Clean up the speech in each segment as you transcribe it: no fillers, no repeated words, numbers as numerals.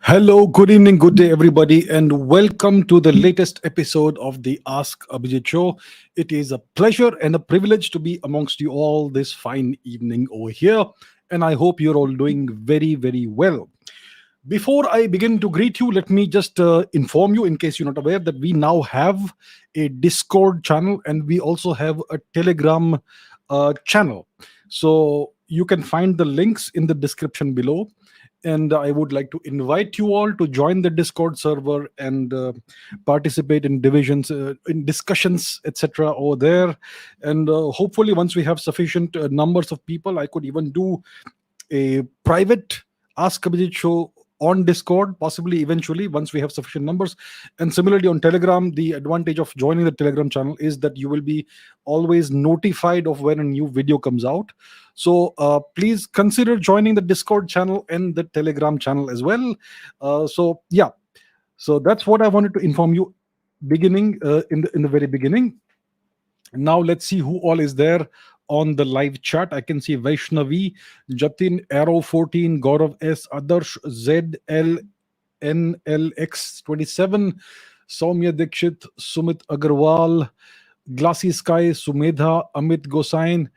Hello, good evening, good day, everybody, and welcome to the latest episode of the Ask Abhijit show. It is a pleasure and a privilege to be amongst you all this fine evening over here, and I hope you're all doing very, very well. Before I begin to greet you, let me just inform you, in case you're not aware, that we now have a Discord channel and we also have a Telegram channel. So you can find the links in the description below. And I would like to invite you all to join the Discord server and participate in divisions, in discussions, etc. over there. And hopefully, once we have sufficient numbers of people, I could even do a private Ask Abhijit show on Discord, possibly eventually once we have sufficient numbers. And similarly on Telegram, the advantage of joining the Telegram channel is that you will be always notified of when a new video comes out. So please consider joining the Discord channel and the Telegram channel as well. So that's what I wanted to inform you beginning in the very beginning. Now let's see who all is there on the live chat. I can see Vaishnavi, Jatin, Arrow 14, Gaurav S, Adarsh, ZL, NLX27, Soumya Dikshit, Sumit Agarwal, Glassy Sky, Sumedha, Amit Gosain,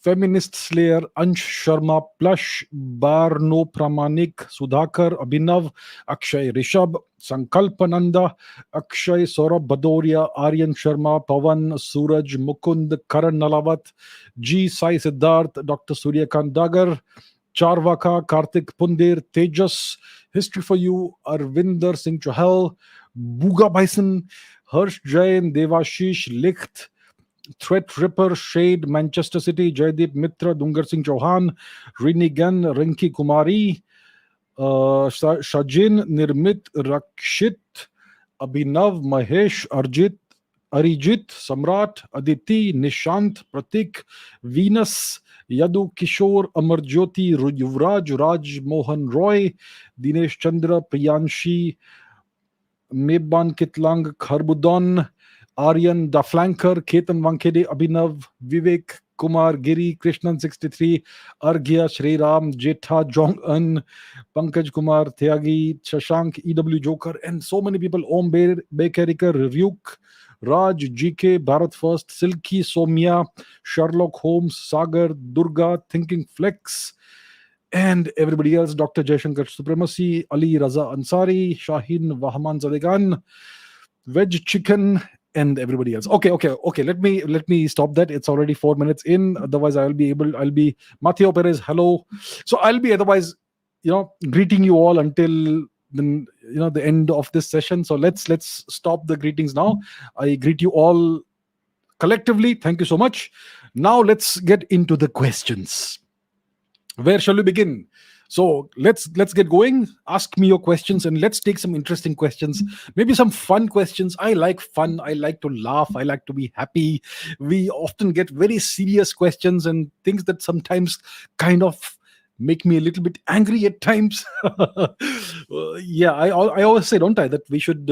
Feminist Slayer, Ansh Sharma, Plush, Barno Pramanik, Sudhakar, Abhinav, Akshay Rishabh, Sankalpananda, Akshay, Saurabh Badoria, Aryan Sharma, Pavan, Suraj, Mukund, Karan Nalawat, G. Sai Siddharth, Dr. Suryakant Dagar, Charvaka, Karthik Pundir, Tejas, History for You, Arvinder Singh Chahal, Buga Bison, Harsh Jain, Devashish, Licht, Threat Ripper, Shade, Manchester City, Jaideep Mitra, Dungar Singh Chauhan, Rini Gan, Rinki Kumari, Shajin, Nirmit, Rakshit, Abhinav, Mahesh, Arijit, Samrat, Aditi, Nishant, Pratik, Venus, Yadu Kishore, Amarjyoti, Yuvraj, Raj Mohan Roy, Dinesh Chandra, Priyanshi, Mebban Kitlang, Kharbudon, Aryan Da Flanker, Ketan Vankede, Abhinav, Vivek Kumar, Giri, Krishnan 63, Arghya, Shri Ram, Jetha, Jong Un, Pankaj Kumar, Tyagi, Shashank, EW Joker, and so many people. Om Bekarikar, Ryuk, Raj, GK, Bharat First, Silky, Somya, Sherlock Holmes, Sagar, Durga, Thinking Flex, and everybody else. Dr. Jaishankar Supremacy, Ali Raza Ansari, Shaheen Wahman Zadegan, Veg Chicken, and everybody else. Okay. Let me stop that. It's already 4 minutes in. Otherwise, I'll be Matteo Perez. Hello. So I'll be otherwise, greeting you all until the end of this session. So let's stop the greetings now. I greet you all collectively. Thank you so much. Now let's get into the questions. Where shall we begin? So let's get going. Ask me your questions and let's take some interesting questions. Maybe some fun questions. I like fun. I like to laugh. I like to be happy. We often get very serious questions and things that sometimes kind of make me a little bit angry at times. I always say, don't I, that we should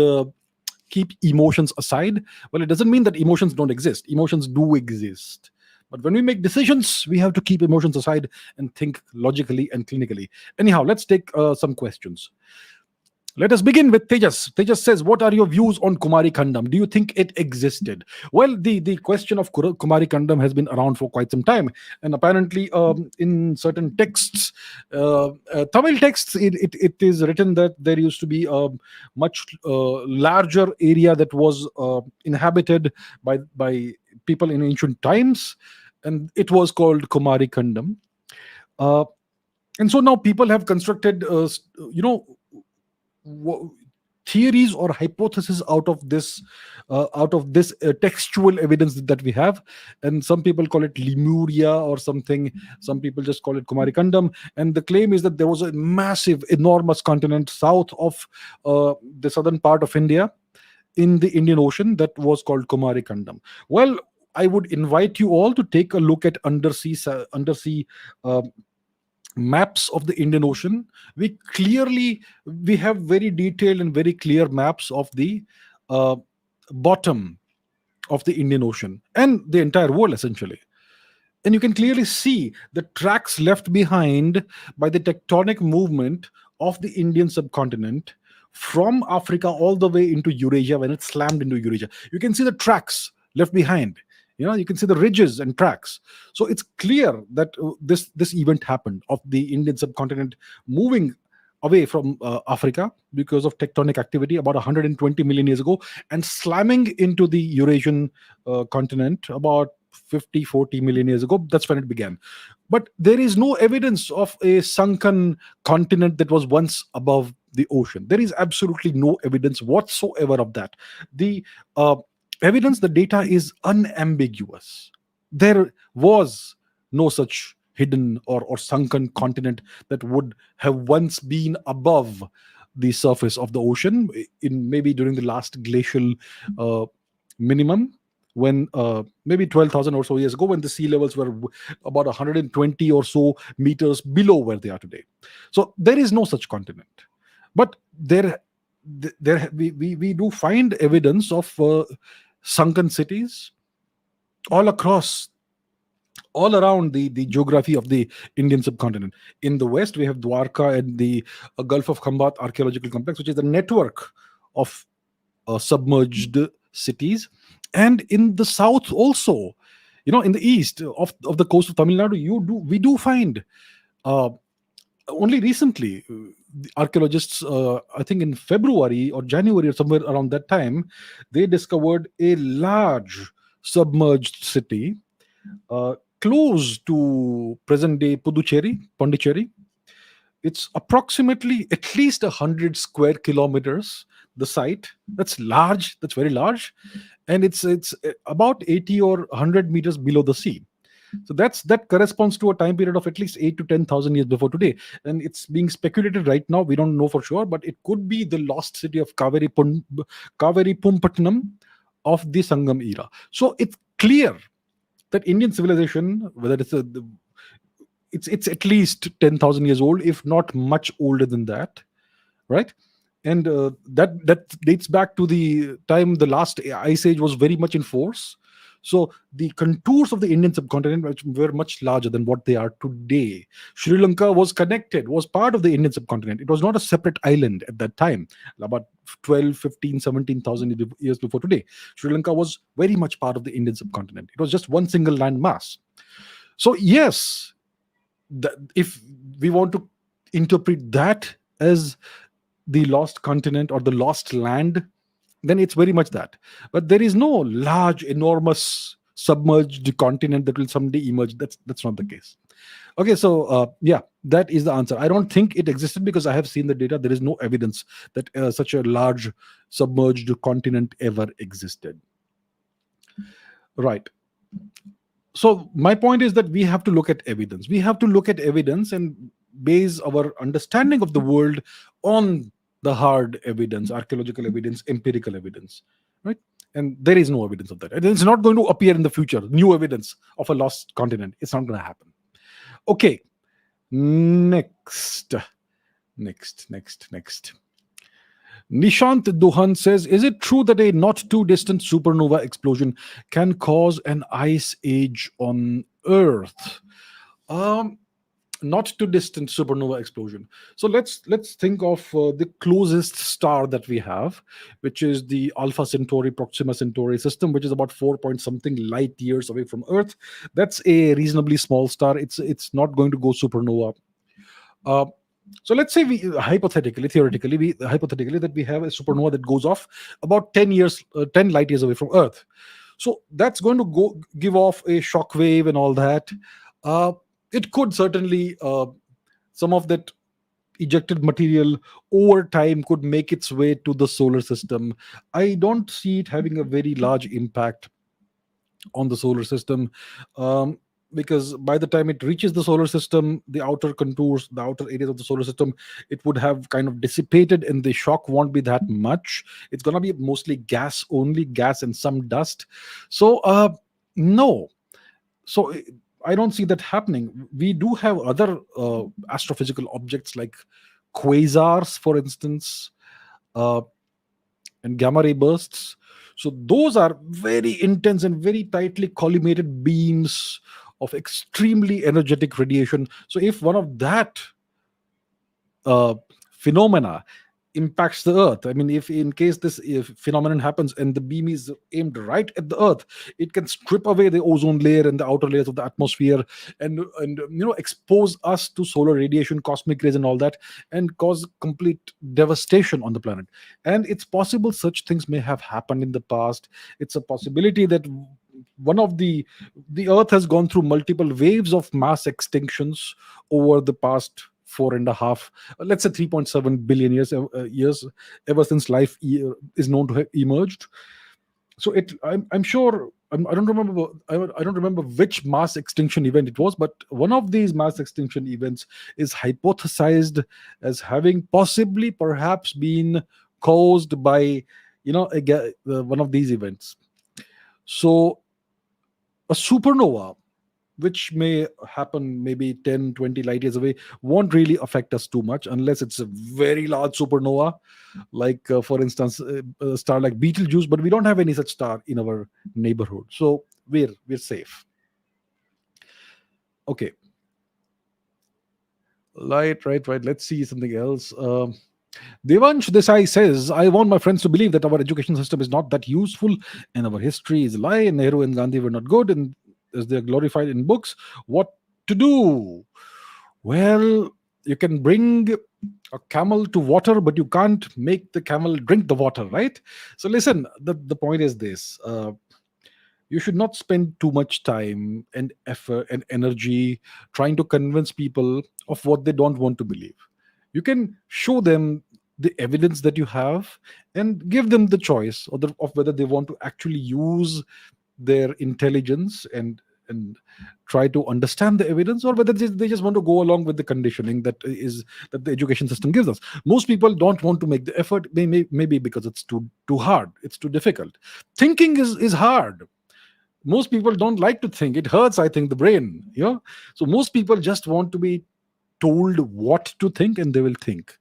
keep emotions aside. Well, it doesn't mean that emotions don't exist. Emotions do exist. But when we make decisions, we have to keep emotions aside and think logically and clinically. Anyhow, let's take some questions. Let us begin with Tejas. Tejas says, what are your views on Kumari Kandam? Do you think it existed? Well, the question of Kumari Kandam has been around for quite some time. And apparently, in certain texts, Tamil texts, it is written that there used to be a much larger area that was inhabited by people in ancient times. And it was called Kumari Kandam. And so now people have constructed, theories or hypotheses out of this textual evidence that we have. And some people call it Lemuria or something. Some people just call it Kumari Kandam. And the claim is that there was a massive, enormous continent south of the southern part of India in the Indian Ocean that was called Kumari Kandam. Well, I would invite you all to take a look at undersea maps of the Indian Ocean. We have very detailed and very clear maps of the bottom of the Indian Ocean and the entire world, essentially. And you can clearly see the tracks left behind by the tectonic movement of the Indian subcontinent from Africa all the way into Eurasia when it slammed into Eurasia. You can see the tracks left behind. You can see the ridges and tracks. So it's clear that this event happened of the Indian subcontinent moving away from Africa because of tectonic activity about 120 million years ago, and slamming into the Eurasian continent about 50, 40 million years ago. That's when it began. But there is no evidence of a sunken continent that was once above the ocean. There is absolutely no evidence whatsoever of that. The evidence, the data is unambiguous. There was no such hidden or sunken continent that would have once been above the surface of the ocean, in maybe during the last glacial uh, minimum, when maybe 12,000 or so years ago, when the sea levels were about 120 or so meters below where they are today. So there is no such continent. But we do find evidence of sunken cities all across, all around the geography of the Indian subcontinent. In the west, we have Dwarka and the Gulf of Khambat archaeological complex, which is a network of submerged cities. And in the south also, in the east of the coast of Tamil Nadu, we do find uh, only recently, the archaeologists, I think in February or January or somewhere around that time, they discovered a large submerged city uh, close to present day Pondicherry. It's approximately at least 100 square kilometers. The site, that's large, that's very large, and it's about 80 or 100 meters below the sea. So that corresponds to a time period of at least 8 to 10,000 years before today, and it's being speculated right now. We don't know for sure, but it could be the lost city of Kaveri Pumpatnam of the Sangam era. So it's clear that Indian civilization, whether it's at least 10,000 years old, if not much older than that, right? And that dates back to the time the last ice age was very much in force. So the contours of the Indian subcontinent were much larger than what they are today. Sri Lanka was part of the Indian subcontinent. It was not a separate island at that time, about 12, 15, 17,000 years before today. Sri Lanka was very much part of the Indian subcontinent. It was just one single land mass. So yes, if we want to interpret that as the lost continent or the lost land, then it's very much that. But there is no large, enormous submerged continent that will someday emerge. That's not the case. Okay, so yeah, that is the answer. I don't think it existed because I have seen the data. There is no evidence that such a large submerged continent ever existed. Right. So my point is that we have to look at evidence. We have to look at evidence and base our understanding of the world on the hard evidence, archaeological evidence, empirical evidence, right? And there is no evidence of that. And it's not going to appear in the future, new evidence of a lost continent. It's not going to happen. Okay, next. Nishant Duhan says, is it true that a not too distant supernova explosion can cause an ice age on Earth? Not too distant supernova explosion. So let's think of the closest star that we have, which is the Alpha Centauri Proxima Centauri system, which is about 4 point something light years away from Earth. That's a reasonably small star. It's not going to go supernova. So let's say hypothetically that we have a supernova that goes off about 10 light years away from Earth. So that's going to give off a shock wave and all that. It could certainly, some of that ejected material over time could make its way to the solar system. I don't see it having a very large impact on the solar system, because by the time it reaches the solar system, the outer contours, the outer areas of the solar system, it would have kind of dissipated and the shock won't be that much. It's going to be mostly gas and some dust. So no. So I don't see that happening. We do have other astrophysical objects like quasars, for instance, and gamma ray bursts. So those are very intense and very tightly collimated beams of extremely energetic radiation. So if one of that phenomena impacts the earth. I mean, if in case this if phenomenon happens and the beam is aimed right at the earth, it can strip away the ozone layer and the outer layers of the atmosphere, and expose us to solar radiation, cosmic rays, and all that, and cause complete devastation on the planet. And it's possible such things may have happened in the past. It's a possibility that one of the earth has gone through multiple waves of mass extinctions over the past four and a half, let's say 3.7 billion years, ever since life is known to have emerged. So I'm sure, I don't remember, I don't remember which mass extinction event it was, but one of these mass extinction events is hypothesized as having possibly perhaps been caused by one of these events. So a supernova, which may happen maybe 10, 20 light years away, won't really affect us too much unless it's a very large supernova, like, for instance, a star like Betelgeuse. But we don't have any such star in our neighborhood, so we're safe. Okay. Right. Let's see something else. Devansh Desai says, I want my friends to believe that our education system is not that useful and our history is a lie and Nehru and Gandhi were not good and as they're glorified in books. What to do? Well, you can bring a camel to water, but you can't make the camel drink the water, right? So listen, the point is this. You should not spend too much time and effort and energy trying to convince people of what they don't want to believe. You can show them the evidence that you have and give them the choice of whether they want to actually use their intelligence and try to understand the evidence, or whether they just want to go along with the conditioning that the education system gives us. Most people don't want to make the effort, maybe because it's too hard, it's too difficult. Thinking is hard. Most people don't like to think. It hurts, I think, the brain. So most people just want to be told what to think and they will think.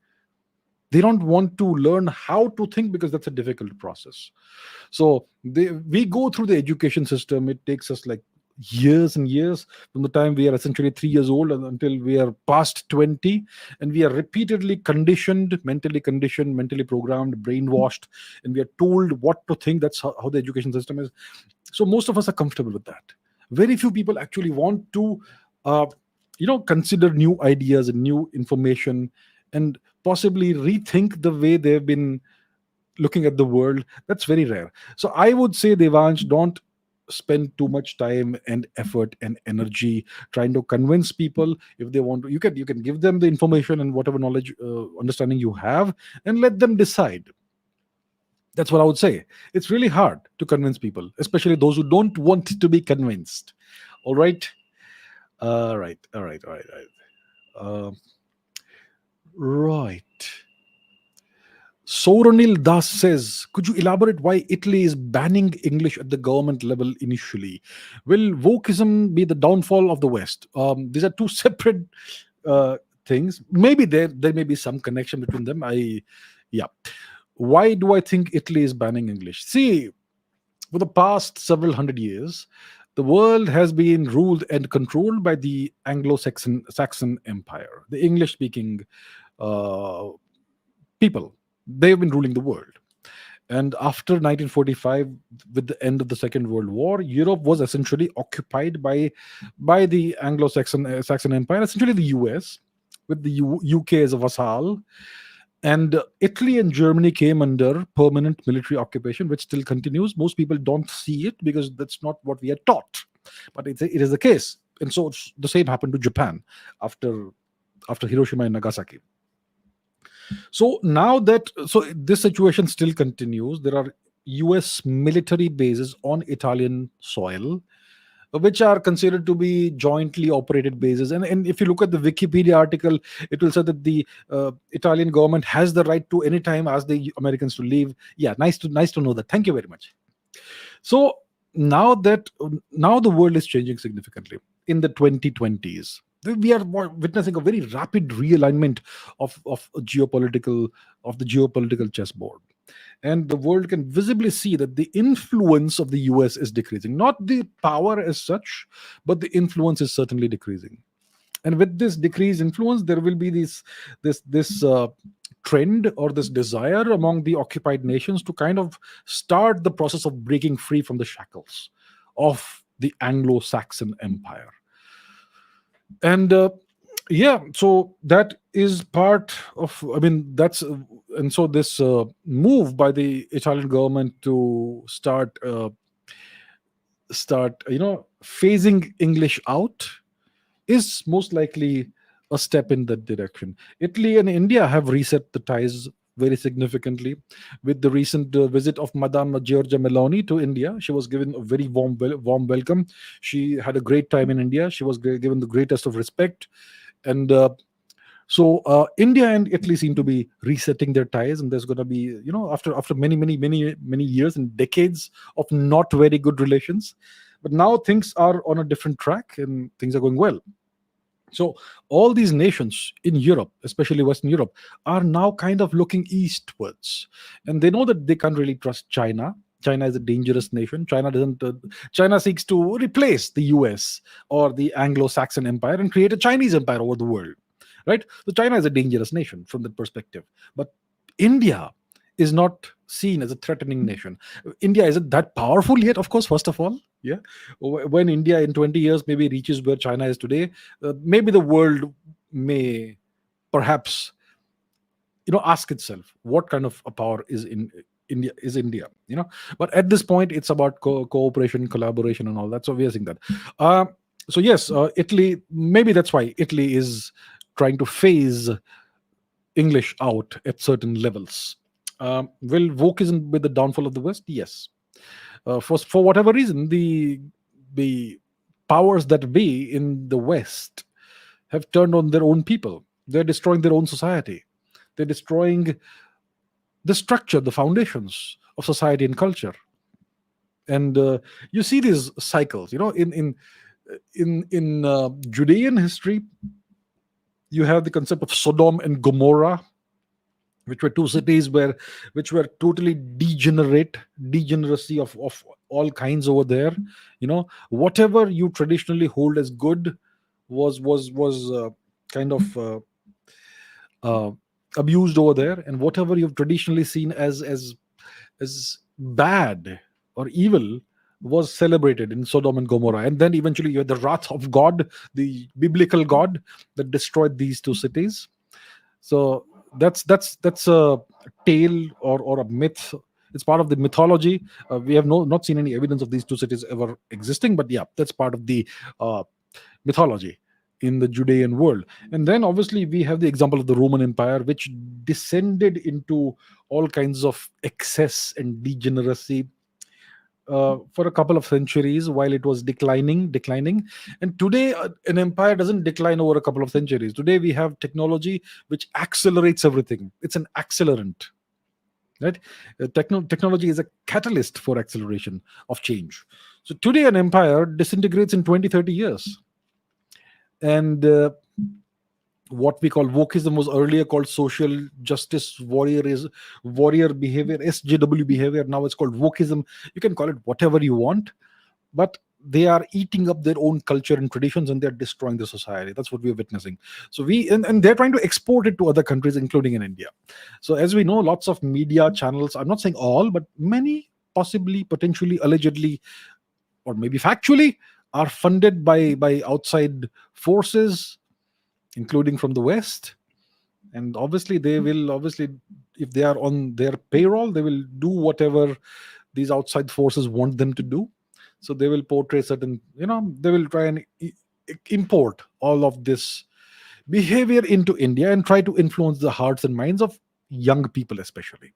They don't want to learn how to think because that's a difficult process. So we go through the education system. It takes us like years and years, from the time we are essentially 3 years old until we are past 20, and we are repeatedly mentally programmed, brainwashed, and we are told what to think. That's how the education system is. So most of us are comfortable with that. Very few people actually want to consider new ideas and new information and possibly rethink the way they've been looking at the world. That's very rare. So I would say, Devansh, don't spend too much time and effort and energy trying to convince people. If they want to, you can give them the information and whatever knowledge, understanding you have, and let them decide. That's what I would say. It's really hard to convince people, especially those who don't want to be convinced. All right. Right. Soranil Das says, could you elaborate why Italy is banning English at the government level initially? Will wokeism be the downfall of the West? These are two separate things. Maybe there may be some connection between them. Why do I think Italy is banning English? See, for the past several hundred years, the world has been ruled and controlled by the Anglo-Saxon Empire, the English-speaking people. They've been ruling the world. And after 1945, with the end of the Second World War, Europe was essentially occupied by the Anglo-Saxon Empire, essentially the US, with the UK as a vassal. And Italy and Germany came under permanent military occupation, which still continues. Most people don't see it because that's not what we are taught, but it is the case. And so the same happened to Japan after Hiroshima and Nagasaki. So this situation still continues. There are US military bases on Italian soil, which are considered to be jointly operated bases. And if you look at the Wikipedia article, it will say that the Italian government has the right to anytime ask the Americans to leave. Yeah, nice to know that. Thank you very much. So now the world is changing significantly in the 2020s. We are witnessing a very rapid realignment of the geopolitical chessboard. And the world can visibly see that the influence of the US is decreasing. Not the power as such, but the influence is certainly decreasing. And with this decreased influence, there will be this trend or this desire among the occupied nations to kind of start the process of breaking free from the shackles of the Anglo-Saxon Empire. And yeah, so that is part of, I mean, that's, and so this move by the Italian government to start, phasing English out is most likely a step in that direction. Italy and India have reset the ties very significantly with the recent visit of Madame Giorgia Meloni to India. She was given a very warm welcome. She had a great time in India. She was given the greatest of respect. And so India and Italy seem to be resetting their ties, and there's going to be, after many years and decades of not very good relations, but now things are on a different track and things are going well. So all these nations in Europe, especially Western Europe, are now kind of looking eastwards, and they know that they can't really trust China. China is a dangerous nation. China seeks to replace the US or the Anglo-Saxon Empire and create a Chinese empire over the world, right? So China is a dangerous nation from that perspective. But India is not seen as a threatening nation. India isn't that powerful yet, of course, first of all. Yeah. When India in 20 years maybe reaches where China is today, maybe the world may perhaps, ask itself what kind of a power is in India, but at this point it's about cooperation, collaboration and all that. So we are seeing that. So yes, Italy, maybe that's why Italy is trying to phase English out at certain levels. Will wokeism be the downfall of the West? Yes. For whatever reason, the powers that be in the West have turned on their own people. They're destroying their own society. They're destroying the structure, the foundations of society and culture. And you see these cycles. In Judean history, you have the concept of Sodom and Gomorrah, which were two cities which were totally degeneracy of all kinds over there. Whatever you traditionally hold as good was kind of abused over there, and whatever you've traditionally seen as bad or evil was celebrated in Sodom and Gomorrah. And then eventually you had the wrath of God, the biblical God that destroyed these two cities. So that's a tale or a myth. It's part of the mythology. We have not seen any evidence of these two cities ever existing, but yeah, that's part of the mythology in the Judean world. And then obviously we have the example of the Roman Empire, which descended into all kinds of excess and degeneracy for a couple of centuries while it was declining. And today an empire doesn't decline over a couple of centuries. Today we have technology which accelerates everything. It's an accelerant, right? Technology is a catalyst for acceleration of change. So today an empire disintegrates in 20-30 years. And what we call wokeism was earlier called social justice warrior behavior, SJW behavior. Now it's called wokeism. You can call it whatever you want, but they are eating up their own culture and traditions, and they're destroying the society. That's what we're witnessing. So and they're trying to export it to other countries, including in India. So as we know, lots of media channels, I'm not saying all, but many, possibly, potentially, allegedly, or maybe factually, are funded by outside forces, including from the West. And obviously they will, if they are on their payroll, they will do whatever these outside forces want them to do. So they will portray certain, they will try and import all of this behavior into India and try to influence the hearts and minds of young people especially.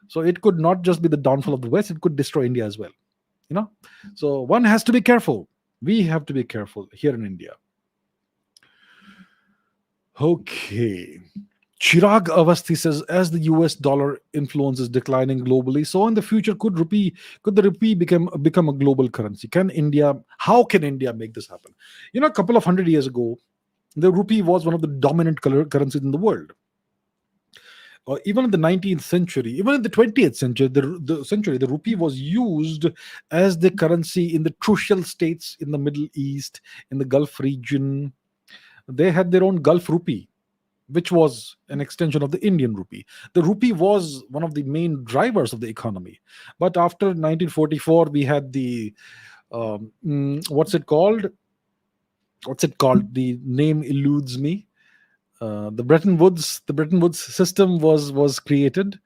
So it could not just be the downfall of the West, it could destroy India as well. So one has to be careful. We have to be careful here in India. Okay. Chirag Avasthi says, as the US dollar influence is declining globally, so in the future could the rupee become a global currency? How can India make this happen? A couple of 100 years ago, the rupee was one of the dominant currencies in the world. Even in the 19th century, even in the 20th century, the rupee was used as the currency in the Trucial states in the Middle East, in the Gulf region. They had their own Gulf rupee. which was an extension of the Indian rupee. The rupee was one of the main drivers of the economy. But after 1944, we had the what's it called? What's it called? The name eludes me. The Bretton Woods system was created,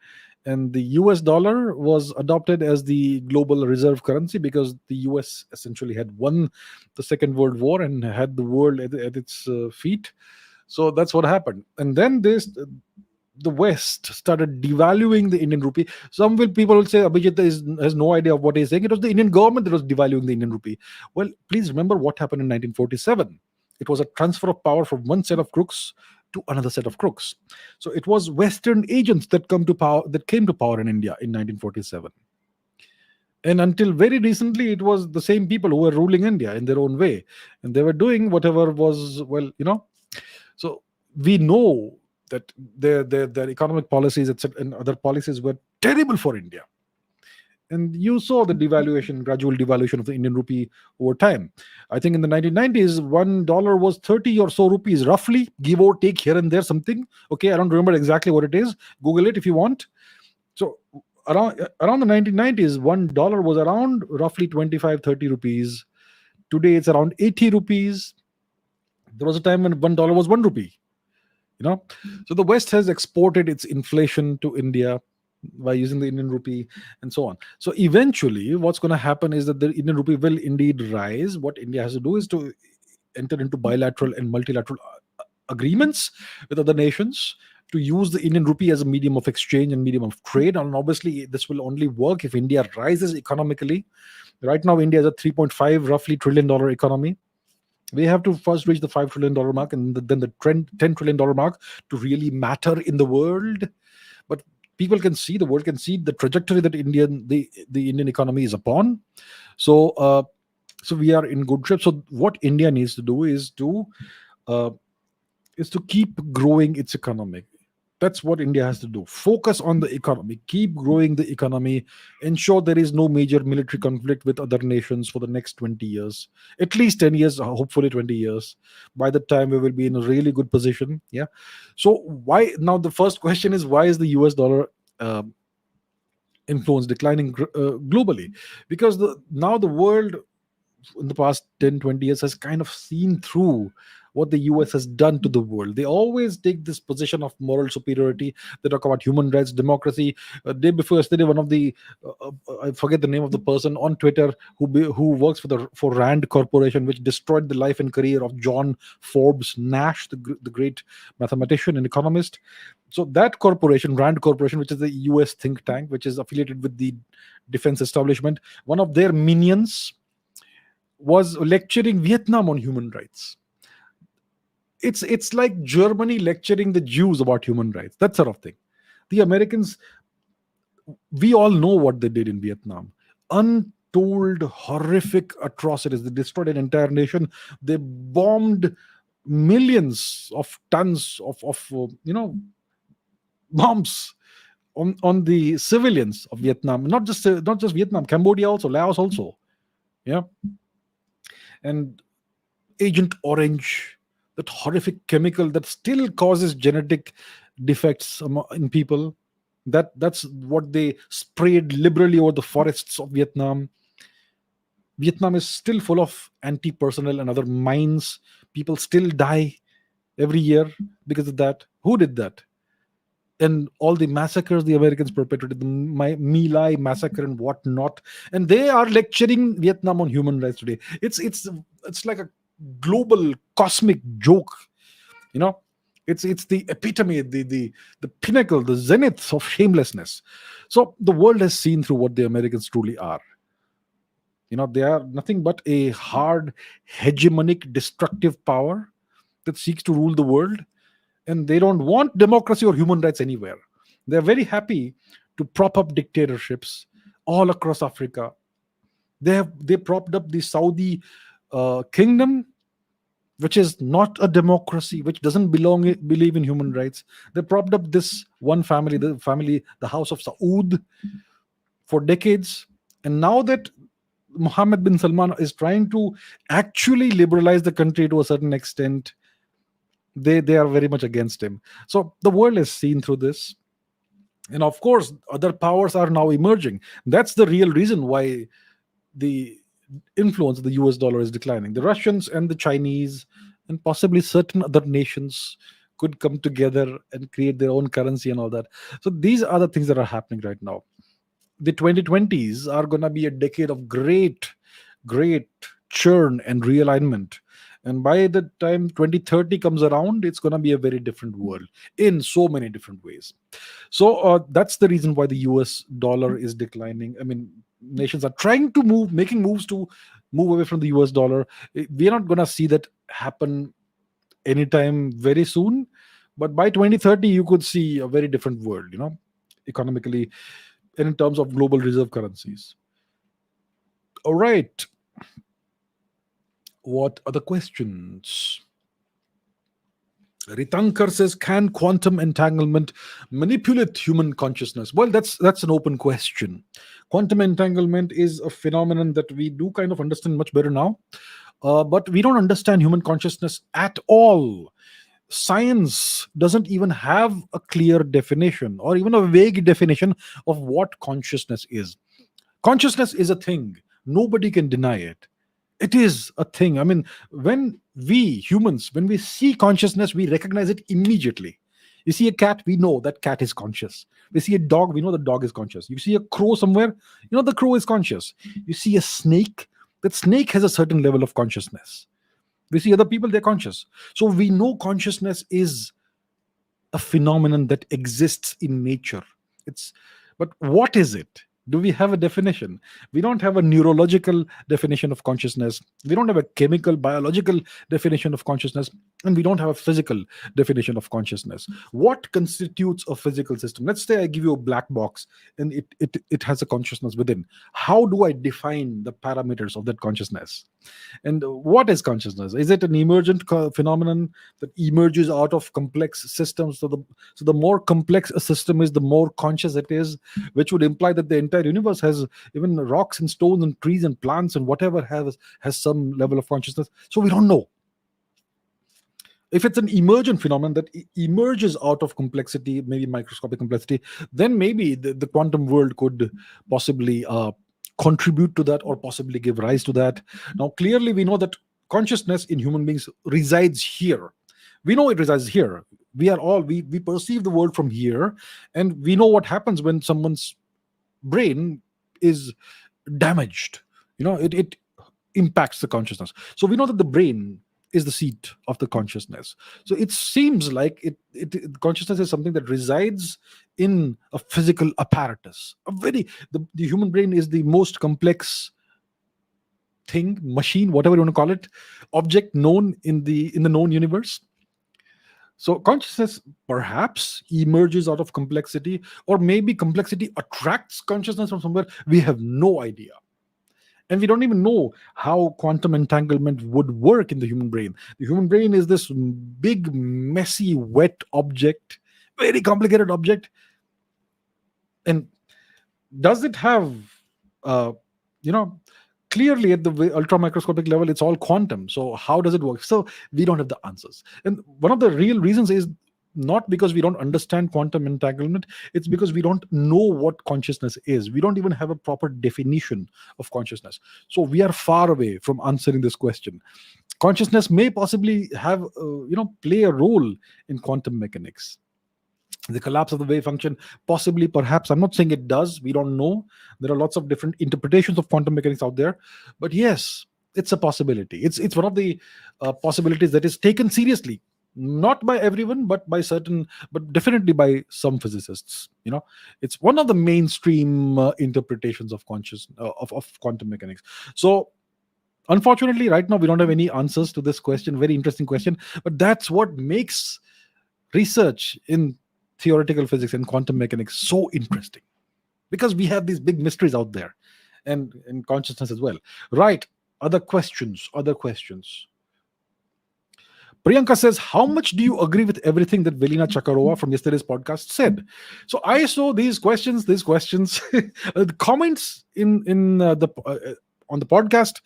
and the US dollar was adopted as the global reserve currency because the US essentially had won the Second World War and had the world at its feet. So that's what happened. And then the West started devaluing the Indian rupee. People will say Abhijit has no idea of what he's saying. It was the Indian government that was devaluing the Indian rupee. Well, please remember what happened in 1947. It was a transfer of power from one set of crooks to another set of crooks. So it was Western agents that came to power in India in 1947. And until very recently, it was the same people who were ruling India in their own way, and they were doing whatever was, So we know that their economic policies, etc., and other policies were terrible for India. And you saw the gradual devaluation of the Indian rupee over time. I think in the 1990s, $1 was 30 or so rupees, roughly, give or take here and there something. Okay, I don't remember exactly what it is. Google it if you want. So around the 1990s, $1 was around roughly 25, 30 rupees. Today it's around 80 rupees. There was a time when $1 was 1 rupee. So the West has exported its inflation to India by using the Indian rupee and so on. So eventually what's going to happen is that the Indian rupee will indeed rise. What India has to do is to enter into bilateral and multilateral agreements with other nations to use the Indian rupee as a medium of exchange and medium of trade. And obviously this will only work if India rises economically. Right now India is a 3.5 roughly $1 trillion economy. We have to first reach the $5 trillion mark, and then the $10 trillion mark to really matter in the world. But the world can see the trajectory that the Indian economy is upon. So we are in good shape. So what India needs to do is to keep growing its economy. That's what India has to do. Focus on the economy, keep growing the economy, ensure there is no major military conflict with other nations for the next 20 years, at least 10 years, hopefully 20 years. By that time, we will be in a really good position. Yeah. So now the first question is, why is the US dollar influence declining globally? Because now the world in the past 10, 20 years has kind of seen through what the US has done to the world. They always take this position of moral superiority. They talk about human rights, democracy. Day before yesterday, one of the I forget the name of the person on Twitter who works for Rand Corporation, which destroyed the life and career of John Forbes Nash, the great mathematician and economist. So that corporation, Rand Corporation, which is the US think tank, which is affiliated with the defense establishment, one of their minions was lecturing Vietnam on human rights. It's like Germany lecturing the Jews about human rights, that sort of thing. The Americans, we all know what they did in Vietnam. Untold horrific atrocities. They destroyed an entire nation. They bombed millions of tons of bombs on the civilians of Vietnam. Not just Vietnam, Cambodia also, Laos also. Yeah. And Agent Orange, that horrific chemical that still causes genetic defects in people. That's what they sprayed liberally over the forests of Vietnam. Vietnam is still full of anti-personnel and other mines. People still die every year because of that. Who did that? And all the massacres the Americans perpetrated, the My massacre and whatnot, and they are lecturing Vietnam on human rights today. It's like a global cosmic joke. It's the epitome, the pinnacle, the zenith of shamelessness. So the world has seen through what the Americans truly are. They are nothing but a hard, hegemonic, destructive power that seeks to rule the world. And they don't want democracy or human rights anywhere. They're very happy to prop up dictatorships all across Africa. They propped up the Saudi kingdom, which is not a democracy, which doesn't believe in human rights. They propped up this one family, the House of Saud, for decades. And now that Mohammed bin Salman is trying to actually liberalize the country to a certain extent, They are very much against him. So the world is seen through this, and of course other powers are now emerging. That's the real reason why the influence of the US dollar is declining. The Russians and the Chinese and possibly certain other nations could come together and create their own currency and all that. So these are the things that are happening right now. The 2020s are going to be a decade of great churn and realignment. And by the time 2030 comes around, it's going to be a very different world in so many different ways. So that's the reason why the US dollar is declining. I mean, nations are trying to making moves to move away from the US dollar. We're not going to see that happen anytime very soon. But by 2030, you could see a very different world, economically and in terms of global reserve currencies. All right. What are the questions? Ritankar says, can quantum entanglement manipulate human consciousness? Well, that's an open question. Quantum entanglement is a phenomenon that we do kind of understand much better now, but we don't understand human consciousness at all. Science doesn't even have a clear definition or even a vague definition of what consciousness is. Consciousness is a thing. Nobody can deny it. It is a thing. I mean, when we humans, when we see consciousness, we recognize it immediately. You see a cat, we know that cat is conscious. We see a dog, we know the dog is conscious. You see a crow somewhere, you know the crow is conscious. You see a snake, that snake has a certain level of consciousness. We see other people, they're conscious. So we know consciousness is a phenomenon that exists in nature. But what is it? Do we have a definition? We don't have a neurological definition of consciousness. We don't have a chemical, biological definition of consciousness. And we don't have a physical definition of consciousness. What constitutes a physical system? Let's say I give you a black box and it has a consciousness within. How do I define the parameters of that consciousness? And what is consciousness? Is it an emergent phenomenon that emerges out of complex systems? So the more complex a system is, the more conscious it is, which would imply that the entire universe has, even rocks and stones and trees and plants and whatever has some level of consciousness. So we don't know. If it's an emergent phenomenon that emerges out of complexity, maybe microscopic complexity, then maybe the quantum world could possibly contribute to that or possibly give rise to that. Now, clearly, we know that consciousness in human beings resides here. We know it resides here. We perceive the world from here, and we know what happens when someone's brain is damaged. It impacts the consciousness. So we know that the brain is the seat of the consciousness. So it seems like consciousness is something that resides in a physical apparatus. The human brain is the most complex thing, machine, whatever you want to call it, object known in the known universe. So consciousness perhaps emerges out of complexity, or maybe complexity attracts consciousness from somewhere. We have no idea. And we don't even know how quantum entanglement would work in the human brain. The human brain is this big, messy, wet object, very complicated object. And does it have, clearly at the ultra microscopic level, it's all quantum. So how does it work? So we don't have the answers. And one of the real reasons is not because we don't understand quantum entanglement, it's because we don't know what consciousness is. We don't even have a proper definition of consciousness. So we are far away from answering this question. Consciousness may possibly have, play a role in quantum mechanics. The collapse of the wave function, possibly, perhaps. I'm not saying it does. We don't know. There are lots of different interpretations of quantum mechanics out there. But yes, it's a possibility. It's one of the possibilities that is taken seriously. Not by everyone, but definitely by some physicists. It's one of the mainstream interpretations of of quantum mechanics. So, unfortunately, right now we don't have any answers to this question. Very interesting question, but that's what makes research in theoretical physics and quantum mechanics so interesting, because we have these big mysteries out there, and in consciousness as well. Right? Other questions. Priyanka says, how much do you agree with everything that Velina Tchakarova from yesterday's podcast said? So I saw these questions, the comments on the podcast.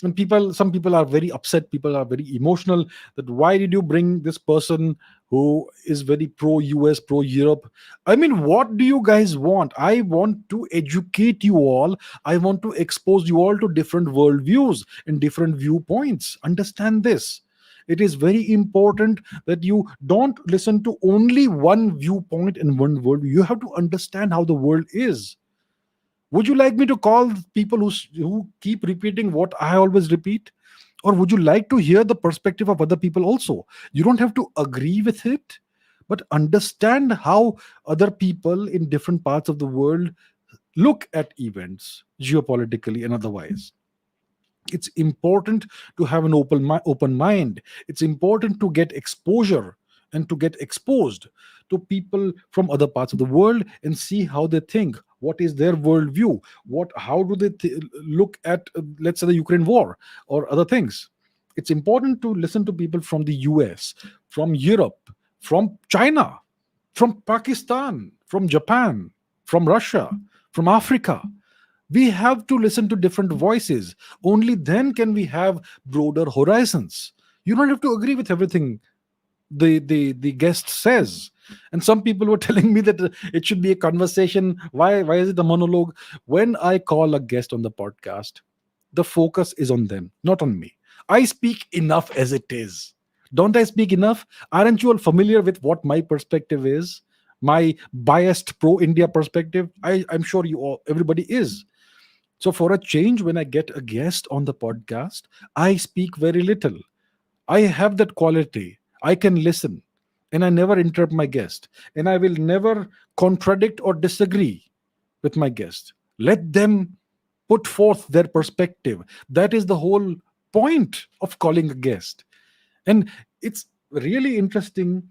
And some people are very upset, people are very emotional, that why did you bring this person who is very pro US, pro Europe? I mean, what do you guys want? I want to educate you all. I want to expose you all to different worldviews and different viewpoints. Understand this. It is very important that you don't listen to only one viewpoint in one world. You have to understand how the world is. Would you like me to call people who keep repeating what I always repeat? Or would you like to hear the perspective of other people also? You don't have to agree with it, but understand how other people in different parts of the world look at events, geopolitically and otherwise. It's important to have an open mind. It's important to get exposure and to get exposed to people from other parts of the world and see how they think, what is their worldview, how do they look at, let's say, the Ukraine war or other things. It's important to listen to people from the US, from Europe, from China, from Pakistan, from Japan, from Russia, from Africa. We have to listen to different voices. Only then can we have broader horizons. You don't have to agree with everything the guest says. And some people were telling me that it should be a conversation. Why is it a monologue? When I call a guest on the podcast, the focus is on them, not on me. I speak enough as it is. Don't I speak enough? Aren't you all familiar with what my perspective is? My biased pro India perspective? I'm sure you all, everybody is. So, for a change, when I get a guest on the podcast, I speak very little. I have that quality. I can listen and I never interrupt my guest. And I will never contradict or disagree with my guest. Let them put forth their perspective. That is the whole point of calling a guest. And it's really interesting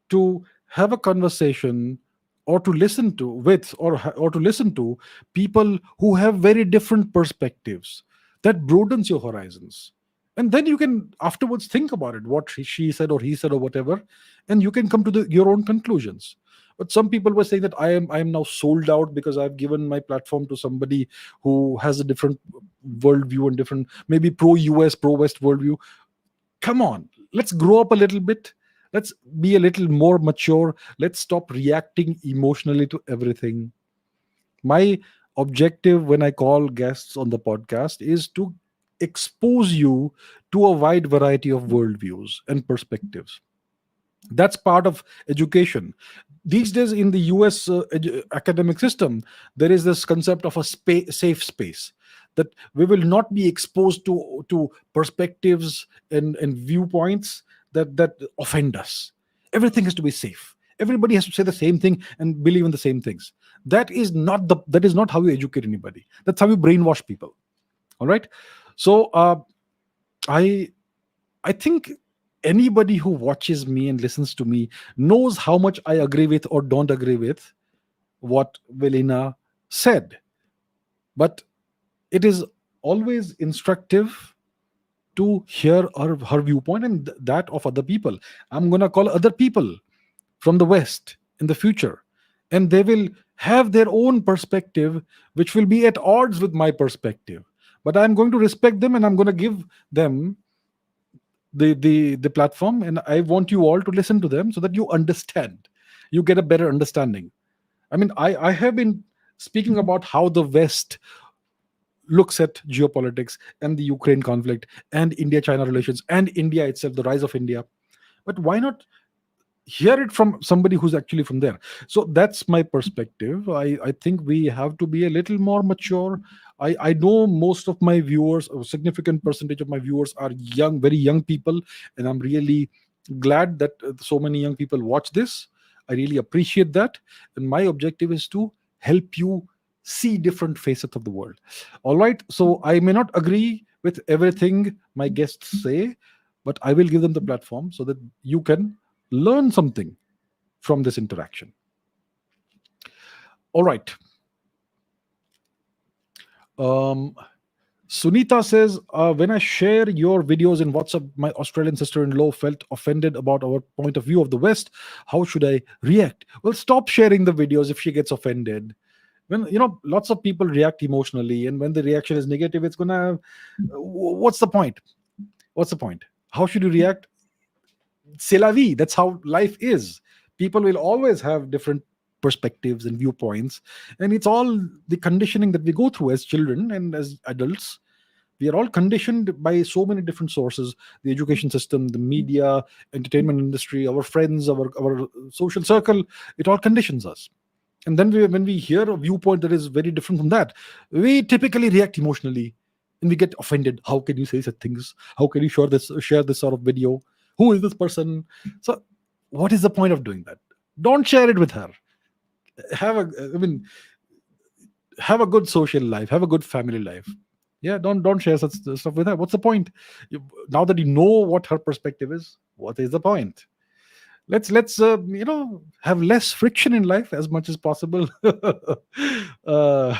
to have a conversation or to listen to with or to listen to people who have very different perspectives. That broadens your horizons, and then you can afterwards think about it, what she said or he said or whatever, and you can come to your own conclusions. But some people were saying that I am now sold out because I've given my platform to somebody who has a different worldview and different, maybe pro US, pro West worldview. Come on, let's grow up a little bit. Let's be a little more mature. Let's stop reacting emotionally to everything. My objective when I call guests on the podcast is to expose you to a wide variety of worldviews and perspectives. That's part of education. These days in the US academic system, there is this concept of a safe space, that we will not be exposed to perspectives and viewpoints that offend us. Everything has to be safe. Everybody has to say the same thing and believe in the same things. That is not how you educate anybody. That's how you brainwash people. All right. So I I think anybody who watches me and listens to me knows how much I agree with or don't agree with what Velina said. But it is always instructive to hear her viewpoint and that of other people. I'm going to call other people from the West in the future, and they will have their own perspective, which will be at odds with my perspective. But I'm going to respect them and I'm going to give them the platform, and I want you all to listen to them so that you understand, you get a better understanding. I mean, I have been speaking about how the West looks at geopolitics and the Ukraine conflict and India China relations and India itself, the rise of India. But why not hear it from somebody who's actually from there? So that's my perspective. I think we have to be a little more mature. I know most of my viewers, a significant percentage of my viewers, are young, very young people, and I'm really glad that so many young people watch this. I really appreciate that, and my objective is to help you see different facets of the world. All right, so I may not agree with everything my guests say, but I will give them the platform so that you can learn something from this interaction. All right. Sunita says, when I share your videos in WhatsApp, my Australian sister-in-law felt offended about our point of view of the West. How should I react? Well, stop sharing the videos if she gets offended. When lots of people react emotionally, and when the reaction is negative, it's gonna what's the point? What's the point? How should you react? C'est la vie. That's how life is. People will always have different perspectives and viewpoints, and it's all the conditioning that we go through as children and as adults. We are all conditioned by so many different sources: the education system, the media, entertainment industry, our friends, our social circle. It all conditions us. And then when we hear a viewpoint that is very different from that, we typically react emotionally, and we get offended. How can you say such things? How can you share this sort of video? Who is this person? So what is the point of doing that? Don't share it with her. Have a I mean have a good social life, have a good family life. Yeah, don't share such stuff with her. What's the point? Now that you know what her perspective is, what is the point? Let's have less friction in life as much as possible. uh,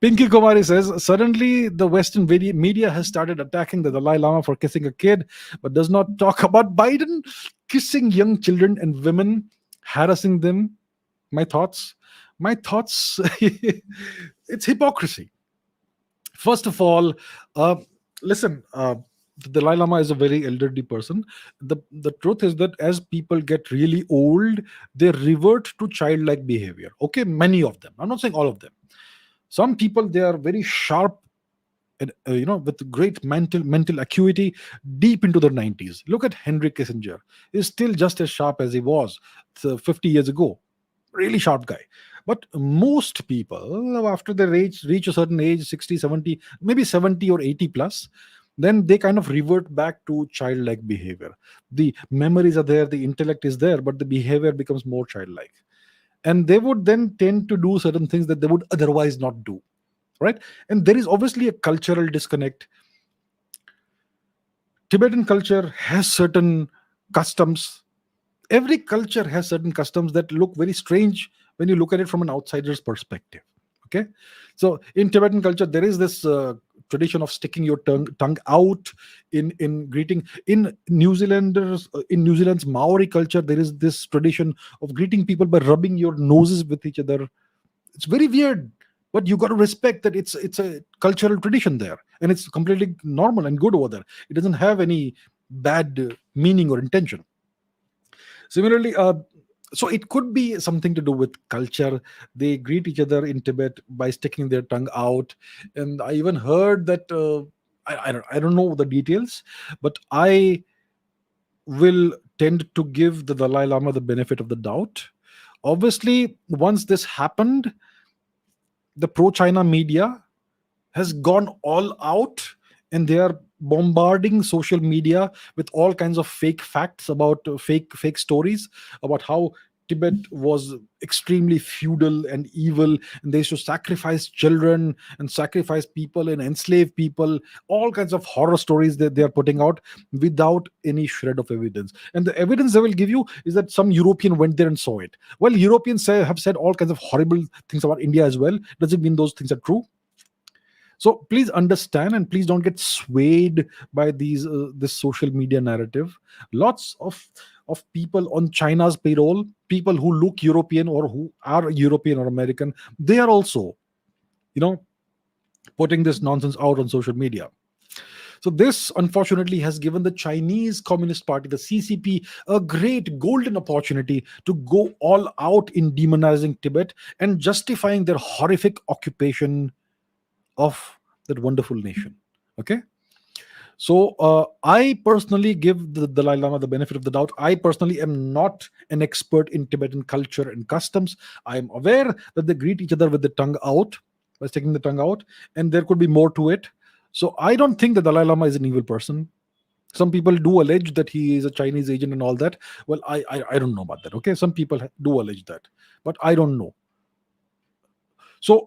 Pinky Kumari says, suddenly the Western media has started attacking the Dalai Lama for kissing a kid, but does not talk about Biden kissing young children and women, harassing them. My thoughts? My thoughts, it's hypocrisy. First of all, listen, the Dalai Lama is a very elderly person. The truth is that as people get really old, they revert to childlike behavior. Okay, many of them. I'm not saying all of them. Some people, they are very sharp, and with great mental acuity, deep into their 90s. Look at Henry Kissinger. He's still just as sharp as he was 50 years ago. Really sharp guy. But most people, after they reach a certain age, 60, 70, maybe 70 or 80 plus, then they kind of revert back to childlike behavior. The memories are there, the intellect is there, but the behavior becomes more childlike. And they would then tend to do certain things that they would otherwise not do, right? And there is obviously a cultural disconnect. Tibetan culture has certain customs. Every culture has certain customs that look very strange when you look at it from an outsider's perspective. Okay, so in Tibetan culture, there is this tradition of sticking your tongue out in greeting. In New Zealand's Maori culture, there is this tradition of greeting people by rubbing your noses with each other. It's very weird, but you got to respect that it's a cultural tradition there, and it's completely normal and good over there. It doesn't have any bad meaning or intention. Similarly, so it could be something to do with culture. They greet each other in Tibet by sticking their tongue out, and I even heard that I don't know the details, but I will tend to give the Dalai Lama the benefit of the doubt. Obviously, once this happened, the pro-China media has gone all out, and they are bombarding social media with all kinds of fake facts about fake stories about how Tibet was extremely feudal and evil, and they used to sacrifice children and sacrifice people and enslave people. All kinds of horror stories that they are putting out without any shred of evidence. And the evidence they will give you is that some European went there and saw it. Well, Europeans have said all kinds of horrible things about India as well. Does it mean those things are true? So please understand, and please don't get swayed by this social media narrative. Lots of people on China's payroll, people who look European or who are European or American, they are also, you know, putting this nonsense out on social media. So this, unfortunately, has given the Chinese Communist Party, the CCP, a great golden opportunity to go all out in demonizing Tibet and justifying their horrific occupation of that wonderful nation. Okay. So I personally give the Dalai Lama the benefit of the doubt. I personally am not an expert in Tibetan culture and customs. I am aware that they greet each other with the tongue out, by sticking the tongue out, and there could be more to it. So I don't think the Dalai Lama is an evil person. Some people do allege that he is a Chinese agent and all that. Well, I don't know about that. Okay, some people do allege that, but I don't know. So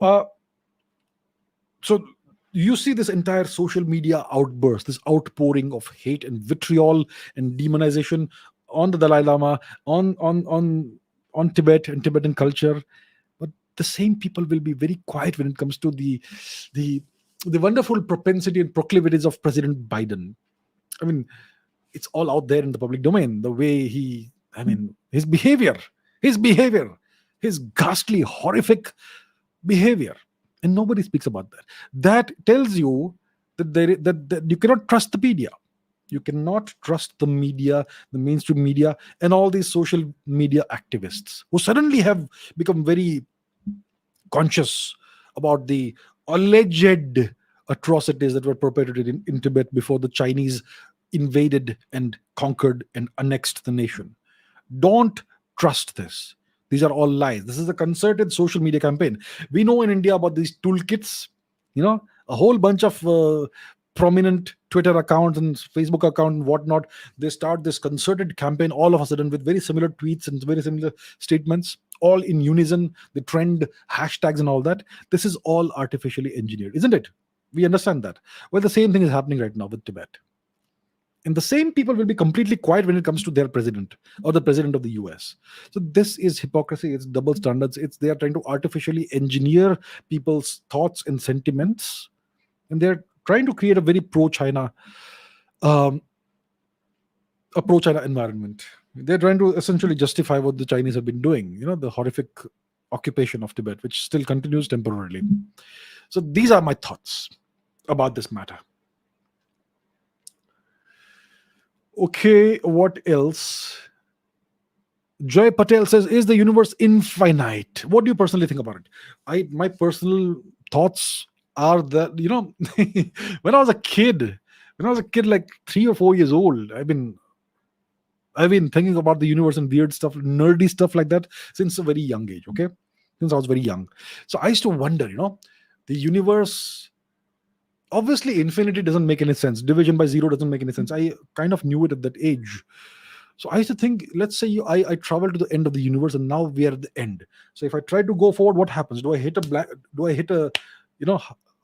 you see this entire social media outburst, this outpouring of hate and vitriol and demonization on the Dalai Lama, on Tibet and Tibetan culture. But the same people will be very quiet when it comes to the wonderful propensity and proclivities of President Biden. I mean, it's all out there in the public domain. The way his behavior, his ghastly, horrific behavior, and nobody speaks about that. That tells you that that you cannot trust the media. You cannot trust the media, the mainstream media, and all these social media activists who suddenly have become very conscious about the alleged atrocities that were perpetrated in Tibet before the Chinese invaded and conquered and annexed the nation. Don't trust this. These are all lies. This is a concerted social media campaign. We know in India about these toolkits, a whole bunch of prominent Twitter accounts and Facebook account and whatnot. They start this concerted campaign all of a sudden with very similar tweets and very similar statements, all in unison, the trend, hashtags, and all that. This is all artificially engineered, isn't it? We understand that. Well, the same thing is happening right now with Tibet. And the same people will be completely quiet when it comes to their president or the president of the US. So this is hypocrisy, it's double standards, it's they are trying to artificially engineer people's thoughts and sentiments, and they're trying to create a very pro-China um, environment. They're trying to essentially justify what the Chinese have been doing, the horrific occupation of Tibet, which still continues temporarily. So these are my thoughts about this matter. Okay, what else? Joy Patel says, "Is the universe infinite?" What do you personally think about it? My personal thoughts are that when I was a kid, like 3 or 4 years old, I've been thinking about the universe and weird stuff, nerdy stuff like that since a very young age. Okay, since I was very young, so I used to wonder, the universe. Obviously, infinity doesn't make any sense. Division by zero doesn't make any sense. I kind of knew it at that age. So I used to think, let's say I travel to the end of the universe, and now we are at the end. So if I try to go forward, what happens? Do I hit a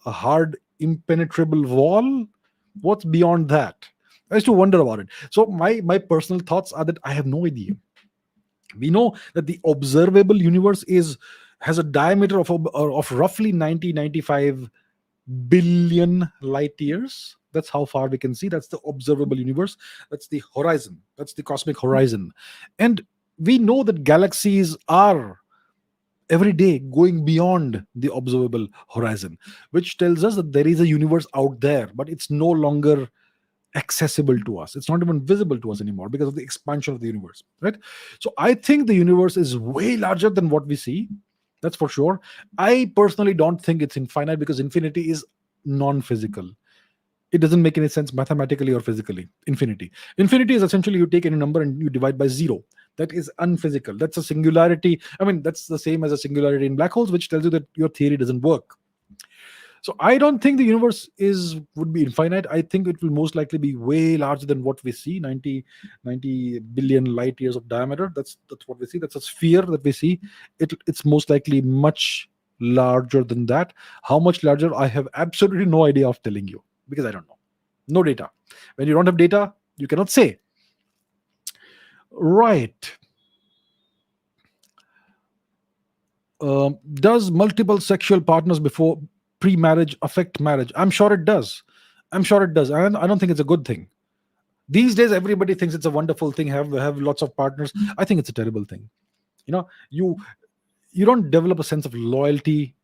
a hard, impenetrable wall? What's beyond that? I used to wonder about it. So my personal thoughts are that I have no idea. We know that the observable universe has a diameter of roughly 95 billion light years. That's how far we can see. That's the observable universe. That's the horizon. That's the cosmic horizon. And we know that galaxies are every day going beyond the observable horizon, which tells us that there is a universe out there, but it's no longer accessible to us. It's not even visible to us anymore because of the expansion of the universe, right? So I think the universe is way larger than what we see. That's for sure. I personally don't think it's infinite because infinity is non-physical. It doesn't make any sense mathematically or physically. Infinity is essentially you take any number and you divide by zero. That is unphysical. That's a singularity. I mean, that's the same as a singularity in black holes, which tells you that your theory doesn't work. So I don't think the universe would be infinite. I think it will most likely be way larger than what we see, 90 billion light years of diameter. That's what we see. That's a sphere that we see. It's most likely much larger than that. How much larger? I have absolutely no idea of telling you because I don't know. No data. When you don't have data, you cannot say. Right. Does multiple sexual partners before pre-marriage affect marriage? I'm sure it does. And I don't think it's a good thing. These days, everybody thinks it's a wonderful thing. Have lots of partners. I think it's a terrible thing. You don't develop a sense of loyalty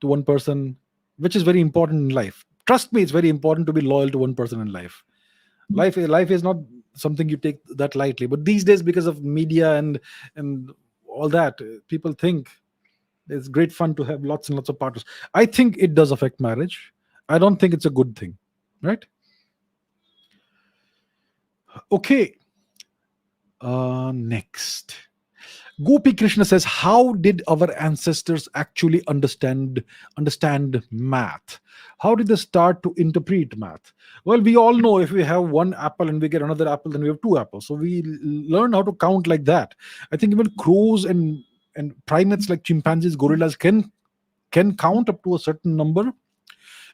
to one person, which is very important in life. Trust me, it's very important to be loyal to one person in life. Life is not something you take that lightly. But these days, because of media and all that, people think it's great fun to have lots and lots of partners. I think it does affect marriage. I don't think it's a good thing, right? Okay. Next. Gopi Krishna says, "How did our ancestors actually understand math? How did they start to interpret math?" Well, we all know if we have one apple and we get another apple, then we have two apples. So we learn how to count like that. I think even crows and primates like chimpanzees, gorillas can count up to a certain number.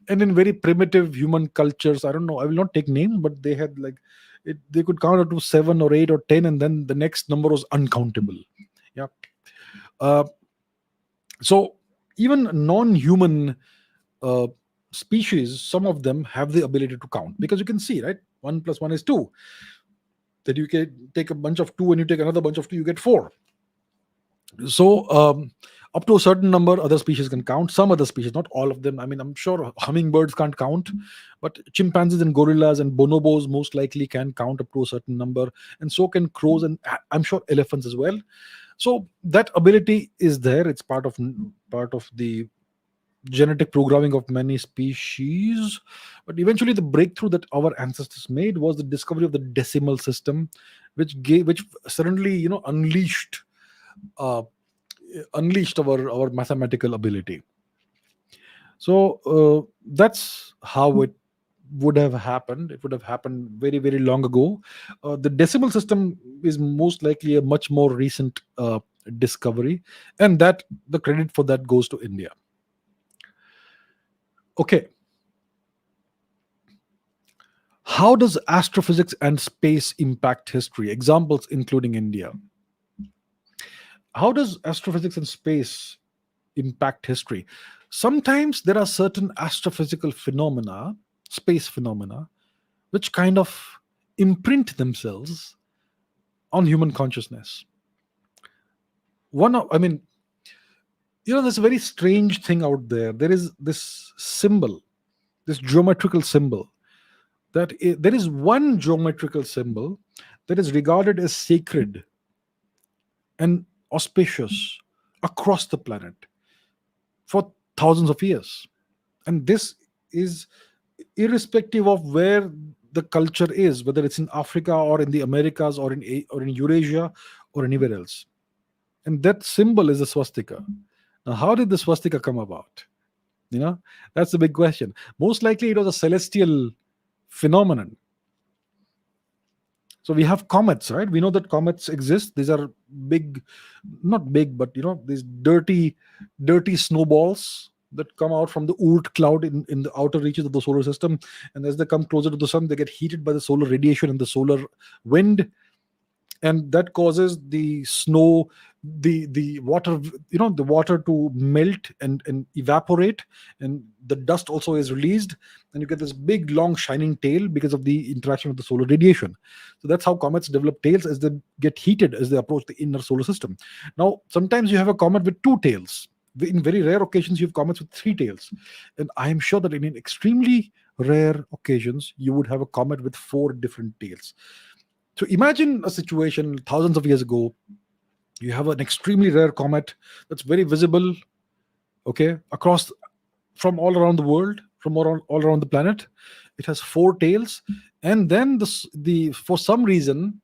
And in very primitive human cultures, I don't know, I will not take names, but they had they could count up to 7 or 8 or 10, and then the next number was uncountable. Yeah. So even non-human species, some of them have the ability to count, because you can see, right? 1 + 1 is 2. Then you can take a bunch of 2 and you take another bunch of 2, you get 4. So Up to a certain number, other species can count. Some other species, not all of them. I mean, I'm sure hummingbirds can't count, but chimpanzees and gorillas and bonobos most likely can count up to a certain number, and so can crows, and I'm sure elephants as well. So that ability is there. It's part of the genetic programming of many species. But eventually, the breakthrough that our ancestors made was the discovery of the decimal system, which suddenly, uh, unleashed our mathematical ability. So that's how it would have happened. It would have happened very, very long ago. The decimal system is most likely a much more recent discovery, and that the credit for that goes to India. Okay, how does astrophysics and space impact history? Examples including India. How does astrophysics and space impact history? Sometimes there are certain astrophysical phenomena, space phenomena, which kind of imprint themselves on human consciousness. I mean, there's a very strange thing out there. There is this symbol, this geometrical symbol, there is one geometrical symbol that is regarded as sacred and auspicious across the planet for thousands of years. And this is irrespective of where the culture is, whether it's in Africa or in the Americas or in Eurasia or anywhere else. And that symbol is the swastika. Now, how did the swastika come about? That's the big question. Most likely it was a celestial phenomenon. So we have comets, right? We know that comets exist. These are big, not big, but these dirty snowballs that come out from the Oort cloud in the outer reaches of the solar system. And as they come closer to the sun, they get heated by the solar radiation and the solar wind. And that causes the snow, the water, the water to melt and evaporate, and the dust also is released, and you get this big long shining tail because of the interaction with the solar radiation. So that's how comets develop tails as they get heated as they approach the inner solar system. Now, sometimes you have a comet with two tails. In very rare occasions, you have comets with three tails, and I am sure that in extremely rare occasions you would have a comet with four different tails. So imagine a situation thousands of years ago. You have an extremely rare comet that's very visible, okay, across from all around the world, from all around the planet. It has four tails, and then for some reason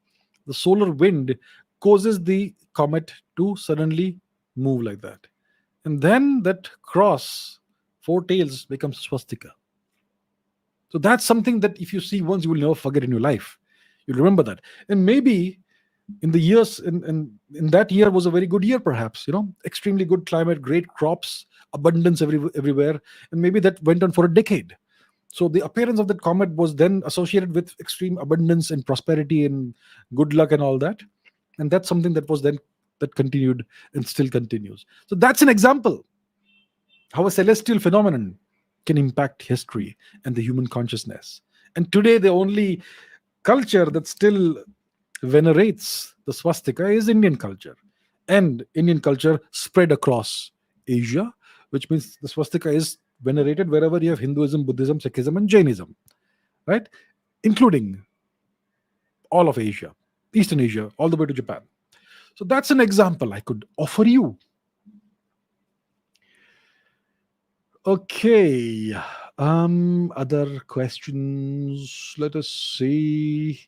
the solar wind causes the comet to suddenly move like that, and then that cross four tails becomes swastika. So that's something that if you see once, you will never forget in your life. You'll remember that. And maybe in the years in that year was a very good year, perhaps, extremely good climate, great crops, abundance everywhere, and maybe that went on for a decade. So the appearance of that comet was then associated with extreme abundance and prosperity and good luck and all that. And that's something that continued and still continues. So that's an example how a celestial phenomenon can impact history and the human consciousness. And today the only culture that still venerates the swastika is Indian culture. And Indian culture spread across Asia, which means the swastika is venerated wherever you have Hinduism, Buddhism, Sikhism, and Jainism, right? Including all of Asia, Eastern Asia, all the way to Japan. So that's an example I could offer you. Okay. Other questions. Let us see.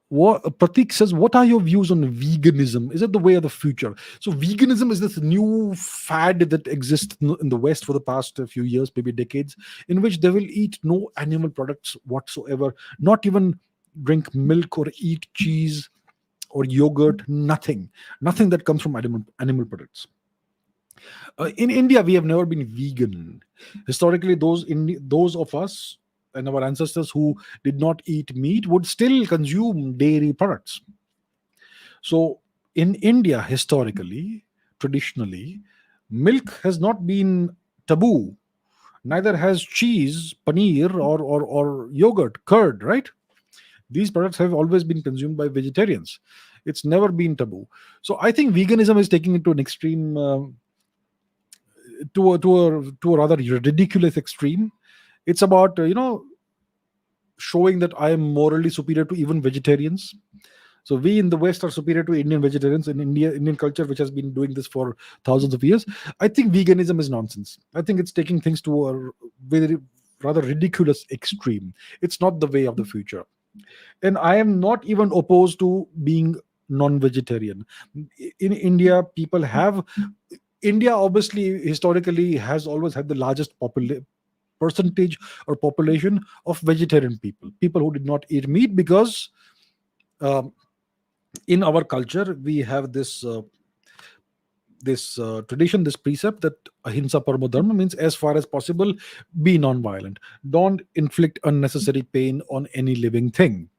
What Pratik says, what are your views on veganism? Is it the way of the future? So veganism is this new fad that exists in the West for the past few years, maybe decades, in which they will eat no animal products whatsoever, not even drink milk or eat cheese or yogurt, nothing that comes from animal products. In India, we have never been vegan. Historically, those of us and our ancestors who did not eat meat would still consume dairy products. So in India, historically, traditionally, milk has not been taboo. Neither has cheese, paneer, or yogurt, curd, right? These products have always been consumed by vegetarians. It's never been taboo. So I think veganism is taking it to an extreme, to a rather ridiculous extreme. It's about showing that I am morally superior to even vegetarians. So we in the West are superior to Indian vegetarians in Indian culture, which has been doing this for thousands of years. I think veganism is nonsense. I think it's taking things to a very rather ridiculous extreme. It's not the way of the future. And I am not even opposed to being non-vegetarian. In India, people have India obviously historically has always had the largest percentage or population of vegetarian people who did not eat meat, because um, in our culture we have this tradition, this precept that ahimsa paramo dharma, means as far as possible be non-violent, don't inflict unnecessary pain on any living thing.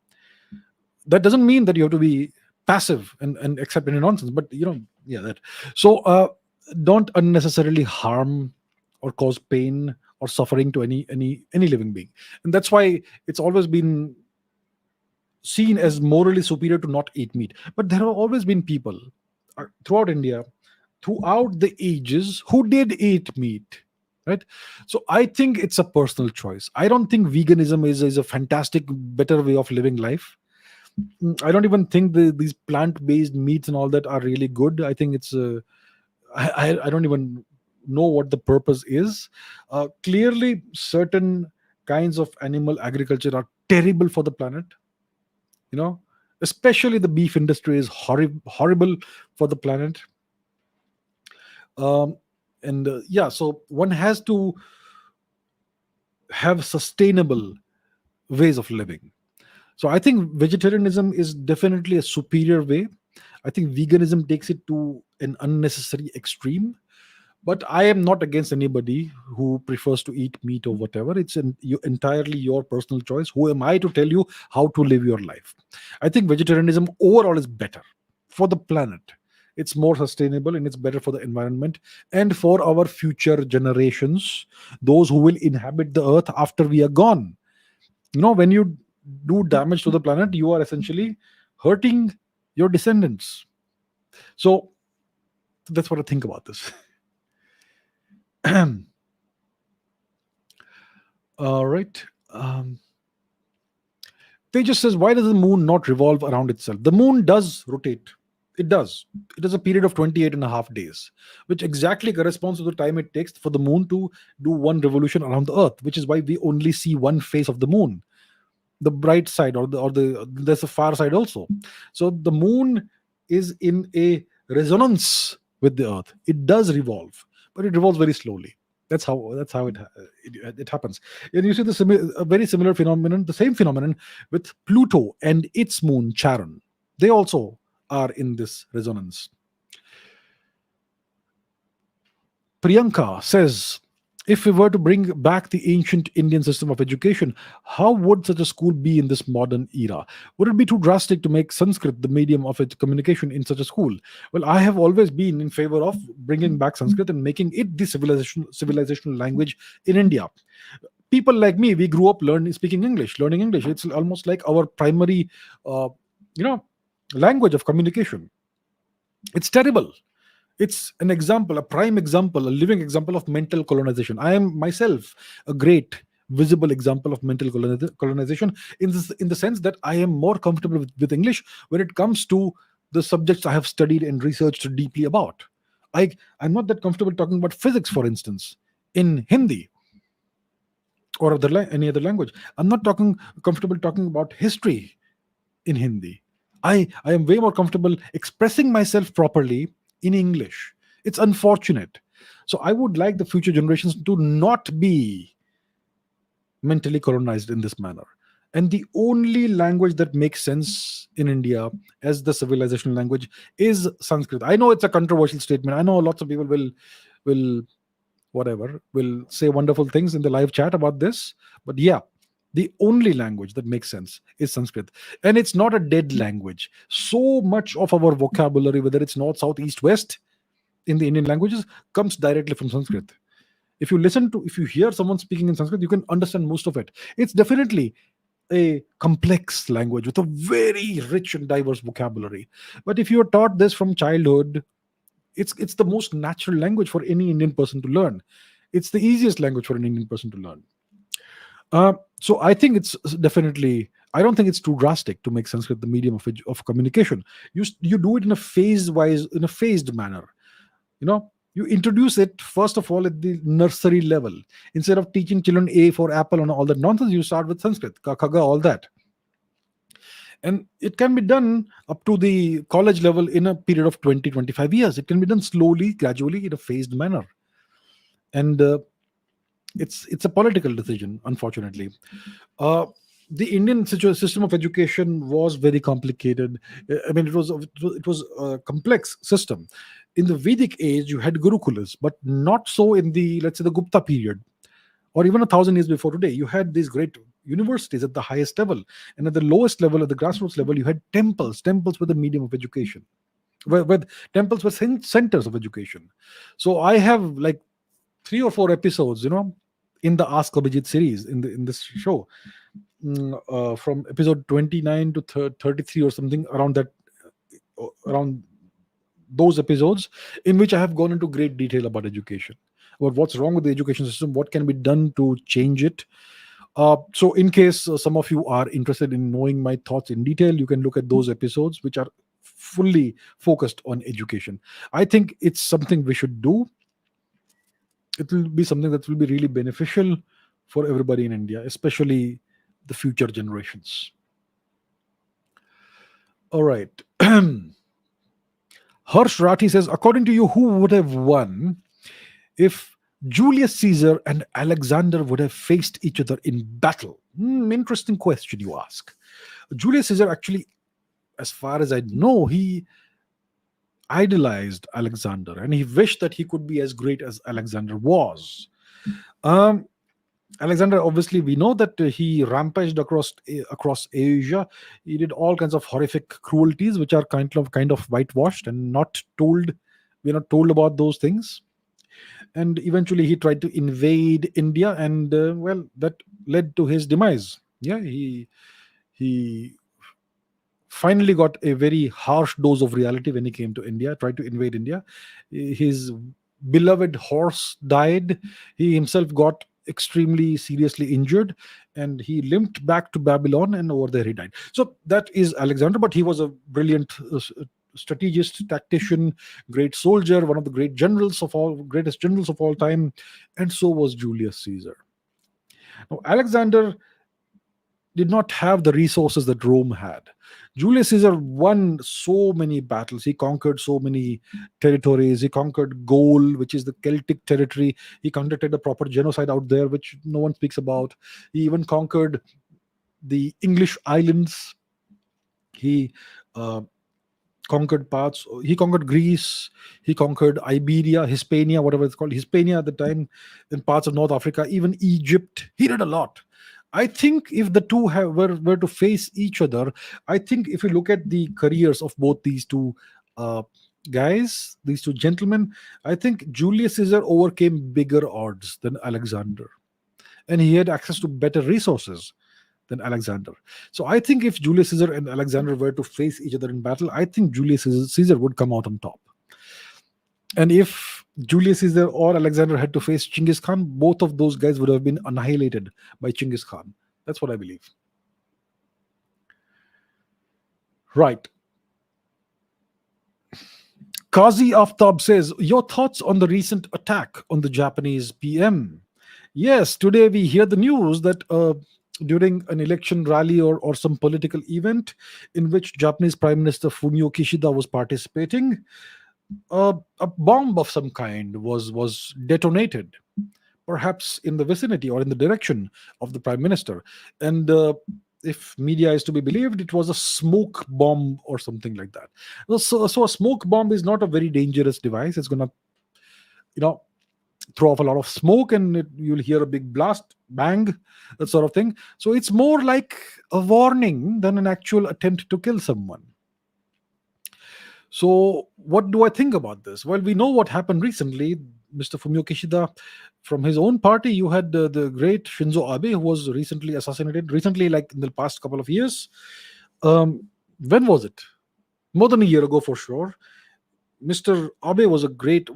That doesn't mean that you have to be passive and accept any nonsense, but yeah, that. So don't unnecessarily harm or cause pain or suffering to any living being. And that's why it's always been seen as morally superior to not eat meat. But there have always been people throughout India, throughout the ages, who did eat meat, right? So I think it's a personal choice. I don't think veganism is a fantastic better way of living life. I don't even think these plant-based meats and all that are really good. I think it's I don't even know what the purpose is. Clearly, certain kinds of animal agriculture are terrible for the planet. You know, especially the beef industry is horrible for the planet. Um, and yeah, so one has to have sustainable ways of living. So I think vegetarianism is definitely a superior way. I think veganism takes it to an unnecessary extreme. But I am not against anybody who prefers to eat meat or whatever. It's entirely your personal choice. Who am I to tell you how to live your life? I think vegetarianism overall is better for the planet. It's more sustainable and it's better for the environment and for our future generations, those who will inhabit the earth after we are gone. When you do damage to the planet, you are essentially hurting your descendants. So that's what I think about this. All right. Tejas says, why does the moon not revolve around itself? The moon does rotate. It does. It is a period of 28 and a half days, which exactly corresponds to the time it takes for the moon to do one revolution around the earth, which is why we only see one face of the moon, the bright side, or there's a far side also. So the moon is in a resonance with the earth. It does revolve, but it revolves very slowly. That's how it happens. And you see a very similar phenomenon, the same phenomenon with Pluto and its moon Charon. They also are in this resonance. Priyanka says, if we were to bring back the ancient Indian system of education, how would such a school be in this modern era? Would it be too drastic to make Sanskrit the medium of its communication in such a school? Well, I have always been in favor of bringing back Sanskrit and making it the civilizational language in India. People like me, we grew up learning English. It's almost like our primary, you know, language of communication. It's terrible. It's an example, a prime example, a living example of mental colonization. I am myself a great visible example of mental colonization in the sense that I am more comfortable with English when it comes to the subjects I have studied and researched deeply about. I'm not that comfortable talking about physics, for instance, in Hindi or any other language. I'm not comfortable talking about history in Hindi. I am way more comfortable expressing myself properly in English. It's unfortunate. So I would like the future generations to not be mentally colonized in this manner. And the only language that makes sense in India as the civilizational language is Sanskrit. I know it's a controversial statement. I know lots of people will will say wonderful things in the live chat about this. But yeah, the only language that makes sense is Sanskrit. And it's not a dead language. So much of our vocabulary, whether it's north, south, east, west, in the Indian languages, comes directly from Sanskrit. If you hear someone speaking in Sanskrit, you can understand most of it. It's definitely a complex language with a very rich and diverse vocabulary. But if you are taught this from childhood, it's the most natural language for any Indian person to learn. It's the easiest language for an Indian person to learn. So I think it's definitely. I don't think it's too drastic to make Sanskrit the medium of communication. You do it in a phased manner. You introduce it first of all at the nursery level. Instead of teaching children A for apple and all that nonsense, you start with Sanskrit, ka khaga, all that. And it can be done up to the college level in a period of 20-25 years. It can be done slowly, gradually, in a phased manner. And it's a political decision, unfortunately. The Indian system of education was very complicated. I mean, it was a complex system. In the Vedic age, you had gurukulas, but not so in the, let's say, the Gupta period, or even 1,000 years before today. You had these great universities at the highest level, and at the lowest level, at the grassroots level, you had temples. Temples were the medium of education. Where temples were centers of education. So I have like 3 or 4 episodes, in the Ask Abhijit series in this show, from episode 29 to 33 or something, around those episodes, in which I have gone into great detail about education, about what's wrong with the education system, what can be done to change it. So in case some of you are interested in knowing my thoughts in detail, you can look at those episodes which are fully focused on education. I think it's something we should do. It will be something that will be really beneficial for everybody in India, especially the future generations. All right. Harsh Rathi says, according to you, who would have won if Julius Caesar and Alexander would have faced each other in battle? Interesting question you ask. Julius Caesar actually, as far as I know, he idolized Alexander, and he wished that he could be as great as Alexander was. Alexander, obviously, we know that he rampaged across Asia. He did all kinds of horrific cruelties, which are kind of whitewashed and not told. We're not told about those things. And eventually, he tried to invade India, and well, that led to his demise. Yeah, he finally got a very harsh dose of reality when he came to India, tried to invade India. His beloved horse died. He himself got extremely seriously injured, and he limped back to Babylon, and over there he died. So that is Alexander, but he was a brilliant strategist, tactician, great soldier, one of the greatest generals of all time, and so was Julius Caesar. Now, Alexander did not have the resources that Rome had. Julius Caesar won so many battles. He conquered so many territories. He conquered Gaul, which is the Celtic territory. He conducted a proper genocide out there, which no one speaks about. He even conquered the English islands. He conquered parts. He conquered Greece. He conquered Iberia, Hispania, whatever it's called, Hispania at the time, in parts of North Africa, even Egypt. He did a lot. I think if the two were to face each other, I think if you look at the careers of both these two guys, these two gentlemen, I think Julius Caesar overcame bigger odds than Alexander, and he had access to better resources than Alexander. So I think if Julius Caesar and Alexander were to face each other in battle, I think Julius Caesar would come out on top. And if Julius Caesar or Alexander had to face Genghis Khan, both of those guys would have been annihilated by Genghis Khan. That's what I believe. Right. Kazi Aftab says, your thoughts on the recent attack on the Japanese PM? Yes, today we hear the news that during an election rally or some political event in which Japanese Prime Minister Fumio Kishida was participating, a bomb of some kind was detonated, perhaps in the vicinity or in the direction of the Prime Minister. And if media is to be believed, it was a smoke bomb or something like that. So a smoke bomb is not a very dangerous device. It's going to, throw off a lot of smoke, and you'll hear a big blast, bang, that sort of thing. So it's more like a warning than an actual attempt to kill someone. So what do I think about this? Well, we know what happened recently. Mr. Fumio Kishida. From his own party, you had the great Shinzo Abe, who was recently assassinated, recently, like in the past couple of years. When was it? More than a year ago, for sure. Mr. Abe was a great,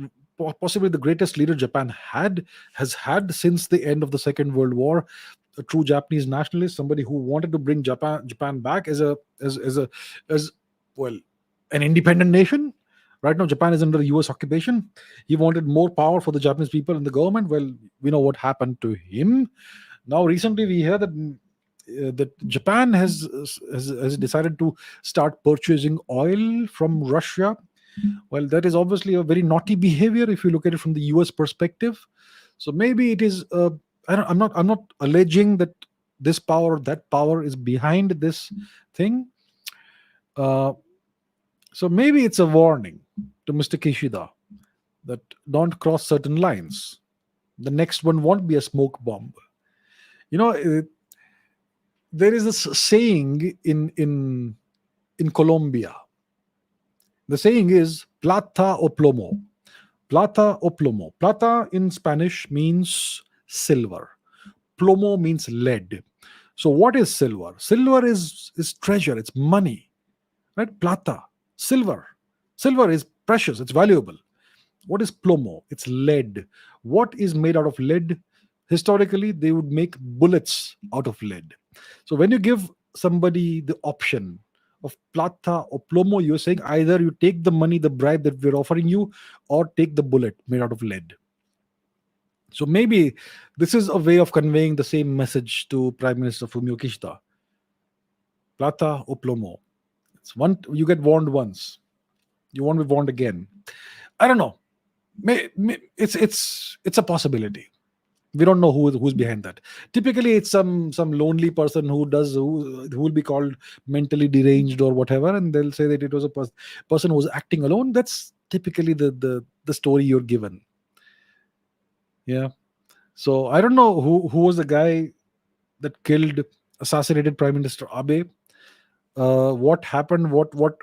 possibly the greatest leader Japan has had since the end of the Second World War. A true Japanese nationalist, somebody who wanted to bring Japan back as well, an independent nation. Right now, Japan is under U.S. occupation. He wanted more power for the Japanese people and the government. Well, we know what happened to him. Now, recently, we hear that Japan has decided to start purchasing oil from Russia. Well, that is obviously a very naughty behavior if you look at it from the U.S. perspective. So maybe it is. I'm not alleging that this power or that power is behind this thing. So maybe it's a warning to Mr. Kishida that don't cross certain lines. The next one won't be a smoke bomb. You know, there is this saying in Colombia. The saying is plata o plomo. Plata o plomo. Plata in Spanish means silver. Plomo means lead. So what is silver? Silver is treasure. It's money, right? Plata, silver. Silver is precious. It's valuable. What is plomo? It's lead. What is made out of lead? Historically, they would make bullets out of lead. So when you give somebody the option of plata or plomo, you're saying either you take the money, the bribe that we're offering you, or take the bullet made out of lead. So maybe this is a way of conveying the same message to Prime Minister Fumio Kishida. Plata or plomo. It's one, you get warned once. You won't be warned again. I don't know. It's a possibility. We don't know who's behind that. Typically, it's some lonely person who will be called mentally deranged or whatever, and they'll say that it was a person who was acting alone. That's typically the story you're given. Yeah. So I don't know who was the guy that assassinated Prime Minister Abe. What happened? What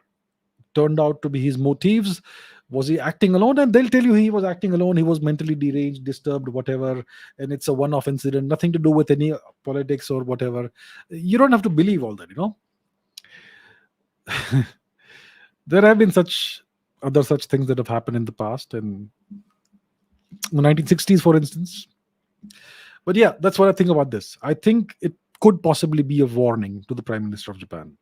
turned out to be his motives? Was he acting alone? And they'll tell you he was acting alone. He was mentally deranged, disturbed, whatever. And it's a one-off incident, nothing to do with any politics or whatever. You don't have to believe all that, you know. There have been such things that have happened in the past, and the 1960s, for instance. But yeah, that's what I think about this. I think it could possibly be a warning to the Prime Minister of Japan.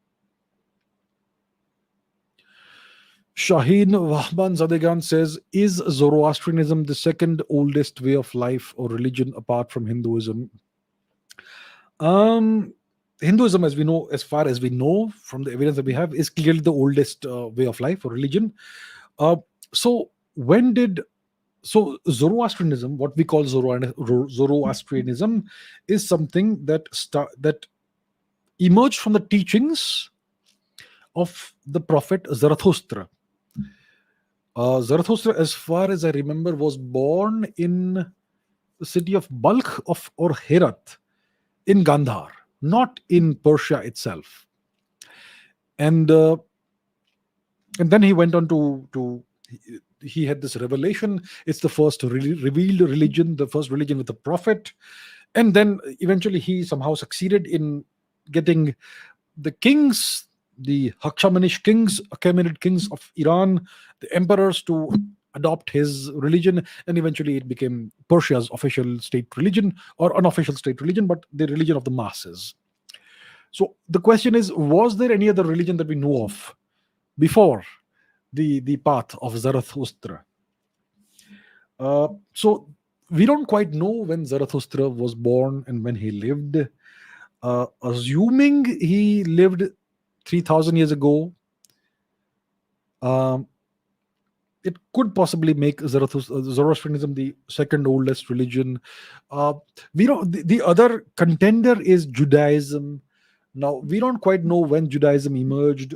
Shaheen Wahban Zadegan says, is Zoroastrianism the second oldest way of life or religion apart from Hinduism? Hinduism, as far as we know from the evidence that we have, is clearly the oldest way of life or religion. So Zoroastrianism, what we call Zoroastrianism, is something that emerged from the teachings of the prophet Zarathustra. Zarathustra, as far as I remember, was born in the city of Balkh or Herat in Gandhar, not in Persia itself. And then he went on to he had this revelation. It's the first revealed religion, the first religion with a prophet. And then eventually he somehow succeeded in getting the kings, the Hakshamanish kings, Achaemenid kings of Iran, the emperors, to adopt his religion, and eventually it became Persia's official state religion, or unofficial state religion, but the religion of the masses. So the question is, was there any other religion that we know of before the path of Zarathustra? So we don't quite know when Zarathustra was born and when he lived. Assuming he lived 3,000 years ago, it could possibly make Zoroastrianism the second oldest religion. The other contender is Judaism. Now, we don't quite know when Judaism emerged.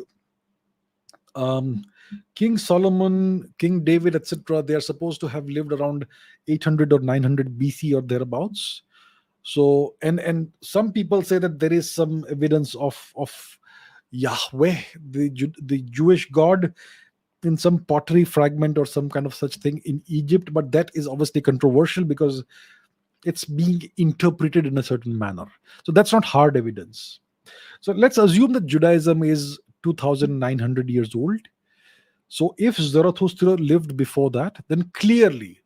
King Solomon, King David, etc., they are supposed to have lived around 800 or 900 BC or thereabouts. So, and some people say that there is some evidence of Yahweh, the Jewish God, in some pottery fragment or some kind of such thing in Egypt, but that is obviously controversial because it's being interpreted in a certain manner. So that's not hard evidence. So let's assume that Judaism is 2,900 years old. So if Zarathustra lived before that, then clearly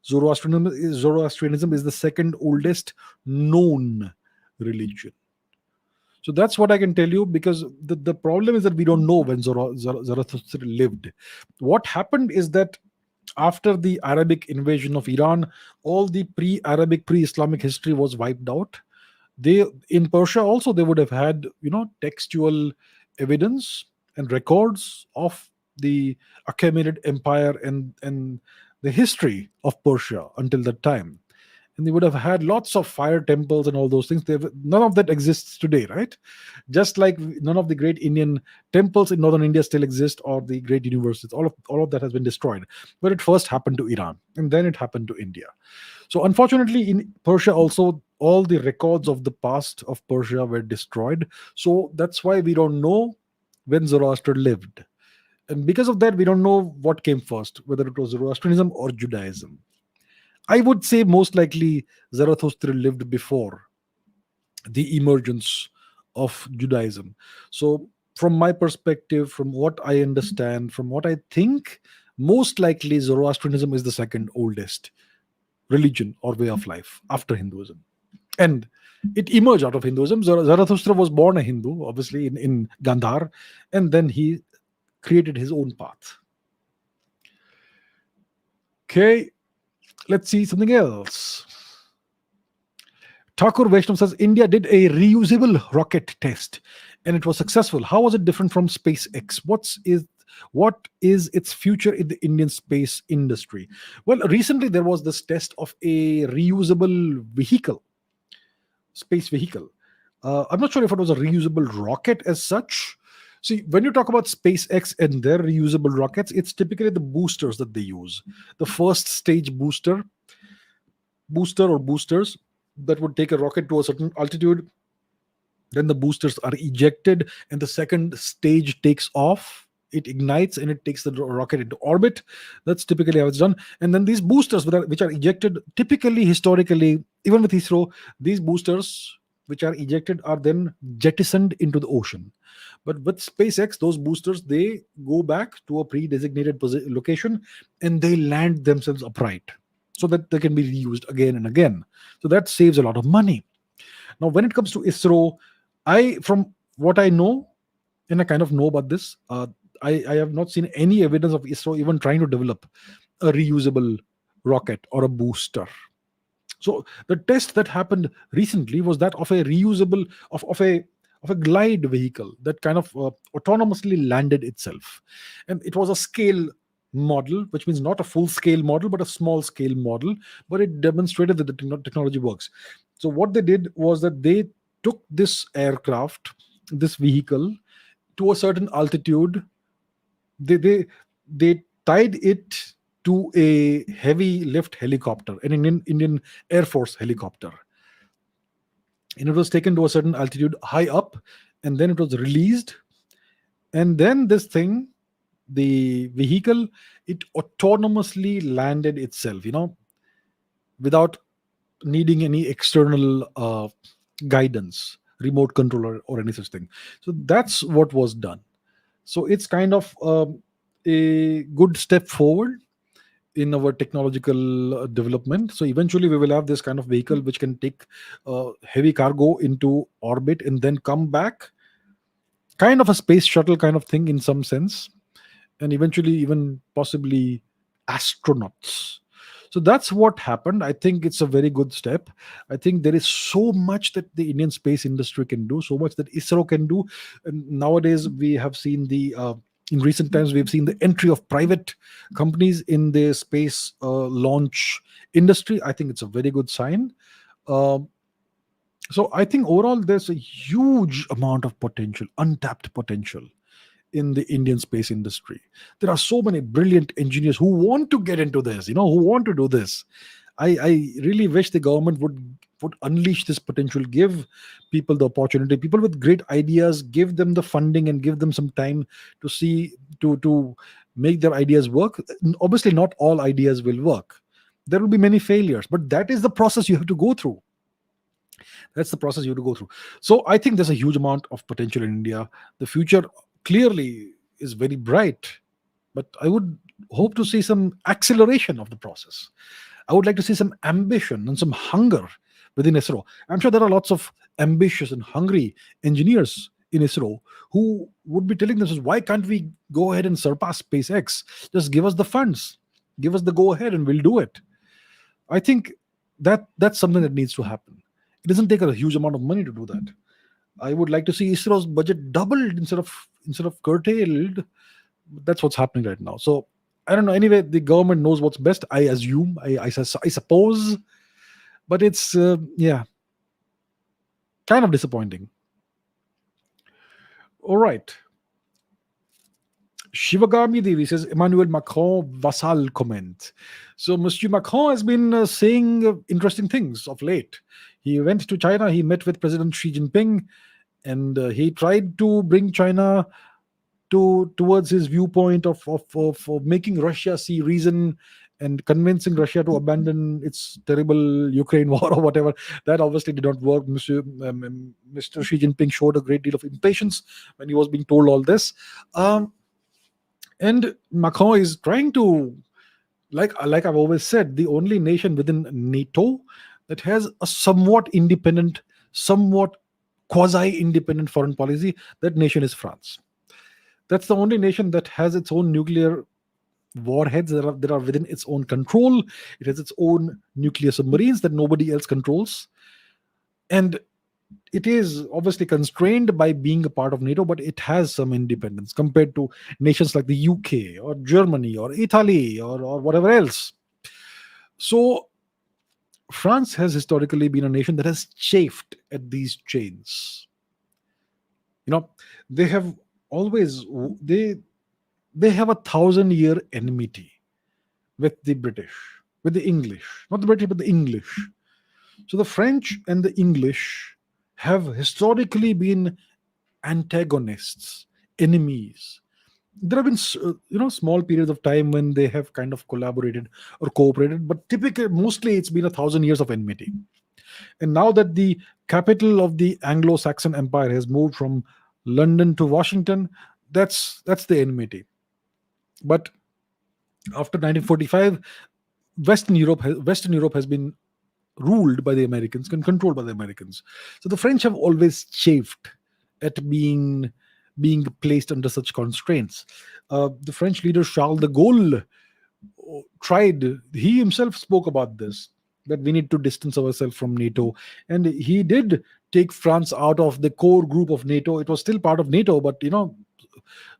Zoroastrianism is the second oldest known religion. So that's what I can tell you, because the problem is that we don't know when Zarathustra lived. What happened is that after the Arabic invasion of Iran, all the pre-Arabic, pre-Islamic history was wiped out. They, in Persia also, they would have had, textual evidence and records of the Achaemenid Empire and the history of Persia until that time. And they would have had lots of fire temples and all those things. None of that exists today, right? Just like none of the great Indian temples in northern India still exist, or the great universities. All of that has been destroyed. But it first happened to Iran, and then it happened to India. So unfortunately, in Persia also, all the records of the past of Persia were destroyed. So that's why we don't know when Zoroaster lived. And because of that, we don't know what came first, whether it was Zoroastrianism or Judaism. I would say most likely Zarathustra lived before the emergence of Judaism. So, from my perspective, from what I understand, from what I think, most likely Zoroastrianism is the second oldest religion or way of life after Hinduism. And it emerged out of Hinduism. Zarathustra was born a Hindu, obviously, in Gandhar, and then he created his own path. Okay, let's see something else. Thakur Vaishnav says India did a reusable rocket test and it was successful. How was it different from SpaceX? What is its future in the Indian space industry? Well, recently there was this test of a reusable vehicle, space vehicle. I'm not sure if it was a reusable rocket as such. See, when you talk about SpaceX and their reusable rockets, it's typically the boosters that they use. The first stage booster or boosters that would take a rocket to a certain altitude. Then the boosters are ejected and the second stage takes off. It ignites and it takes the rocket into orbit. That's typically how it's done. And then these boosters, which are ejected, typically, historically, even with ISRO, these boosters which are ejected are then jettisoned into the ocean. But with SpaceX, those boosters, they go back to a pre-designated location and they land themselves upright so that they can be reused again and again. So that saves a lot of money. Now, when it comes to ISRO, from what I know, and I kind of know about this, I have not seen any evidence of ISRO even trying to develop a reusable rocket or a booster. So the test that happened recently was that of a reusable, of a glide vehicle that kind of autonomously landed itself. And it was a scale model, which means not a full scale model, but a small scale model, but it demonstrated that the technology works. So what they did was that they took this aircraft, this vehicle, to a certain altitude. They tied it to a heavy lift helicopter, an Indian Air Force helicopter. And it was taken to a certain altitude high up, and then it was released. And then this thing, the vehicle, it autonomously landed itself, without needing any external guidance, remote control, or any such thing. So that's what was done. So it's kind of a good step forward in our technological development. So eventually we will have this kind of vehicle which can take heavy cargo into orbit and then come back, kind of a space shuttle kind of thing in some sense, and eventually even possibly astronauts. So that's what happened. I think it's a very good step. I think there is so much that the Indian space industry can do, so much that ISRO can do. And nowadays, we have seen in recent times, we've seen the entry of private companies in the space launch industry. I think it's a very good sign. So I think overall, there's a huge amount of potential, untapped potential in the Indian space industry. There are so many brilliant engineers who want to get into this, who want to do this. I really wish the government would unleash this potential, give people the opportunity, people with great ideas, give them the funding and give them some time to make their ideas work. Obviously, not all ideas will work. There will be many failures, but that is the process you have to go through. That's the process you have to go through. So I think there's a huge amount of potential in India. The future clearly is very bright, but I would hope to see some acceleration of the process. I would like to see some ambition and some hunger within ISRO. I'm sure there are lots of ambitious and hungry engineers in ISRO who would be telling themselves, why can't we go ahead and surpass SpaceX? Just give us the funds, give us the go ahead, and we'll do it. I think that's something that needs to happen. It doesn't take a huge amount of money to do that. I would like to see ISRO's budget doubled instead of curtailed. That's what's happening right now. So I don't know. Anyway, the government knows what's best. I assume. I suppose, but it's kind of disappointing. All right. Shivagami Devi says Emmanuel Macron Vassal comment. So Monsieur Macron has been saying interesting things of late. He went to China. He met with President Xi Jinping, and he tried to bring China towards his viewpoint of making Russia see reason and convincing Russia to abandon its terrible Ukraine war or whatever. That obviously did not work. Mr. Xi Jinping showed a great deal of impatience when he was being told all this. And Macron is trying to, like I've always said, the only nation within NATO that has a somewhat independent, somewhat quasi-independent foreign policy, that nation is France. That's the only nation that has its own nuclear warheads that are within its own control. It has its own nuclear submarines that nobody else controls. And it is obviously constrained by being a part of NATO, but it has some independence compared to nations like the UK or Germany or Italy or whatever else. So France has historically been a nation that has chafed at these chains. They have always they have 1,000-year enmity with the British, with the English, not the British, but the English. So the French and the English have historically been antagonists, enemies. There have been small periods of time when they have kind of collaborated or cooperated, but typically mostly it's been 1,000 years of enmity. And now that the capital of the Anglo-Saxon Empire has moved from London to Washington, that's the enmity. But after 1945, Western Europe has been ruled by the Americans and controlled by the Americans. So the French have always chafed at being placed under such constraints. The French leader Charles de Gaulle tried. He himself spoke about this, that we need to distance ourselves from NATO, and he did take France out of the core group of NATO. It was still part of NATO, but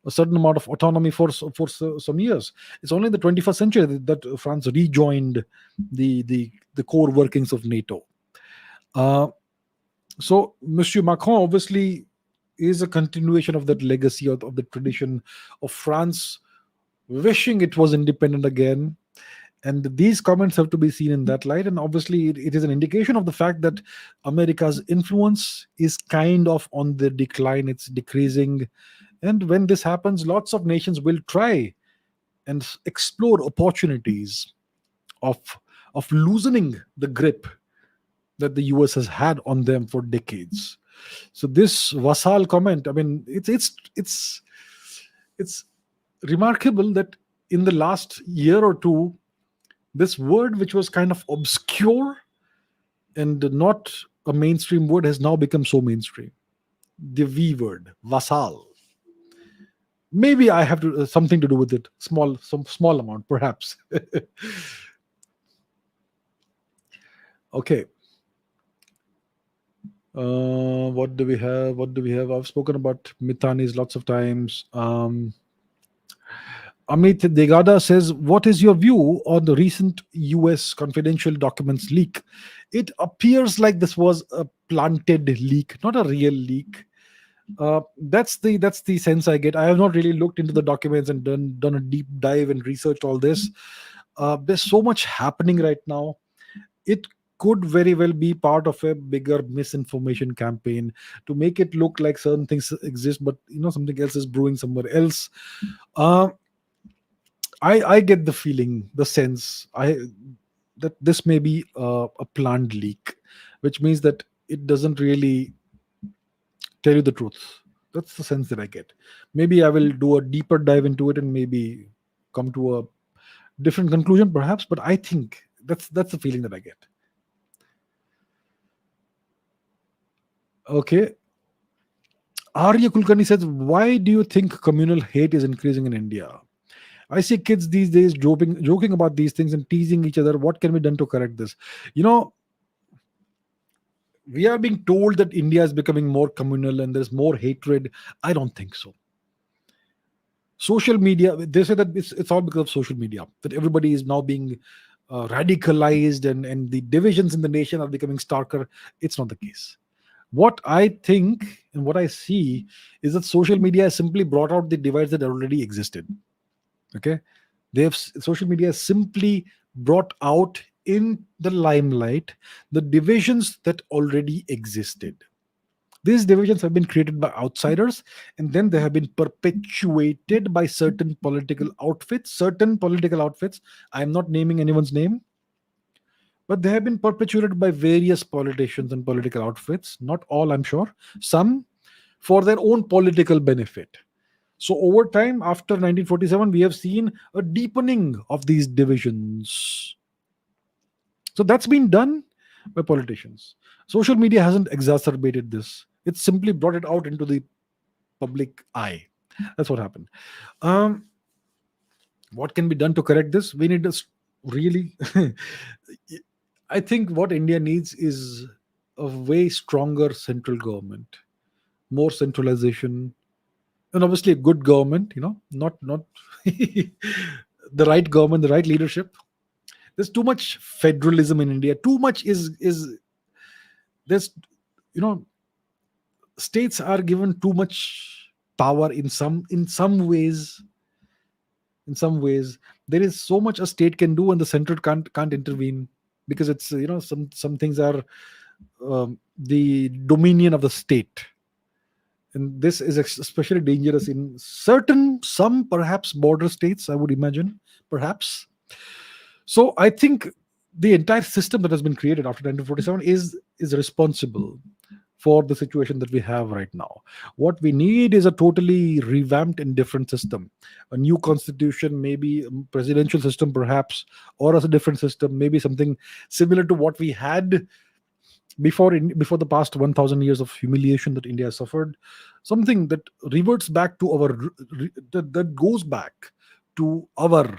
a certain amount of autonomy for some years. It's only in the 21st century that France rejoined the core workings of NATO. So Monsieur Macron obviously is a continuation of that legacy of the tradition of France wishing it was independent again. And these comments have to be seen in that light. And obviously, it is an indication of the fact that America's influence is kind of on the decline. It's decreasing. And when this happens, lots of nations will try and explore opportunities of loosening the grip that the US has had on them for decades. So this Vassal comment, I mean, it's remarkable that in the last year or two, this word, which was kind of obscure and not a mainstream word, has now become so mainstream. The V word, Vassal. Maybe I have something to do with it. Some small amount, perhaps. Okay. What do we have? I've spoken about Mitanis lots of times. Amit Degada says, what is your view on the recent US confidential documents leak? It appears like this was a planted leak, not a real leak. That's the sense I get. I have not really looked into the documents and done a deep dive and researched all this. There's so much happening right now. It could very well be part of a bigger misinformation campaign to make it look like certain things exist, but something else is brewing somewhere else. I get the feeling, the sense, that this may be a planned leak, which means that it doesn't really tell you the truth. That's the sense that I get. Maybe I will do a deeper dive into it and maybe come to a different conclusion, perhaps. But I think that's the feeling that I get. Okay, Arya Kulkarni says, "Why do you think communal hate is increasing in India? I see kids these days joking about these things and teasing each other. What can be done to correct this?" You know, we are being told that India is becoming more communal and there's more hatred. I don't think so. Social media, they say that it's all because of social media, that everybody is now being radicalized, and the divisions in the nation are becoming starker. It's not the case. What I think and what I see is that social media has simply brought out the divides that already existed. Okay, social media has simply brought out in the limelight the divisions that already existed. These divisions have been created by outsiders, and then they have been perpetuated by certain political outfits. Certain political outfits, I am not naming anyone's name, but they have been perpetuated by various politicians and political outfits. Not all, I'm sure. Some for their own political benefit. So over time, after 1947, we have seen a deepening of these divisions. So that's been done by politicians. Social media hasn't exacerbated this. It's simply brought it out into the public eye. That's what happened. Um, what can be done to correct this? We need to really. I think what India needs is a way stronger central government, more centralization, and obviously a good government. Not the right government, the right leadership. There's too much federalism in India. Too much is there's you know states are given too much power in some ways. There is so much a state can do and the central can't intervene, because it's some things are the dominion of the state, and this is especially dangerous in some perhaps border states, I would imagine, perhaps. So I think the entire system that has been created after 1947 is responsible for the situation that we have right now. What we need is a totally revamped and different system, a new constitution, maybe a presidential system, perhaps, or as a different system, maybe something similar to what we had before the past 1,000 years of humiliation that India has suffered, something that reverts back to that goes back to our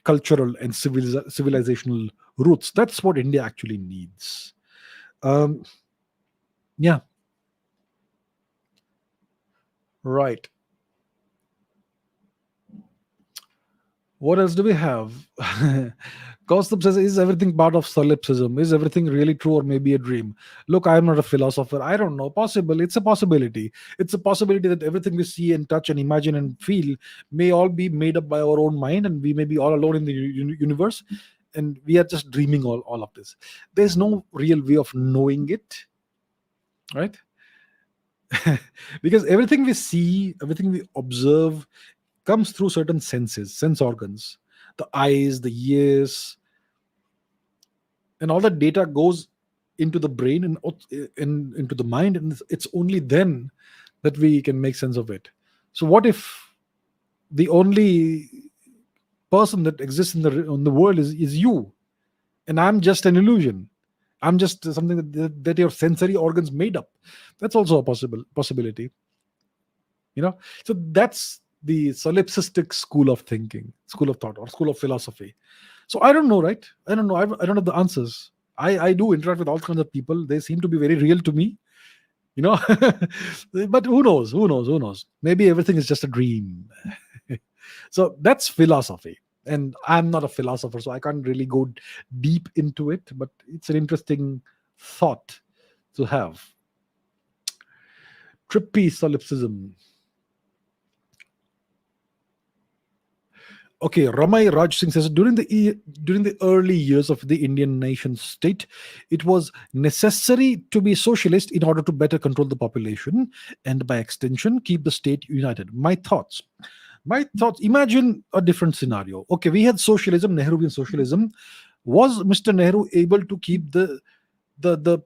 cultural and civilizational roots. That's what India actually needs. Um, yeah, right. What else do we have? Gossip says, is everything part of solipsism? Is everything really true or maybe a dream? Look, I am not a philosopher. I don't know. Possible. It's a possibility. It's a possibility that everything we see and touch and imagine and feel may all be made up by our own mind, and we may be all alone in the universe, and we are just dreaming all of this. There's no real way of knowing it, right? Because everything we see, everything we observe comes through certain sense organs, the eyes, the ears, and all that data goes into the brain and into the mind, and it's only then that we can make sense of it. So what if the only person that exists in the world is you, and I'm just an illusion? I'm just something that your sensory organs made up. That's also a possibility. So that's the solipsistic school of thinking, school of thought, or school of philosophy. So I don't know, right? I don't know. I don't have the answers. I do interact with all kinds of people. They seem to be very real to me, you know. But who knows? Who knows? Who knows? Maybe everything is just a dream. So that's philosophy. And I'm not a philosopher, so I can't really go deep into it, but it's an interesting thought to have. Trippy solipsism. Okay, Ramai Raj Singh says, during the early years of the Indian nation state, it was necessary to be socialist in order to better control the population and, by extension, keep the state united. My thoughts: My thoughts, imagine a different scenario. Okay, we had socialism, Nehruvian socialism. Was Mr. Nehru able to keep the the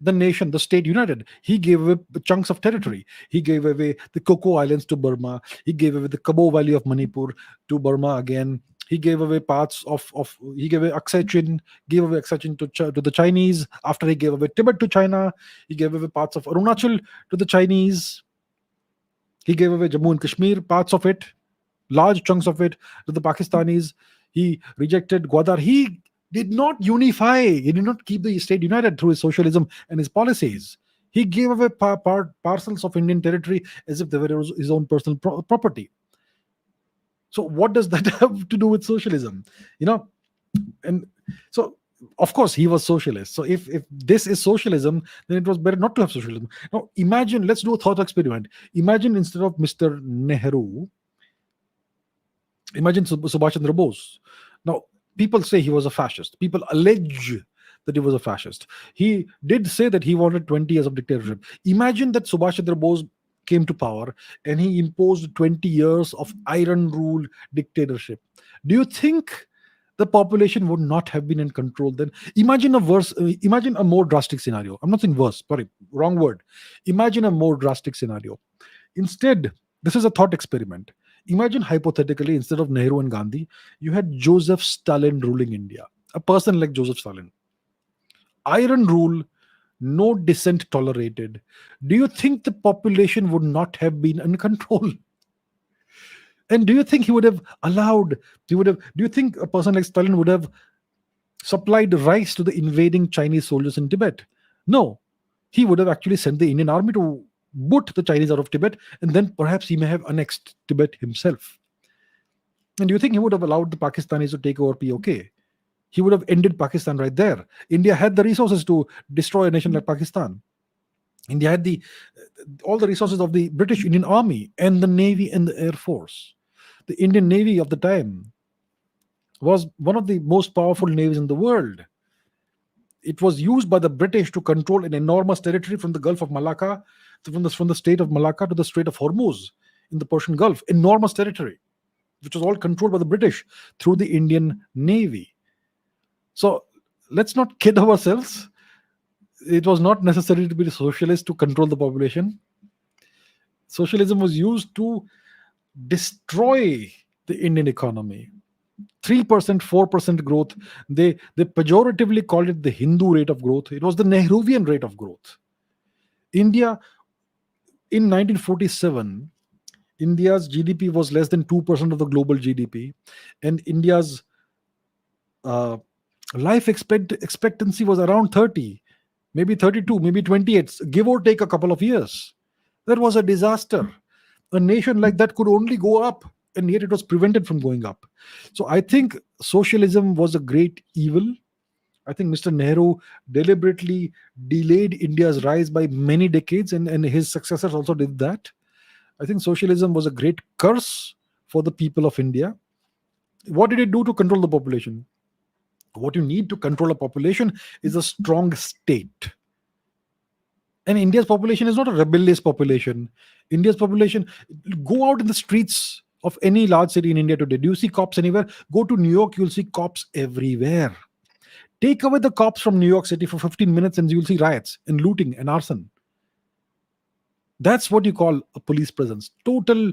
the nation, the state united? He gave away chunks of territory. He gave away the Cocoa Islands to Burma. He gave away the Kabo Valley of Manipur to Burma again. He gave away parts of he gave away Aksai gave away Aksai to the Chinese. After he gave away Tibet to China, he gave away parts of Arunachal to the Chinese. He gave away Jammu and Kashmir, parts of it, large chunks of it to the Pakistanis. He rejected Gwadar. He did not unify. He did not keep the state united through his socialism and his policies. He gave away parcels of Indian territory as if they were his own personal property. So what does that have to do with socialism? And so of course he was socialist. So if this is socialism, then it was better not to have socialism. Now imagine, let's do a thought experiment. Imagine instead of Mr. Nehru, imagine Subhash Chandra Bose. Now people say he was a fascist. People allege that he was a fascist. He did say that he wanted 20 years of dictatorship. Imagine that Subhash Chandra Bose came to power and he imposed 20 years of iron rule dictatorship. Do you think the population would not have been in control then? Imagine a more drastic scenario. I'm not saying worse, sorry, wrong word. Imagine a more drastic scenario. Instead, this is a thought experiment. Imagine hypothetically, instead of Nehru and Gandhi, you had Joseph Stalin ruling India. A person like Joseph Stalin. Iron rule, no dissent tolerated. Do you think the population would not have been in control? And do you think he would have do you think a person like Stalin would have supplied rice to the invading Chinese soldiers in Tibet? No. He would have actually sent the Indian army to boot the Chinese out of Tibet, and then perhaps he may have annexed Tibet himself. And do you think he would have allowed the Pakistanis to take over POK? He would have ended Pakistan right there. India had the resources to destroy a nation like Pakistan. India had all the resources of the British Indian Army and the Navy and the Air Force. The Indian Navy of the time was one of the most powerful navies in the world. It was used by the British to control an enormous territory from the Gulf of Malacca, from the state of Malacca to the Strait of Hormuz in the Persian Gulf. Enormous territory, which was all controlled by the British through the Indian Navy. So let's not kid ourselves. It was not necessary to be a socialist to control the population. Socialism was used to destroy the Indian economy. 3%, 4% growth. They pejoratively called it the Hindu rate of growth. It was the Nehruvian rate of growth. India, in 1947, India's GDP was less than 2% of the global GDP, and India's life expectancy was around 30, maybe 32, maybe 28, give or take a couple of years. That was a disaster. A nation like that could only go up, and yet it was prevented from going up. So I think socialism was a great evil. I think Mr. Nehru deliberately delayed India's rise by many decades, and his successors also did that. I think socialism was a great curse for the people of India. What did it do to control the population? What you need to control a population is a strong state. And India's population is not a rebellious population. India's population, go out in the streets of any large city in India today. Do you see cops anywhere? Go to New York, you'll see cops everywhere. Take away the cops from New York City for 15 minutes and you'll see riots and looting and arson. That's what you call a police presence. Total,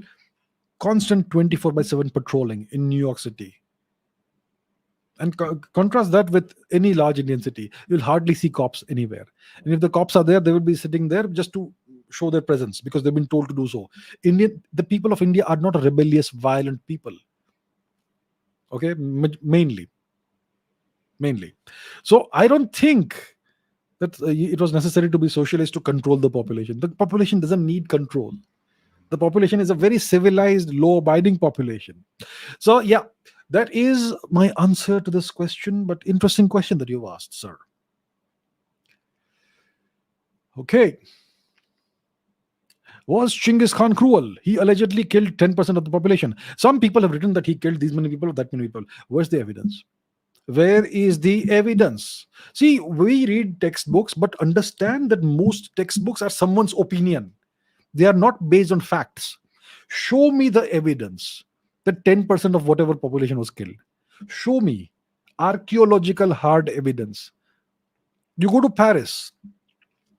constant 24/7 patrolling in New York City. And contrast that with any large Indian city. You'll hardly see cops anywhere. And if the cops are there, they will be sitting there just to show their presence because they've been told to do so. The people of India are not a rebellious, violent people. Okay, mainly. So I don't think that it was necessary to be socialist to control the population. The population doesn't need control. The population is a very civilized, law-abiding population. So yeah, that is my answer to this question, but interesting question that you've asked, sir. Okay. Was Genghis Khan cruel? He allegedly killed 10% of the population. Some people have written that he killed these many people, that many people. Where's the evidence? Where is the evidence? See, we read textbooks, but understand that most textbooks are someone's opinion. They are not based on facts. Show me the evidence that 10% of whatever population was killed. Show me archaeological hard evidence. You go to Paris,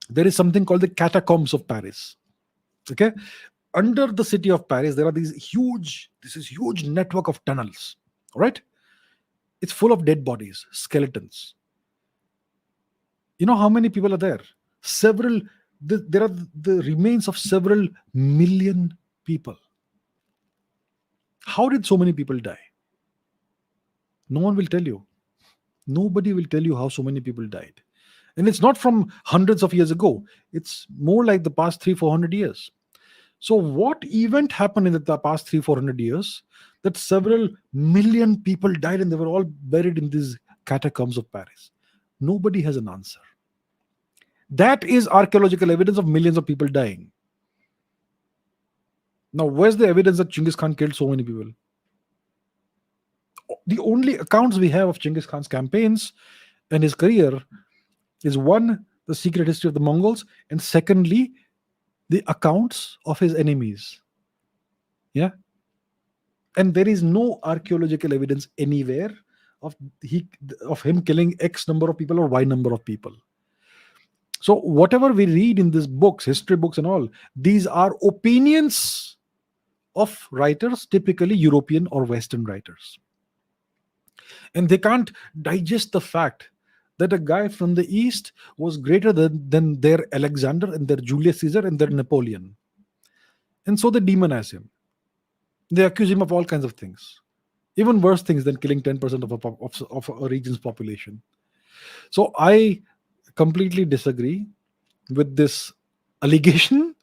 there is something called the catacombs of Paris. Okay, under the city of Paris, there are this is huge network of tunnels. Right, it's full of dead bodies, skeletons. You know how many people are there? There are the remains of several million people. How did so many people die? No one will tell you. Nobody will tell you how so many people died. And it's not from hundreds of years ago. It's more like the past 300-400 years. So what event happened in the past 300-400 years that several million people died and they were all buried in these catacombs of Paris? Nobody has an answer. That is archaeological evidence of millions of people dying. Now, where's the evidence that Genghis Khan killed so many people? The only accounts we have of Genghis Khan's campaigns and his career is one, the secret history of the Mongols, and secondly, the accounts of his enemies. Yeah. And there is no archaeological evidence anywhere of him killing X number of people or Y number of people. So whatever we read in these books, history books and all, these are opinions of writers, typically European or Western writers. And they can't digest the fact that a guy from the East was greater than their Alexander and their Julius Caesar and their Napoleon. And so they demonize him. They accuse him of all kinds of things, even worse things than killing 10% of a region's population. So I completely disagree with this allegation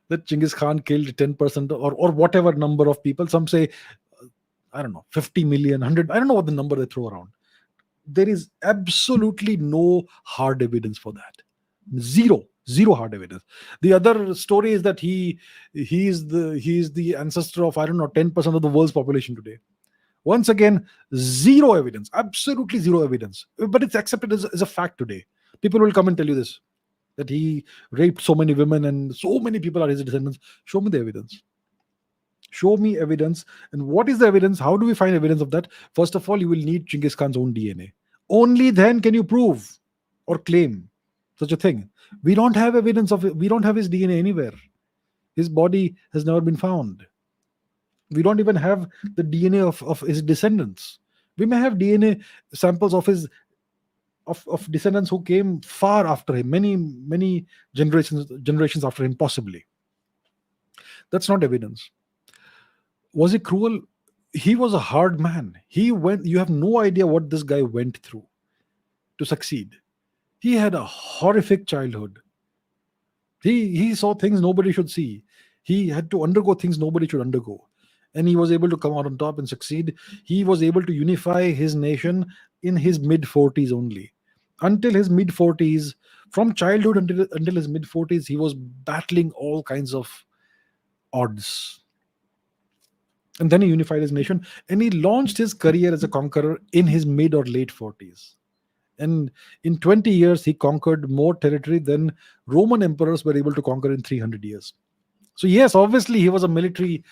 that Genghis Khan killed 10% or whatever number of people. Some say, I don't know, 50 million, 100, I don't know what the number they throw around. There is absolutely no hard evidence for that. Zero hard evidence. The other story is that he is the ancestor of, I don't know, 10% of the world's population today. Once again, zero evidence, absolutely zero evidence. But it's accepted as a fact today. People will come and tell you this, that he raped so many women and so many people are his descendants. Show me the evidence. Show me evidence. And what is the evidence? How do we find evidence of that? First of all, you will need Genghis Khan's own DNA. Only then can you prove or claim such a thing. We don't have evidence of it. We don't have his DNA anywhere. His body has never been found. We don't even have the DNA of his descendants. We may have DNA samples of his of descendants who came far after him, many generations after him, possibly. That's not evidence. Was he cruel? He was a hard man. You have no idea what this guy went through to succeed. He had a horrific childhood. He saw things nobody should see. He had to undergo things nobody should undergo. And he was able to come out on top and succeed. He was able to unify his nation in his mid-40s only. Until his mid-40s, from childhood until his mid-40s, he was battling all kinds of odds. And then he unified his nation, and he launched his career as a conqueror in his mid or late 40s. And in 20 years, he conquered more territory than Roman emperors were able to conquer in 300 years. So yes, obviously he was a military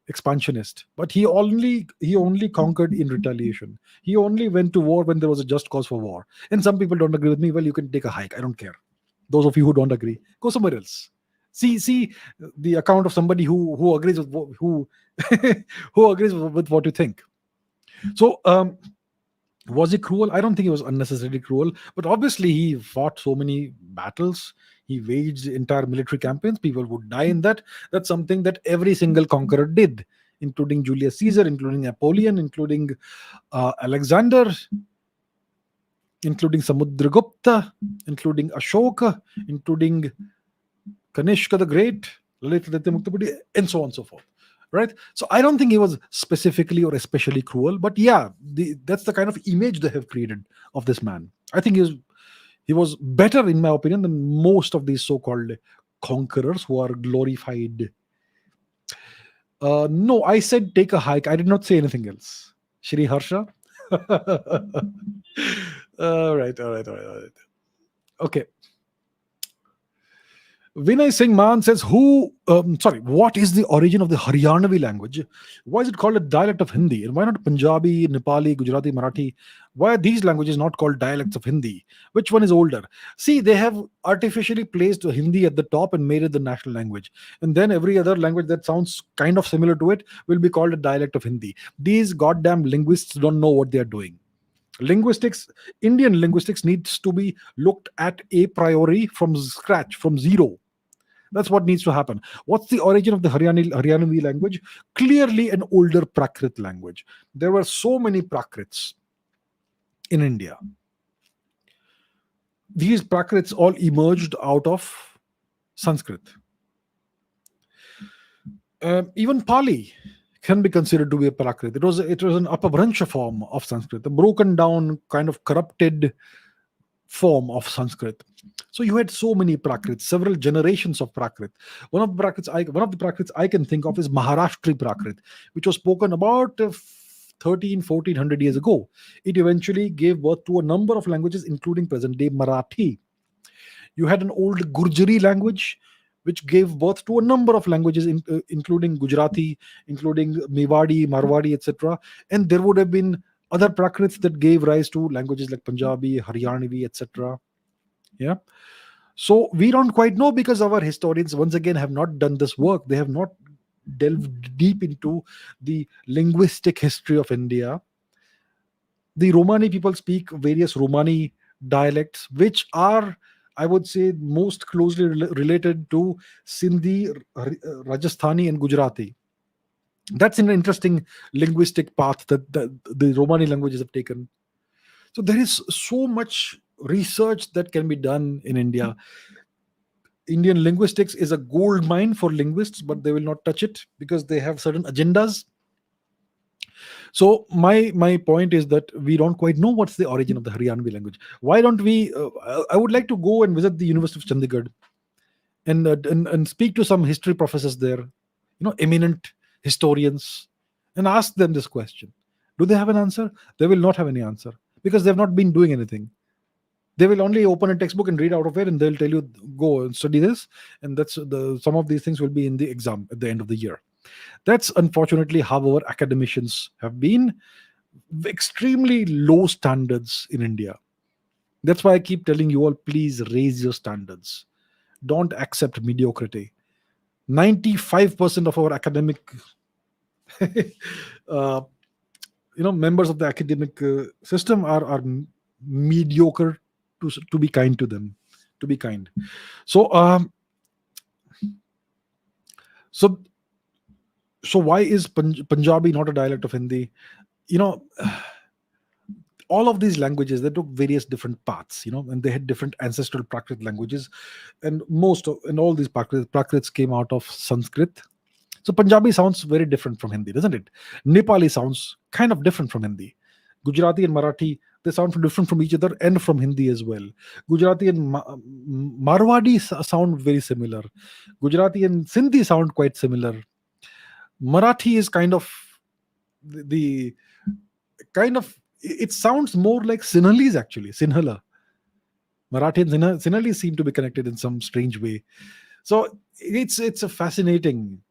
expansionist, but he only conquered in retaliation. He only went to war when there was a just cause for war. And some people don't agree with me. Well, you can take a hike. I don't care. Those of you who don't agree, go somewhere else. See the account of somebody who agrees with who agrees with what you think. So was he cruel? I don't think he was unnecessarily cruel, but obviously he fought so many battles. He waged entire military campaigns. People would die in that. That's something that every single conqueror did, including Julius Caesar, including Napoleon, including Alexander, including Samudragupta, including Ashoka, including Kanishka the Great, and so on and so forth. Right? So I don't think he was specifically or especially cruel, but yeah, that's the kind of image they have created of this man. I think he was better, in my opinion, than most of these so-called conquerors who are glorified. No, I said take a hike. I did not say anything else. Shri Harsha. All right. Okay. Vinay Singh Man says, what is the origin of the Haryanvi language? Why is it called a dialect of Hindi? And why not Punjabi, Nepali, Gujarati, Marathi? Why are these languages not called dialects of Hindi? Which one is older? See, they have artificially placed Hindi at the top and made it the national language. And then every other language that sounds kind of similar to it will be called a dialect of Hindi. These goddamn linguists don't know what they are doing. Linguistics, Indian linguistics needs to be looked at a priori from scratch, from zero. That's what needs to happen. What's the origin of the Haryanvi language? Clearly an older Prakrit language. There were so many Prakrits in India. These Prakrits all emerged out of Sanskrit. Even Pali can be considered to be a Prakrit. It was an Apabhransha form of Sanskrit, a broken down, kind of corrupted form of Sanskrit. So you had so many Prakrits, several generations of Prakrit. One of the Prakrits I can think of is Maharashtri Prakrit, which was spoken about 1400 years ago. It eventually gave birth to a number of languages, including present day Marathi. You had an old Gurjari language, which gave birth to a number of languages, including Gujarati, including Mewadi, Marwadi, etc. And there would have been other Prakrits that gave rise to languages like Punjabi, Haryanvi, etc. Yeah. So we don't quite know, because our historians, once again, have not done this work. They have not delved deep into the linguistic history of India. The Romani people speak various Romani dialects, which are, I would say, most closely related to Sindhi, Rajasthani, and Gujarati. That's an interesting linguistic path that the Romani languages have taken. So there is so much research that can be done in India. Indian linguistics is a gold mine for linguists, but they will not touch it because they have certain agendas. So my point is that we don't quite know what's the origin of the Haryanvi language. Why don't we? I would like to go and visit the University of Chandigarh and speak to some history professors there, eminent historians, and ask them this question. Do they have an answer? They will not have any answer because they've not been doing anything. They will only open a textbook and read out of it, and they'll tell you, go and study this, and some of these things will be in the exam at the end of the year. That's unfortunately how our academicians have been. Extremely low standards in India. That's why I keep telling you all, please raise your standards. Don't accept mediocrity. 95% of our academic members of the academic system are mediocre, to be kind to them, to be kind. So why is Punjabi not a dialect of Hindi? All of these languages, they took various different paths, and they had different ancestral Prakrit languages, and all these Prakrits came out of Sanskrit. So Punjabi sounds very different from Hindi, doesn't it? Nepali sounds kind of different from Hindi. Gujarati and Marathi, they sound different from each other and from Hindi as well. Gujarati and Marwadi sound very similar. Gujarati and Sindhi sound quite similar. Marathi is kind of it sounds more like Sinhalese, actually. Sinhala. Marathi and Sinhalese seem to be connected in some strange way. So it's a fascinating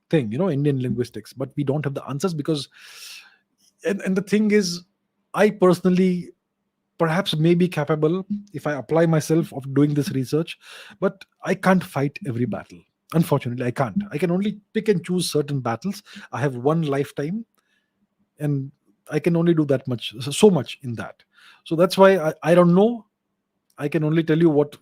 thing, Indian linguistics, but we don't have the answers because, and the thing is, I personally perhaps may be capable if I apply myself of doing this research, but I can't fight every battle. Unfortunately, I can't. I can only pick and choose certain battles. I have one lifetime, and I can only do that much, so much in that. So that's why I don't know. I can only tell you what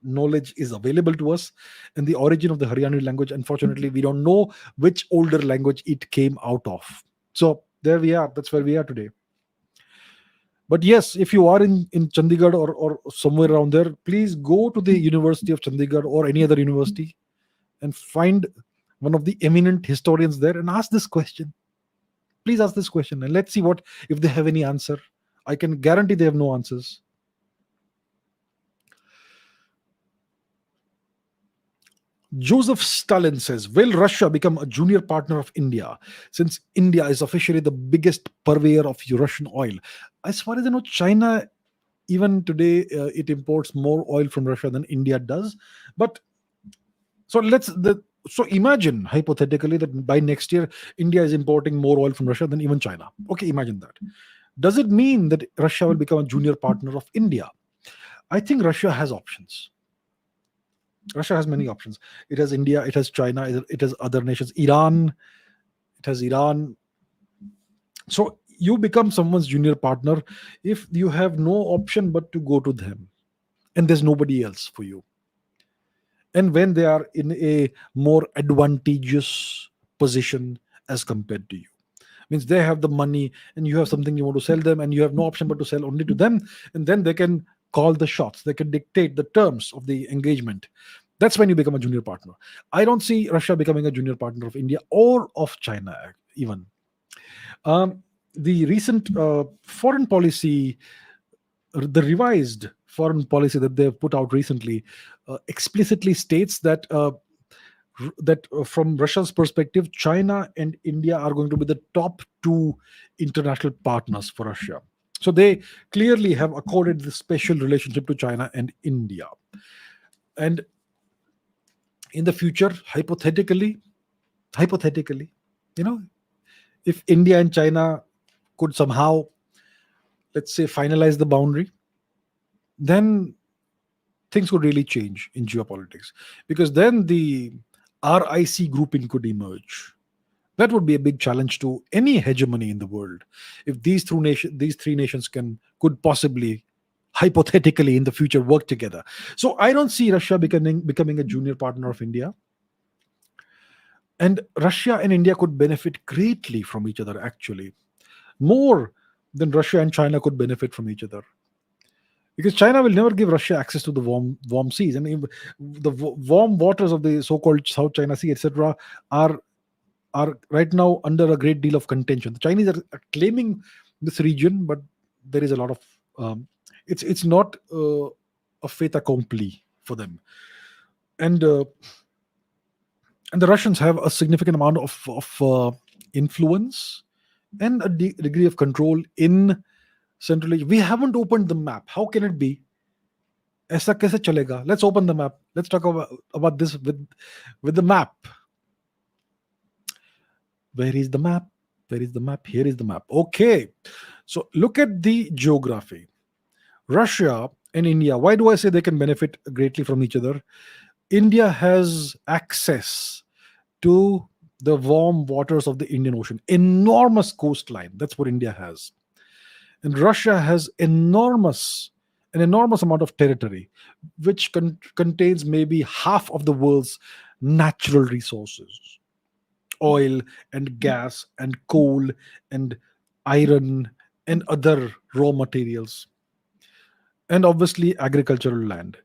knowledge is available to us, and the origin of the Haryanvi language. Unfortunately, we don't know which older language it came out of. So there we are. That's where we are today. But yes, if you are in Chandigarh or somewhere around there, please go to the University of Chandigarh or any other university and find one of the eminent historians there and ask this question. Please ask this question and let's see if they have any answer. I can guarantee they have no answers. Joseph Stalin says, will Russia become a junior partner of India since India is officially the biggest purveyor of Russian oil? As far as I know, China, even today, it imports more oil from Russia than India does. But So so imagine hypothetically that by next year India is importing more oil from Russia than even China. Okay, imagine that. Does it mean that Russia will become a junior partner of India? I think Russia has options. Russia has many options. It has India, it has China, it has other nations, Iran, it has Iran. So you become someone's junior partner if you have no option but to go to them, and there's nobody else for you. And when they are in a more advantageous position as compared to you, means they have the money and you have something you want to sell them, and you have no option but to sell only to them, and then they can call the shots, they can dictate the terms of the engagement. That's when you become a junior partner. I don't see Russia becoming a junior partner of India or of China even. The recent foreign policy, the revised foreign policy that they've put out recently, explicitly states that from Russia's perspective, China and India are going to be the top two international partners for Russia. So they clearly have accorded this special relationship to China and India. And in the future, hypothetically, you know, if India and China could somehow, let's say, finalize the boundary, then things could really change in geopolitics, because then the RIC grouping could emerge. That would be a big challenge to any hegemony in the world. If these three nations could possibly, hypothetically, in the future work together. So I don't see Russia becoming a junior partner of India. And Russia and India could benefit greatly from each other, actually, more than Russia and China could benefit from each other. Because China will never give Russia access to the warm seas. I mean, the warm waters of the so-called South China Sea, etc., are right now under a great deal of contention. The Chinese are claiming this region, but there is a lot of it's not a fait accompli for them, and the Russians have a significant amount of influence and a degree of control in Central Asia. We haven't opened the map. How can it be? ऐसा कैसे चलेगा? Let's open the map. Let's talk about this with the map. Where is the map? Where is the map? Here is the map. Okay. So look at the geography. Russia and India. Why do I say they can benefit greatly from each other? India has access to the warm waters of the Indian Ocean. Enormous coastline. That's what India has. And Russia has an enormous amount of territory, which contains maybe half of the world's natural resources: oil and gas and coal and iron and other raw materials, and obviously agricultural land.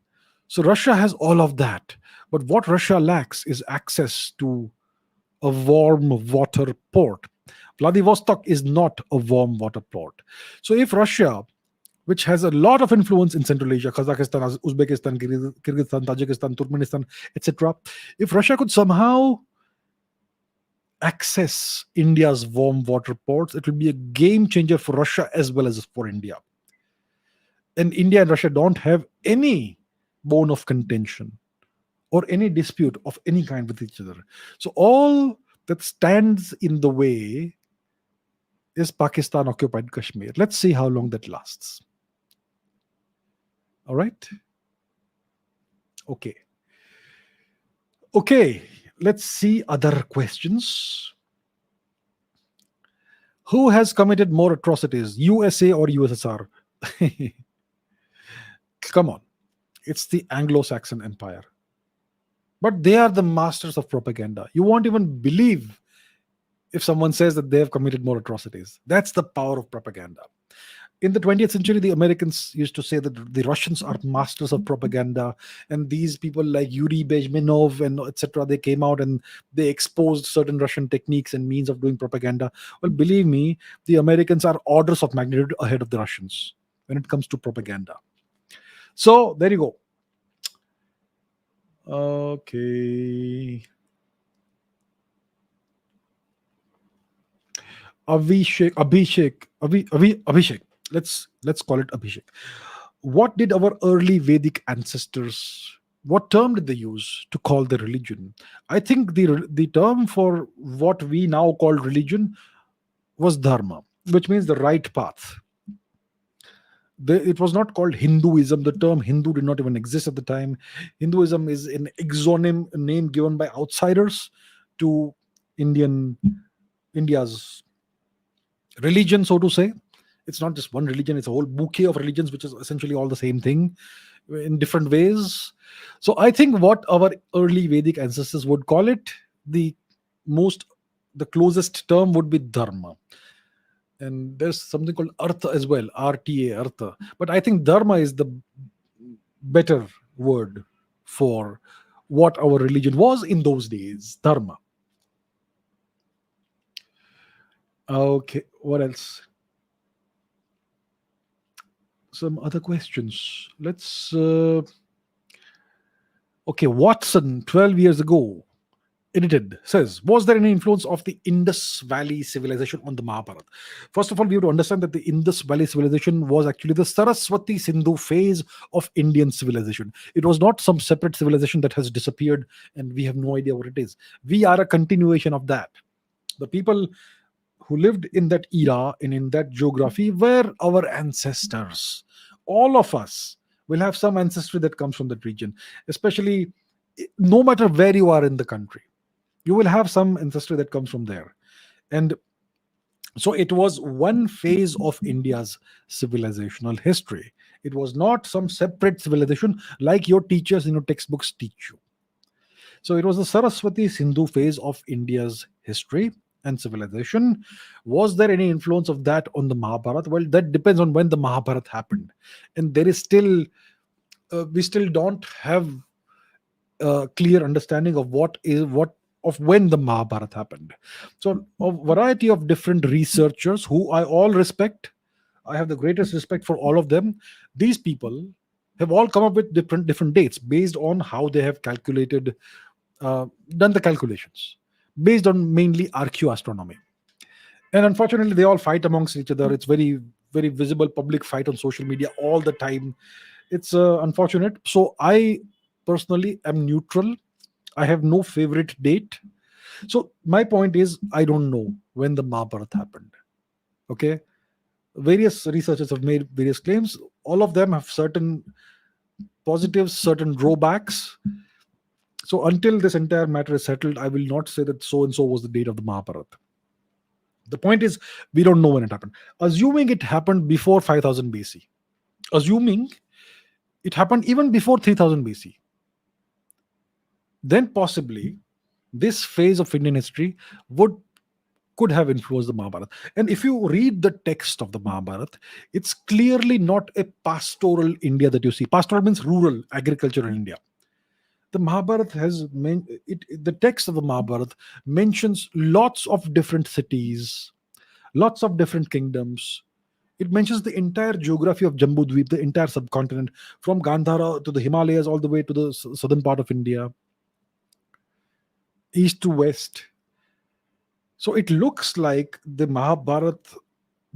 So Russia has all of that. But what Russia lacks is access to a warm water port. Vladivostok is not a warm water port. So if Russia, which has a lot of influence in Central Asia, Kazakhstan, Uzbekistan, Kyrgyzstan, Tajikistan, Turkmenistan, etc., if Russia could somehow access India's warm water ports, it will be a game changer for Russia as well as for India. And India and Russia don't have any bone of contention or any dispute of any kind with each other. So all that stands in the way is Pakistan occupied Kashmir. Let's see how long that lasts. All right. Okay, let's see other questions. Who has committed more atrocities, USA or USSR? Come on, it's the Anglo-Saxon Empire. But they are the masters of propaganda. You won't even believe if someone says that they have committed more atrocities. That's the power of propaganda. In the 20th century, the Americans used to say that the Russians are masters of propaganda, and these people like Yuri Bezmenov and etc., they came out and they exposed certain Russian techniques and means of doing propaganda. Well, believe me, the Americans are orders of magnitude ahead of the Russians when it comes to propaganda. So there you go. Okay. Abhishek. Let's call it Abhishek. What did our early Vedic ancestors What term did they use to call their religion? I think the term for what we now call religion was dharma, which means the right path. It was not called Hinduism. The term Hindu did not even exist at the time. Hinduism is an exonym name given by outsiders to Indian India's religion, so to say. It's not just one religion; it's a whole bouquet of religions, which is essentially all the same thing in different ways. So I think what our early Vedic ancestors would call it, the most, the closest term would be dharma. And there's something called artha as well, RTA, artha. But I think dharma is the better word for what our religion was in those days. Dharma. Okay, what else? Some other questions. Let's. Okay, Watson, 12 years ago, edited, says, was there any influence of the Indus Valley civilization on the Mahabharata? First of all, we have to understand that the Indus Valley civilization was actually the Saraswati Sindhu phase of Indian civilization. It was not some separate civilization that has disappeared and we have no idea what it is. We are a continuation of that. The people who lived in that era and in that geography were our ancestors. All of us will have some ancestry that comes from that region, especially no matter where you are in the country. You will have some ancestry that comes from there. And so it was one phase of India's civilizational history. It was not some separate civilization like your teachers in your textbooks teach you. So it was the Saraswati Sindhu phase of India's history and civilization. Was there any influence of that on the Mahabharata? Well, that depends on when the Mahabharata happened. And there is still, we still don't have a clear understanding of of when the Mahabharata happened. So a variety of different researchers who I all respect, I have the greatest respect for all of them. These people have all come up with different dates based on how they have calculated, done the calculations, based on mainly archaeoastronomy. And unfortunately, they all fight amongst each other. It's very, very visible public fight on social media all the time. It's unfortunate. So I personally am neutral. I have no favorite date. So my point is, I don't know when the Mahabharata happened. Okay, various researchers have made various claims. All of them have certain positives, certain drawbacks. So until this entire matter is settled, I will not say that so and so was the date of the Mahabharata. The point is, we don't know when it happened. Assuming it happened before 5000 BC, assuming it happened even before 3000 BC, then possibly this phase of Indian history could have influenced the Mahabharata. And if you read the text of the Mahabharata, it's clearly not a pastoral India that you see. Pastoral means rural, agricultural India. The Mahabharata the text of the Mahabharata mentions lots of different cities, lots of different kingdoms. It mentions the entire geography of Jambudweep, the entire subcontinent, from Gandhara to the Himalayas, all the way to the southern part of India, east to west. So it looks like the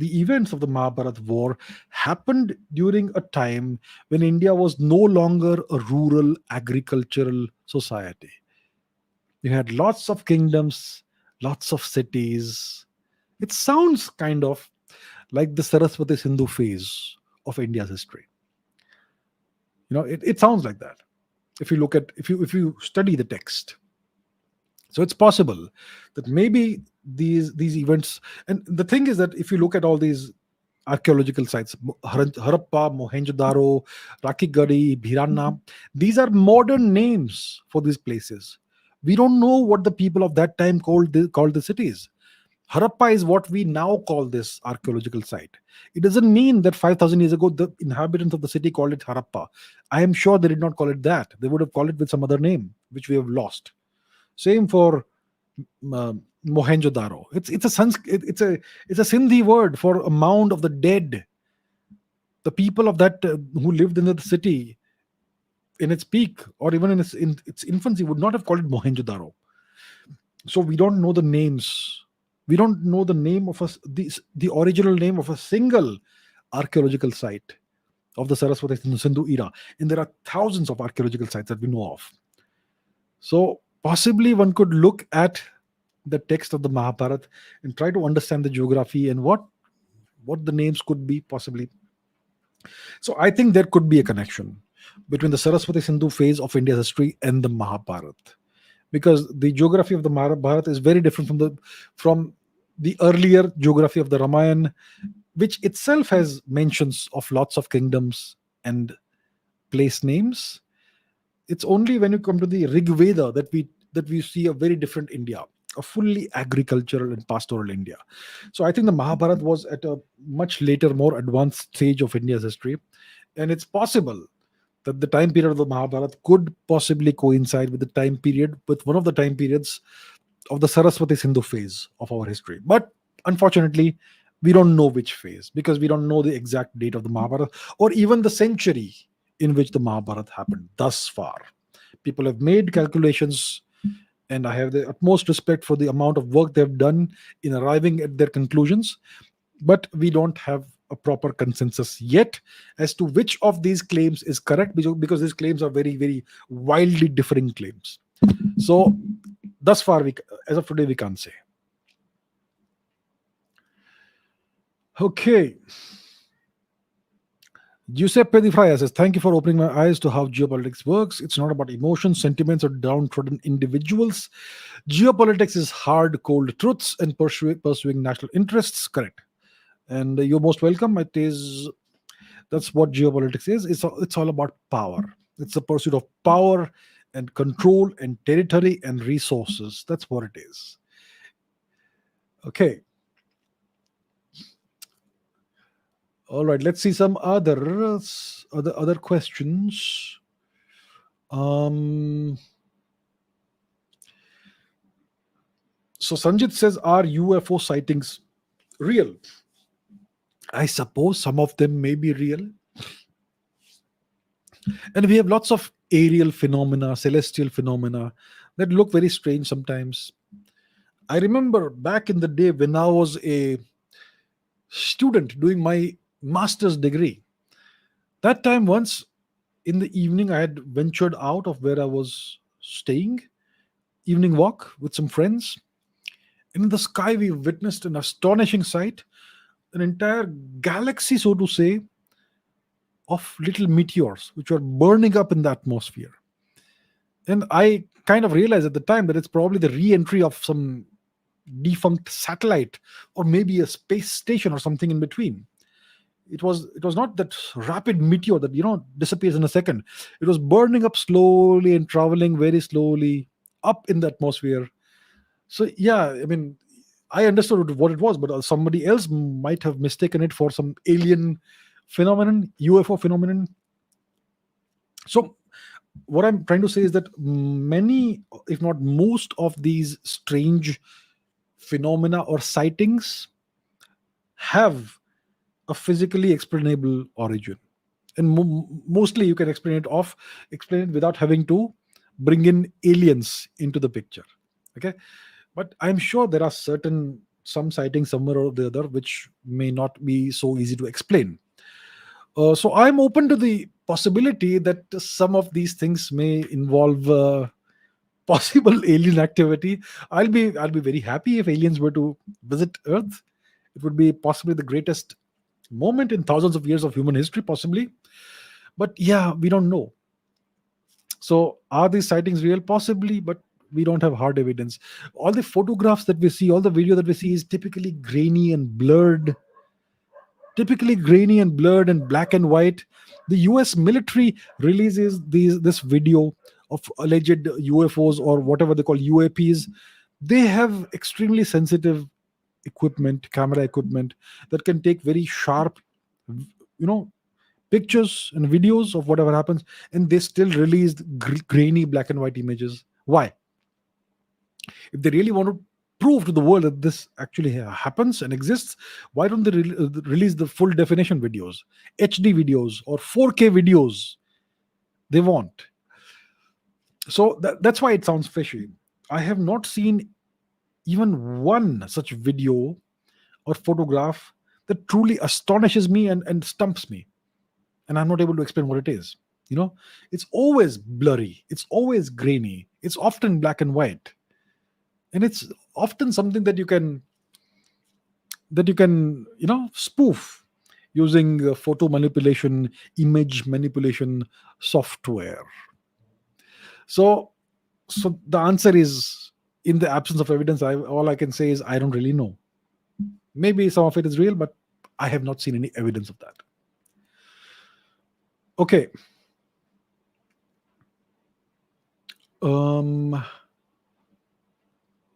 events of the Mahabharata war happened during a time when India was no longer a rural agricultural society. You had lots of kingdoms, lots of cities. It sounds kind of like the Saraswati Sindhu phase of India's history. It sounds like that. If you study the text. So it's possible that maybe these events, and the thing is that if you look at all these archaeological sites, Harappa, Mohenjo-daro, Rakhigarhi, Bhiranna, these are modern names for these places. We don't know what the people of that time called the cities. Harappa is what we now call this archaeological site. It doesn't mean that 5000 years ago the inhabitants of the city called it Harappa. I am sure they did not call it that. They would have called it with some other name, which we have lost. Same for Mohenjo-daro. It's a Sindhi word for a mound of the dead. The people of that who lived in the city in its peak or even in its infancy would not have called it Mohenjo-daro. So we don't know the names. We don't know the name of the original name of a single archaeological site of the Saraswati Sindhu era, and there are thousands of archaeological sites that we know of. So possibly one could look at the text of the Mahabharata and try to understand the geography and what the names could be possibly. So I think there could be a connection between the Saraswati Sindhu phase of India's history and the Mahabharata, because the geography of the Mahabharata is very different from the earlier geography of the Ramayana, which itself has mentions of lots of kingdoms and place names. It's only when you come to the Rig Veda that we see a very different India, a fully agricultural and pastoral India. So I think the Mahabharata was at a much later, more advanced stage of India's history, and it's possible that the time period of the Mahabharata could possibly coincide with the time period with one of the time periods of the Saraswati Sindhu phase of our history. But unfortunately, we don't know which phase, because we don't know the exact date of the Mahabharata or even the century in which the Mahabharata happened thus far. People have made calculations, and I have the utmost respect for the amount of work they've done in arriving at their conclusions. But we don't have a proper consensus yet as to which of these claims is correct, because these claims are very, very wildly differing claims. So thus far, as of today, we can't say. Okay. Giuseppe Di Fraia says, thank you for opening my eyes to how geopolitics works. It's not about emotions, sentiments, or downtrodden individuals. Geopolitics is hard, cold truths and pursuing national interests. Correct. And you're most welcome. That's what geopolitics is. It's all about power. It's the pursuit of power and control and territory and resources. That's what it is. Okay. All right. Let's see some other questions. So Sanjit says, are UFO sightings real? I suppose some of them may be real. And we have lots of aerial phenomena, celestial phenomena that look very strange sometimes. I remember back in the day when I was a student doing my master's degree. That time, once in the evening, I had ventured out of where I was staying, evening walk with some friends. And in the sky, we witnessed an astonishing sight, an entire galaxy, so to say, of little meteors which were burning up in the atmosphere. And I kind of realized at the time that it's probably the re-entry of some defunct satellite or maybe a space station or something in between. It was not that rapid meteor that disappears in a second. It was burning up slowly and traveling very slowly up in the atmosphere. So yeah, I mean, I understood what it was, but somebody else might have mistaken it for some alien phenomenon, UFO phenomenon. So what I'm trying to say is that many, if not most, of these strange phenomena or sightings have a physically explainable origin, and mostly you can explain it without having to bring in aliens into the picture. Okay, but I'm sure there are some sightings somewhere or the other which may not be so easy to explain. So I'm open to the possibility that some of these things may involve possible alien activity. I'll be very happy if aliens were to visit Earth. It would be possibly the greatest moment in thousands of years of human history, possibly. But yeah, we don't know. So are these sightings real? Possibly, but we don't have hard evidence. All the photographs that we see, all the video that we see is typically grainy and blurred and black and white. The US military releases this video of alleged UFOs or whatever they call UAPs. They have extremely sensitive camera equipment that can take very sharp, pictures and videos of whatever happens, and they still released grainy black and white images. Why? If they really want to prove to the world that this actually happens and exists, why don't they release the full definition videos, HD videos, or 4K videos? They want. So that's why it sounds fishy. I have not seen even one such video or photograph that truly astonishes me and stumps me. and I'm not able to explain what it is. It's always blurry, it's always grainy, it's often black and white, and it's often something that you can spoof using photo manipulation, image manipulation software. So so the answer is, in the absence of evidence, all I can say is I don't really know. Maybe some of it is real, but I have not seen any evidence of that. Okay.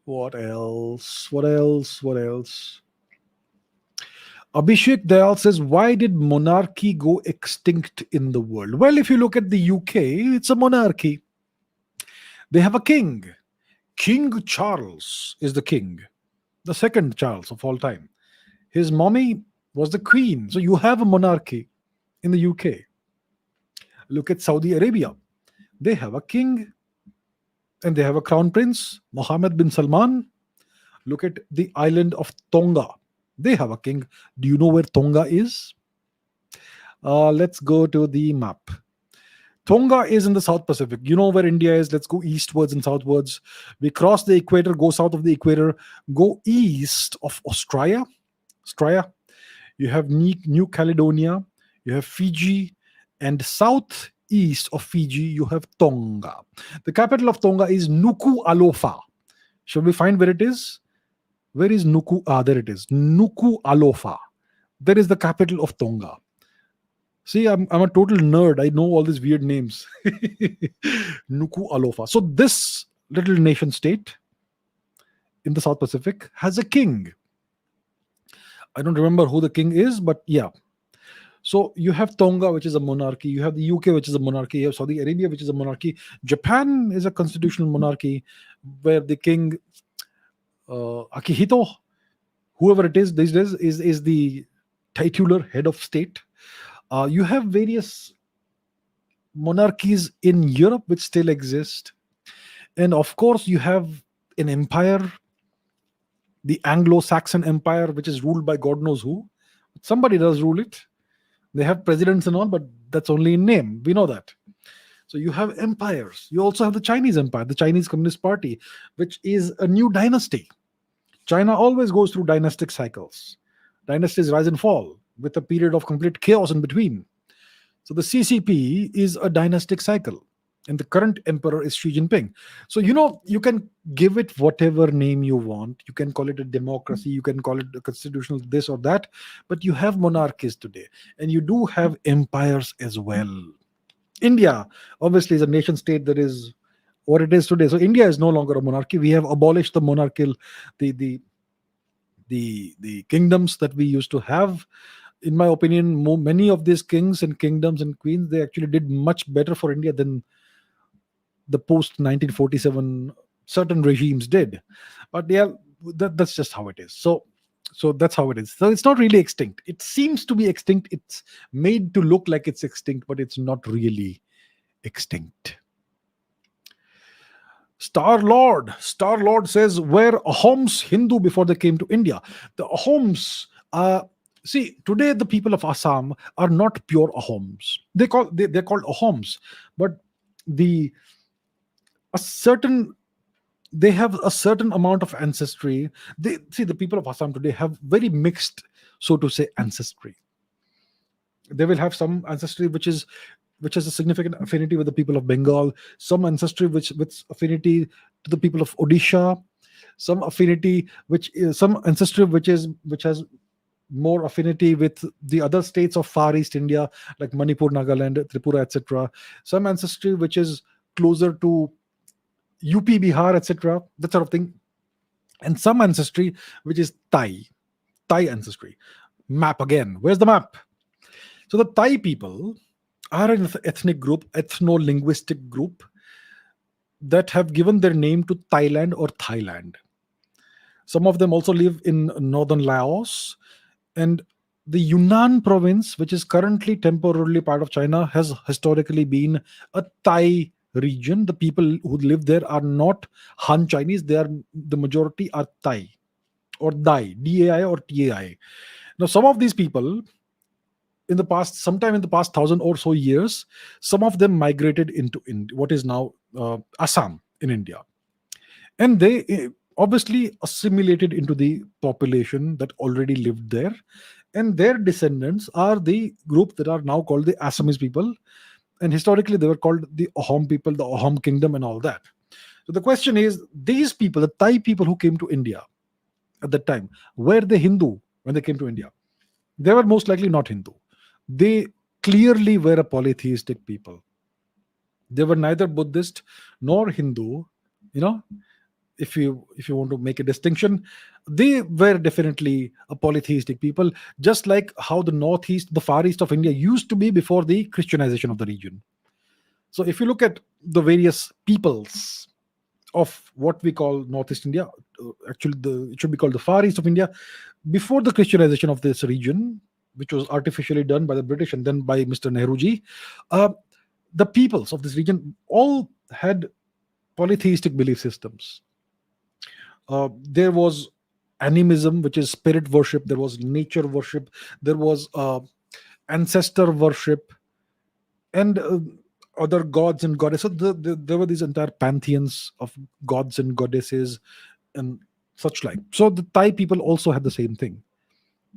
What else? Abhishek Dayal says, why did monarchy go extinct in the world? Well, if you look at the UK, it's a monarchy. They have a king. King Charles is the king, the second Charles of all time. His mommy was the queen. So you have a monarchy in the UK. Look at Saudi Arabia. They have a king and they have a crown prince, Mohammed bin Salman. Look at the island of Tonga. They have a king. Do you know where Tonga is? Let's go to the map. Tonga is in the South Pacific. You know where India is. Let's go eastwards and southwards. We cross the equator, go south of the equator, go east of Australia. You have New Caledonia, you have Fiji, and southeast of Fiji, you have Tonga. The capital of Tonga is Nuku'alofa. Shall we find where it is? Where is Nuku? There it is. Nuku'alofa. That is the capital of Tonga. See, I'm a total nerd. I know all these weird names. Nuku'alofa. So this little nation state in the South Pacific has a king. I don't remember who the king is, but yeah. So you have Tonga, which is a monarchy. You have the UK, which is a monarchy. You have Saudi Arabia, which is a monarchy. Japan is a constitutional monarchy where the king, Akihito, whoever it is these days, is the titular head of state. You have various monarchies in Europe which still exist. And of course, you have an empire, the Anglo-Saxon Empire, which is ruled by God knows who. Somebody does rule it. They have presidents and all, but that's only in name. We know that. So you have empires. You also have the Chinese Empire, the Chinese Communist Party, which is a new dynasty. China always goes through dynastic cycles. Dynasties rise and fall with a period of complete chaos in between. So the CCP is a dynastic cycle. And the current emperor is Xi Jinping. So, you can give it whatever name you want. You can call it a democracy. You can call it a constitutional this or that. But you have monarchies today. And you do have empires as well. India, obviously, is a nation state that is what it is today. So India is no longer a monarchy. We have abolished the monarchical, the kingdoms that we used to have. In my opinion, many of these kings and kingdoms and queens, they actually did much better for India than the post 1947 certain regimes did. But yeah, that's just how it is. So that's how it is. So it's not really extinct. It seems to be extinct. It's made to look like it's extinct, but it's not really extinct. Star Lord says, were Ahoms Hindu before they came to India? The Ahoms, see, today the people of Assam are not pure Ahoms. They're called Ahoms, but they have a certain amount of ancestry. The people of Assam today have very mixed, so to say, ancestry. They will have some ancestry which has a significant affinity with the people of Bengal, some ancestry with affinity to the people of Odisha, some ancestry which has more affinity with the other states of Far East India, like Manipur, Nagaland, Tripura, etc. Some ancestry which is closer to UP, Bihar, etc. That sort of thing. And some ancestry which is Thai ancestry. Map again. Where's the map? So the Thai people are an ethnic group, ethno-linguistic group that have given their name to Thailand or Thailand. Some of them also live in northern Laos. And the Yunnan province, which is currently temporarily part of China, has historically been a Thai region. The people who live there are not Han Chinese. The majority are Thai or Dai, D-A-I or T-A-I. Now, some of these people sometime in the past 1,000 or so years, some of them migrated into what is now Assam in India, and they obviously assimilated into the population that already lived there, and their descendants are the group that are now called the Assamese people, and historically they were called the Ahom people, the Ahom kingdom, and all that. So the question is, these people, the Thai people who came to India at that time, were they Hindu when they came to India? They were most likely not Hindu. They clearly were a polytheistic people. They were neither Buddhist nor Hindu. You know, if you want to make a distinction, they were definitely a polytheistic people, just like how the far east of India used to be before the Christianization of the region. So if you look at the various peoples of what we call Northeast India, actually it should be called the Far East of India, before the Christianization of this region, which was artificially done by the British and then by Mr. Nehruji, uh, the peoples of this region all had polytheistic belief systems. There was animism, which is spirit worship. There was nature worship. There was ancestor worship, and other gods and goddesses. So there were these entire pantheons of gods and goddesses and such like. So the Thai people also had the same thing,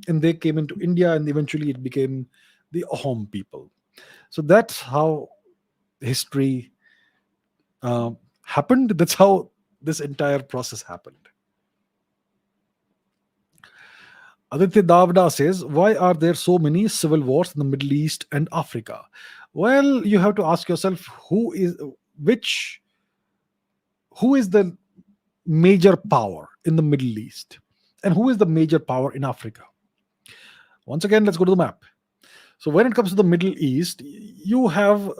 and they came into India, and eventually it became the Ahom people. So that's how history happened. That's how this entire process happened. Aditya Davda says, why are there so many civil wars in the Middle East and Africa? Well, you have to ask yourself, which who is the major power in the Middle East, and who is the major power in Africa? Once again, let's go to the map. So when it comes to the Middle East, you have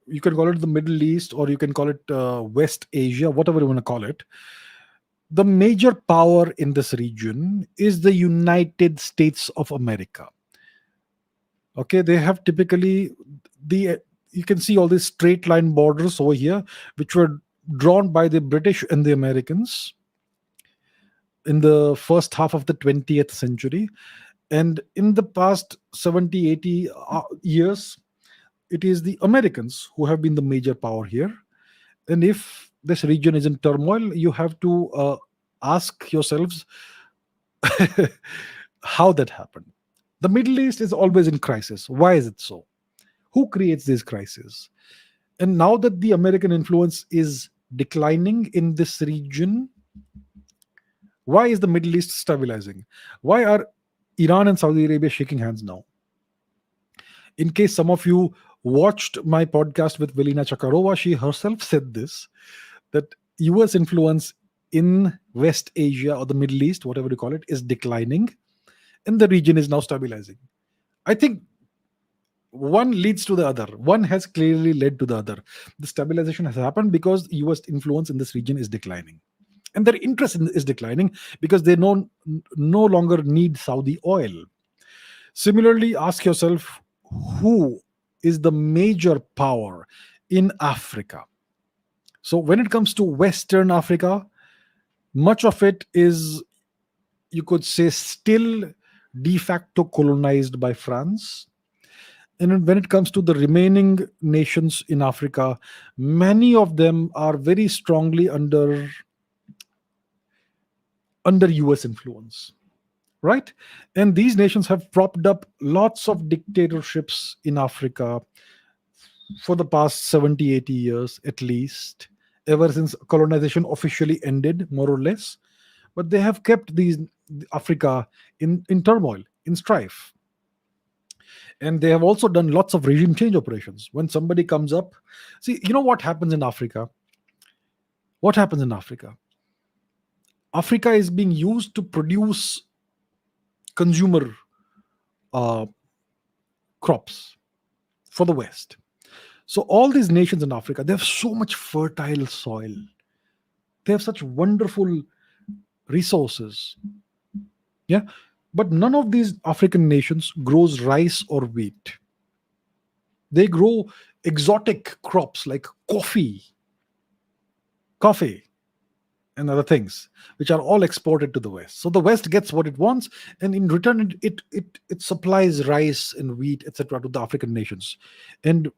you can call it the Middle East, or you can call it West Asia, whatever you want to call it. The major power in this region is the United States of America. Okay, they have typically you can see all these straight line borders over here, which were drawn by the British and the Americans in the first half of the 20th century. And in the past 70, 80 years, it is the Americans who have been the major power here. And if this region is in turmoil, you have to ask yourselves how that happened. The Middle East is always in crisis. Why is it so? Who creates these crises? And now that the American influence is declining in this region, why is the Middle East stabilizing? Why are Iran and Saudi Arabia shaking hands now? In case some of you watched my podcast with Velina Tchakarova, she herself said this, that US influence in West Asia or the Middle East, whatever you call it, is declining, and the region is now stabilizing. I think one leads to the other. One has clearly led to the other. The stabilization has happened because US influence in this region is declining. And their interest is declining because they no longer need Saudi oil. Similarly, ask yourself, who is the major power in Africa? So when it comes to Western Africa, much of it is, you could say, still de facto colonized by France. And when it comes to the remaining nations in Africa, many of them are very strongly under US influence, right? And these nations have propped up lots of dictatorships in Africa for the past 70, 80 years at least, ever since colonization officially ended, more or less. But they have kept Africa in turmoil, in strife. And they have also done lots of regime change operations. When somebody comes up, see, you know what happens in Africa? What happens in Africa? Africa is being used to produce consumer crops for the West. So all these nations in Africa, they have so much fertile soil. They have such wonderful resources. Yeah. But none of these African nations grows rice or wheat. They grow exotic crops like coffee, and other things, which are all exported to the West. So the West gets what it wants, and in return, it supplies rice and wheat, etc., to the African nations. And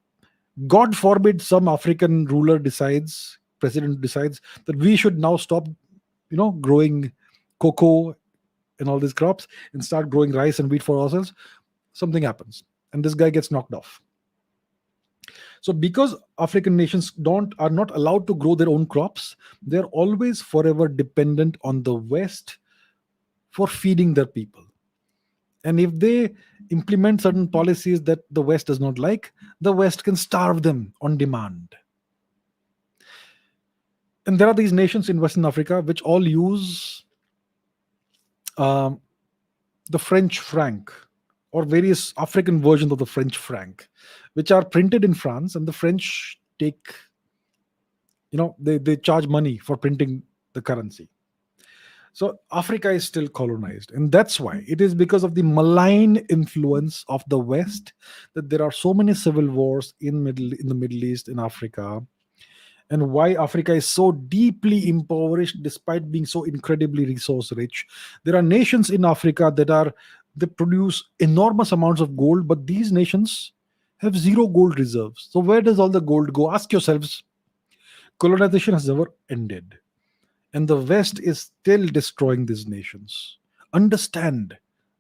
God forbid some African president decides that we should now stop, growing cocoa and all these crops and start growing rice and wheat for ourselves. Something happens, and this guy gets knocked off. So because African nations are not allowed to grow their own crops, they're always forever dependent on the West for feeding their people. And if they implement certain policies that the West does not like, the West can starve them on demand. And there are these nations in Western Africa which all use um, the French franc, or various African versions of the French franc, which are printed in France, and the French take, they charge money for printing the currency. So Africa is still colonized, and that's why it is because of the malign influence of the West that there are so many civil wars in the Middle East, in Africa, and why Africa is so deeply impoverished despite being so incredibly resource rich. There are nations in Africa they produce enormous amounts of gold, but these nations have zero gold reserves. So where does all the gold go? Ask yourselves. Colonization has never ended, and the West is still destroying these nations. Understand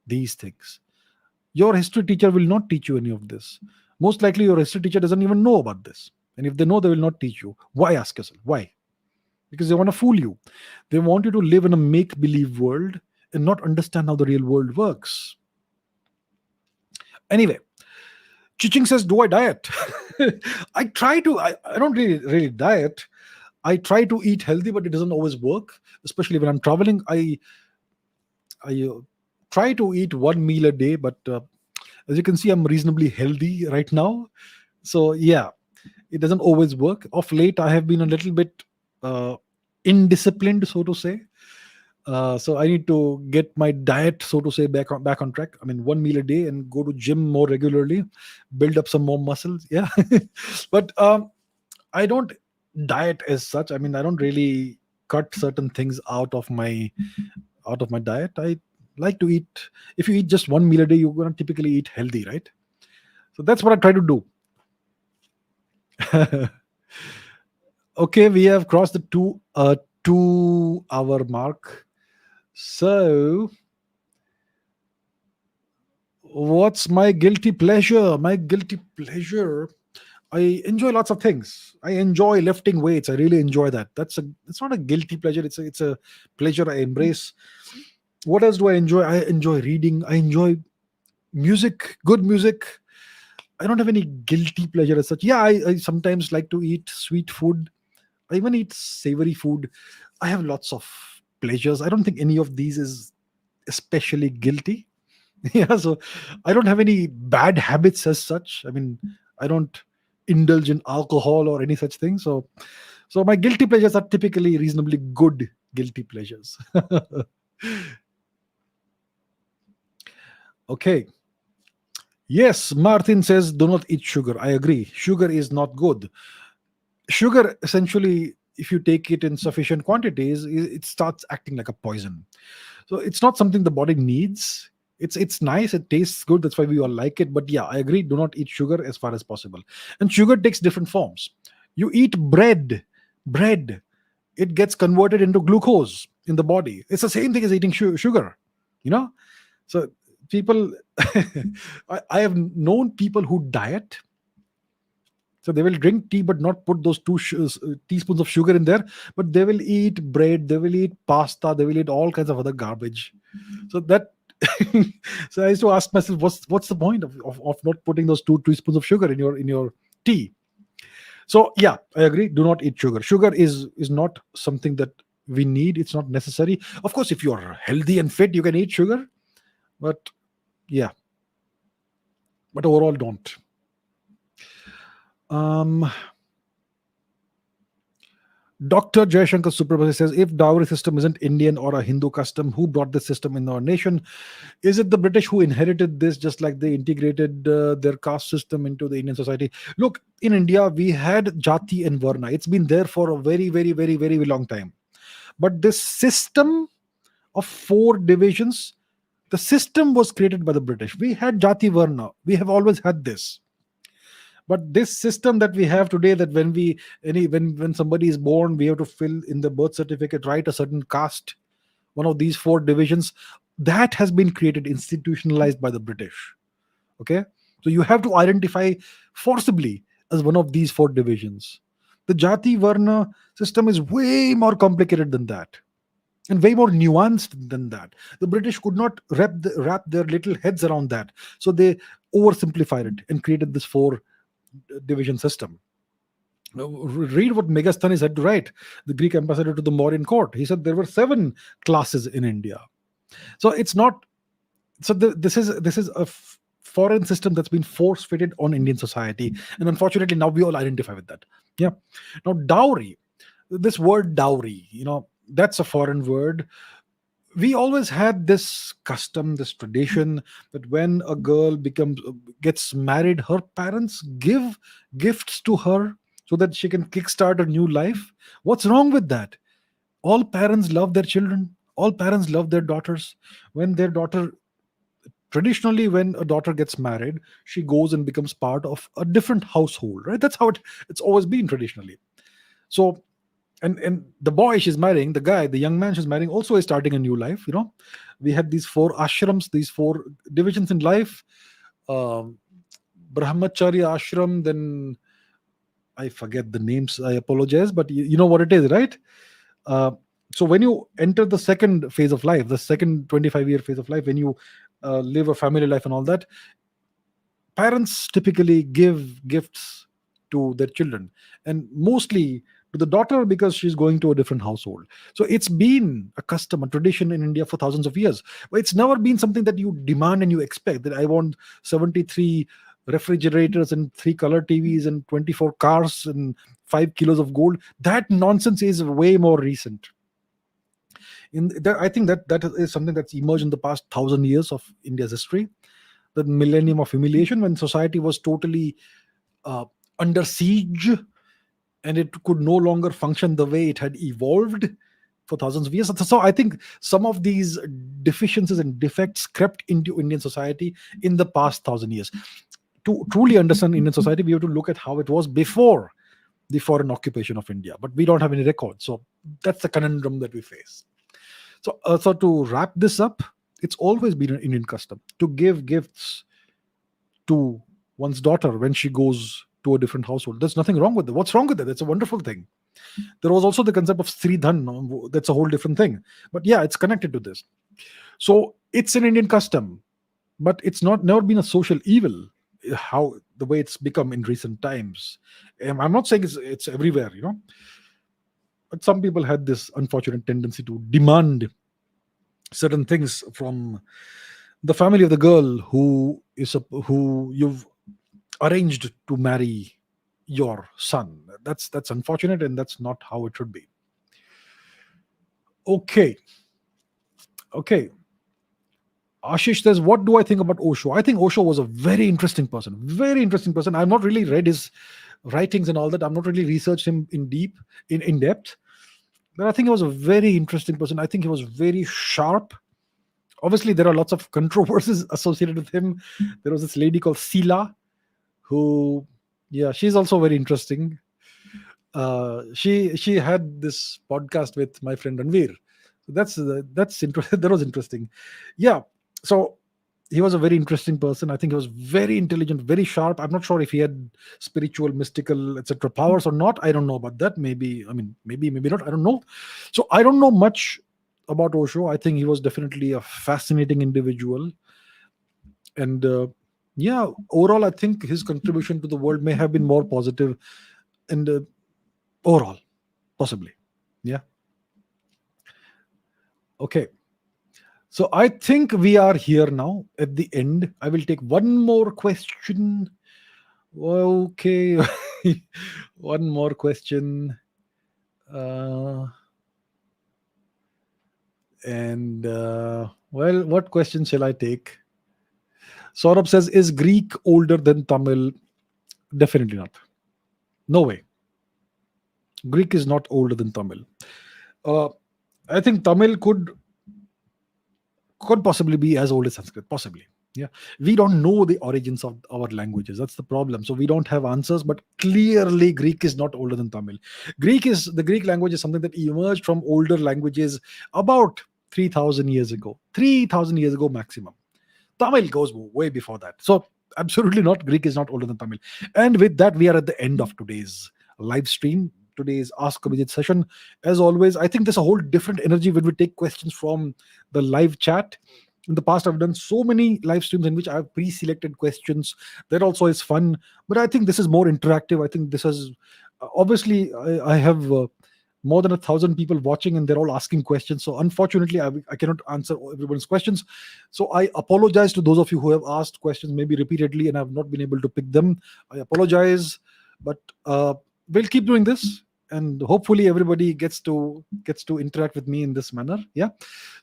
these things. Your history teacher will not teach you any of this. Most likely your history teacher doesn't even know about this. And if they know, they will not teach you. Why? Ask yourself. Why? Because they want to fool you. They want you to live in a make-believe world and not understand how the real world works. Anyway, Chiching says, do I diet? I try to. I don't really diet. I try to eat healthy, but it doesn't always work, especially when I'm traveling. I try to eat one meal a day, but as you can see, I'm reasonably healthy right now. So yeah, it doesn't always work. Of late, I have been a little bit indisciplined, so to say. So I need to get my diet, so to say, back on track. I mean, one meal a day and go to gym more regularly, build up some more muscles. Yeah, but I don't diet as such. I mean, I don't really cut certain things out of my diet. I like to eat. If you eat just one meal a day, you're gonna typically eat healthy, right? So that's what I try to do. Okay, we have crossed the 2 hour mark. So, what's my guilty pleasure? My guilty pleasure. I enjoy lots of things. I enjoy lifting weights. I really enjoy that. It's not a guilty pleasure. It's a pleasure I embrace. What else do I enjoy? I enjoy reading. I enjoy music, good music. I don't have any guilty pleasure as such. Yeah, I sometimes like to eat sweet food. I even eat savory food. I have lots of pleasures. I don't think any of these is especially guilty. Yeah, so I don't have any bad habits as such. I mean, I don't indulge in alcohol or any such thing. So my guilty pleasures are typically reasonably good guilty pleasures. Okay. Yes, Martin says, do not eat sugar. I agree. Sugar is not good. Sugar, essentially, if you take it in sufficient quantities, it starts acting like a poison. So it's not something the body needs. It's nice, it tastes good, that's why we all like it. But yeah, I agree, do not eat sugar as far as possible. And sugar takes different forms. You eat bread, it gets converted into glucose in the body. It's the same thing as eating sugar, you know. So people, I have known people who diet. So they will drink tea but not put those teaspoons of sugar in there, but they will eat bread, they will eat pasta, they will eat all kinds of other garbage. So that so I used to ask myself, what's the point of not putting those 2 teaspoons of sugar in your tea? So yeah, I agree, do not eat sugar. Sugar is not something that we need. It's not necessary. Of course, if you're healthy and fit, you can eat sugar, but yeah, but overall don't. Dr. Jayashankar Suprabhati says, if dowry system isn't Indian or a Hindu custom, who brought this system in our nation? Is it the British who inherited this, just like they integrated their caste system into the Indian society? Look, in India, we had Jati and Varna. It's been there for a very, very, very, very long time. But this system of 4 divisions, the system was created by the British. We had Jati Varna. We have always had this. But this system that we have today, that when somebody is born, we have to fill in the birth certificate, write a certain caste, one of these 4 divisions, that has been created, institutionalized by the British. Okay, so you have to identify forcibly as one of these 4 divisions. The Jati Varna system is way more complicated than that, and way more nuanced than that. The British could not wrap their little heads around that, so they oversimplified it and created this 4 division system. Now, read what Megasthenes had to write, the Greek ambassador to the Mauryan court. He said there were 7 classes in India. So it's not. So this is a foreign system that's been force fitted on Indian society, and unfortunately now we all identify with that. Yeah. Now dowry, this word dowry, that's a foreign word. We always had this custom, this tradition, that when a girl gets married, her parents give gifts to her so that she can kickstart a new life. What's wrong with that? All parents love their children. All parents love their daughters. When their daughter Traditionally, when a daughter gets married, she goes and becomes part of a different household, right? That's how it's always been traditionally. So, and the boy she's marrying, the young man she's marrying, also is starting a new life. We have these 4 ashrams, these 4 divisions in life. um, Brahmacharya ashram, then I forget the names, I apologize, but you know what it is, right? uh, so when you enter the second phase of life, the second 25-year phase of life, when you live a family life and all that, parents typically give gifts to their children, and mostly to the daughter, because she's going to a different household. So it's been a custom, a tradition in India for thousands of years, but it's never been something that you demand and you expect, that I want 73 refrigerators and 3 color TVs and 24 cars and 5 kilos of gold. That nonsense is way more recent. I think that is something that's emerged in the past 1,000 years of India's history. The millennium of humiliation, when society was totally uh, under siege, and it could no longer function the way it had evolved for thousands of years. So I think some of these deficiencies and defects crept into Indian society in the past 1,000 years. To truly understand Indian society, we have to look at how it was before the foreign occupation of India, but we don't have any record. So that's the conundrum that we face. So to wrap this up, it's always been an Indian custom to give gifts to one's daughter when she goes to a different household. There's nothing wrong with it. What's wrong with it? That's a wonderful thing. There was also the concept of Sridhan. That's a whole different thing. But yeah, it's connected to this. So it's an Indian custom, but it's never been a social evil. How the way it's become in recent times. I'm not saying it's everywhere, but some people had this unfortunate tendency to demand certain things from the family of the girl who you've arranged to marry your son. That's unfortunate, and that's not how it should be. Okay. Ashish says, what do I think about Osho? I think Osho was a very interesting person. Very interesting person. I've not really read his writings and all that. I've not really researched him in depth. But I think he was a very interesting person. I think he was very sharp. Obviously, there are lots of controversies associated with him. There was this lady called Sila, who, yeah, she's also very interesting. She had this podcast with my friend Ranveer. That's interesting. That was interesting. Yeah. So he was a very interesting person. I think he was very intelligent, very sharp. I'm not sure if he had spiritual, mystical, etc. powers or not. I don't know about that. Maybe not. I don't know. So I don't know much about Osho. I think he was definitely a fascinating individual. And yeah, overall, I think his contribution to the world may have been more positive, and overall, possibly. Yeah. Okay. So I think we are here now at the end. I will take one more question. Okay. One more question. Well, what question shall I take? Saurabh says, is Greek older than Tamil? Definitely not. No way. Greek is not older than Tamil. I think Tamil could possibly be as old as Sanskrit, possibly. Yeah, we don't know the origins of our languages. That's the problem. So we don't have answers. But clearly, Greek is not older than Tamil. The Greek language is something that emerged from older languages about 3,000 years ago. 3,000 years ago maximum. Tamil goes way before that. So absolutely not. Greek is not older than Tamil. And with that, we are at the end of today's live stream. Today's Ask Abhijit session. As always, I think there's a whole different energy when we take questions from the live chat. In the past, I've done so many live streams in which I've pre-selected questions. That also is fun. But I think this is more interactive. I think this is obviously I have more than 1,000 people watching, and they're all asking questions. So unfortunately, I cannot answer everyone's questions. So I apologize to those of you who have asked questions maybe repeatedly and have not been able to pick them. I apologize, but we'll keep doing this, and hopefully everybody gets to interact with me in this manner. Yeah.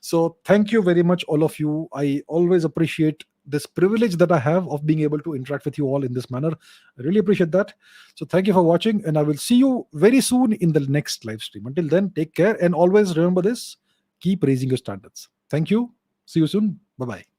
So thank you very much, all of you. I always appreciate this privilege that I have of being able to interact with you all in this manner. I really appreciate that. So thank you for watching, and I will see you very soon in the next live stream. Until then, take care, and always remember this: keep raising your standards. Thank you. See you soon. Bye bye.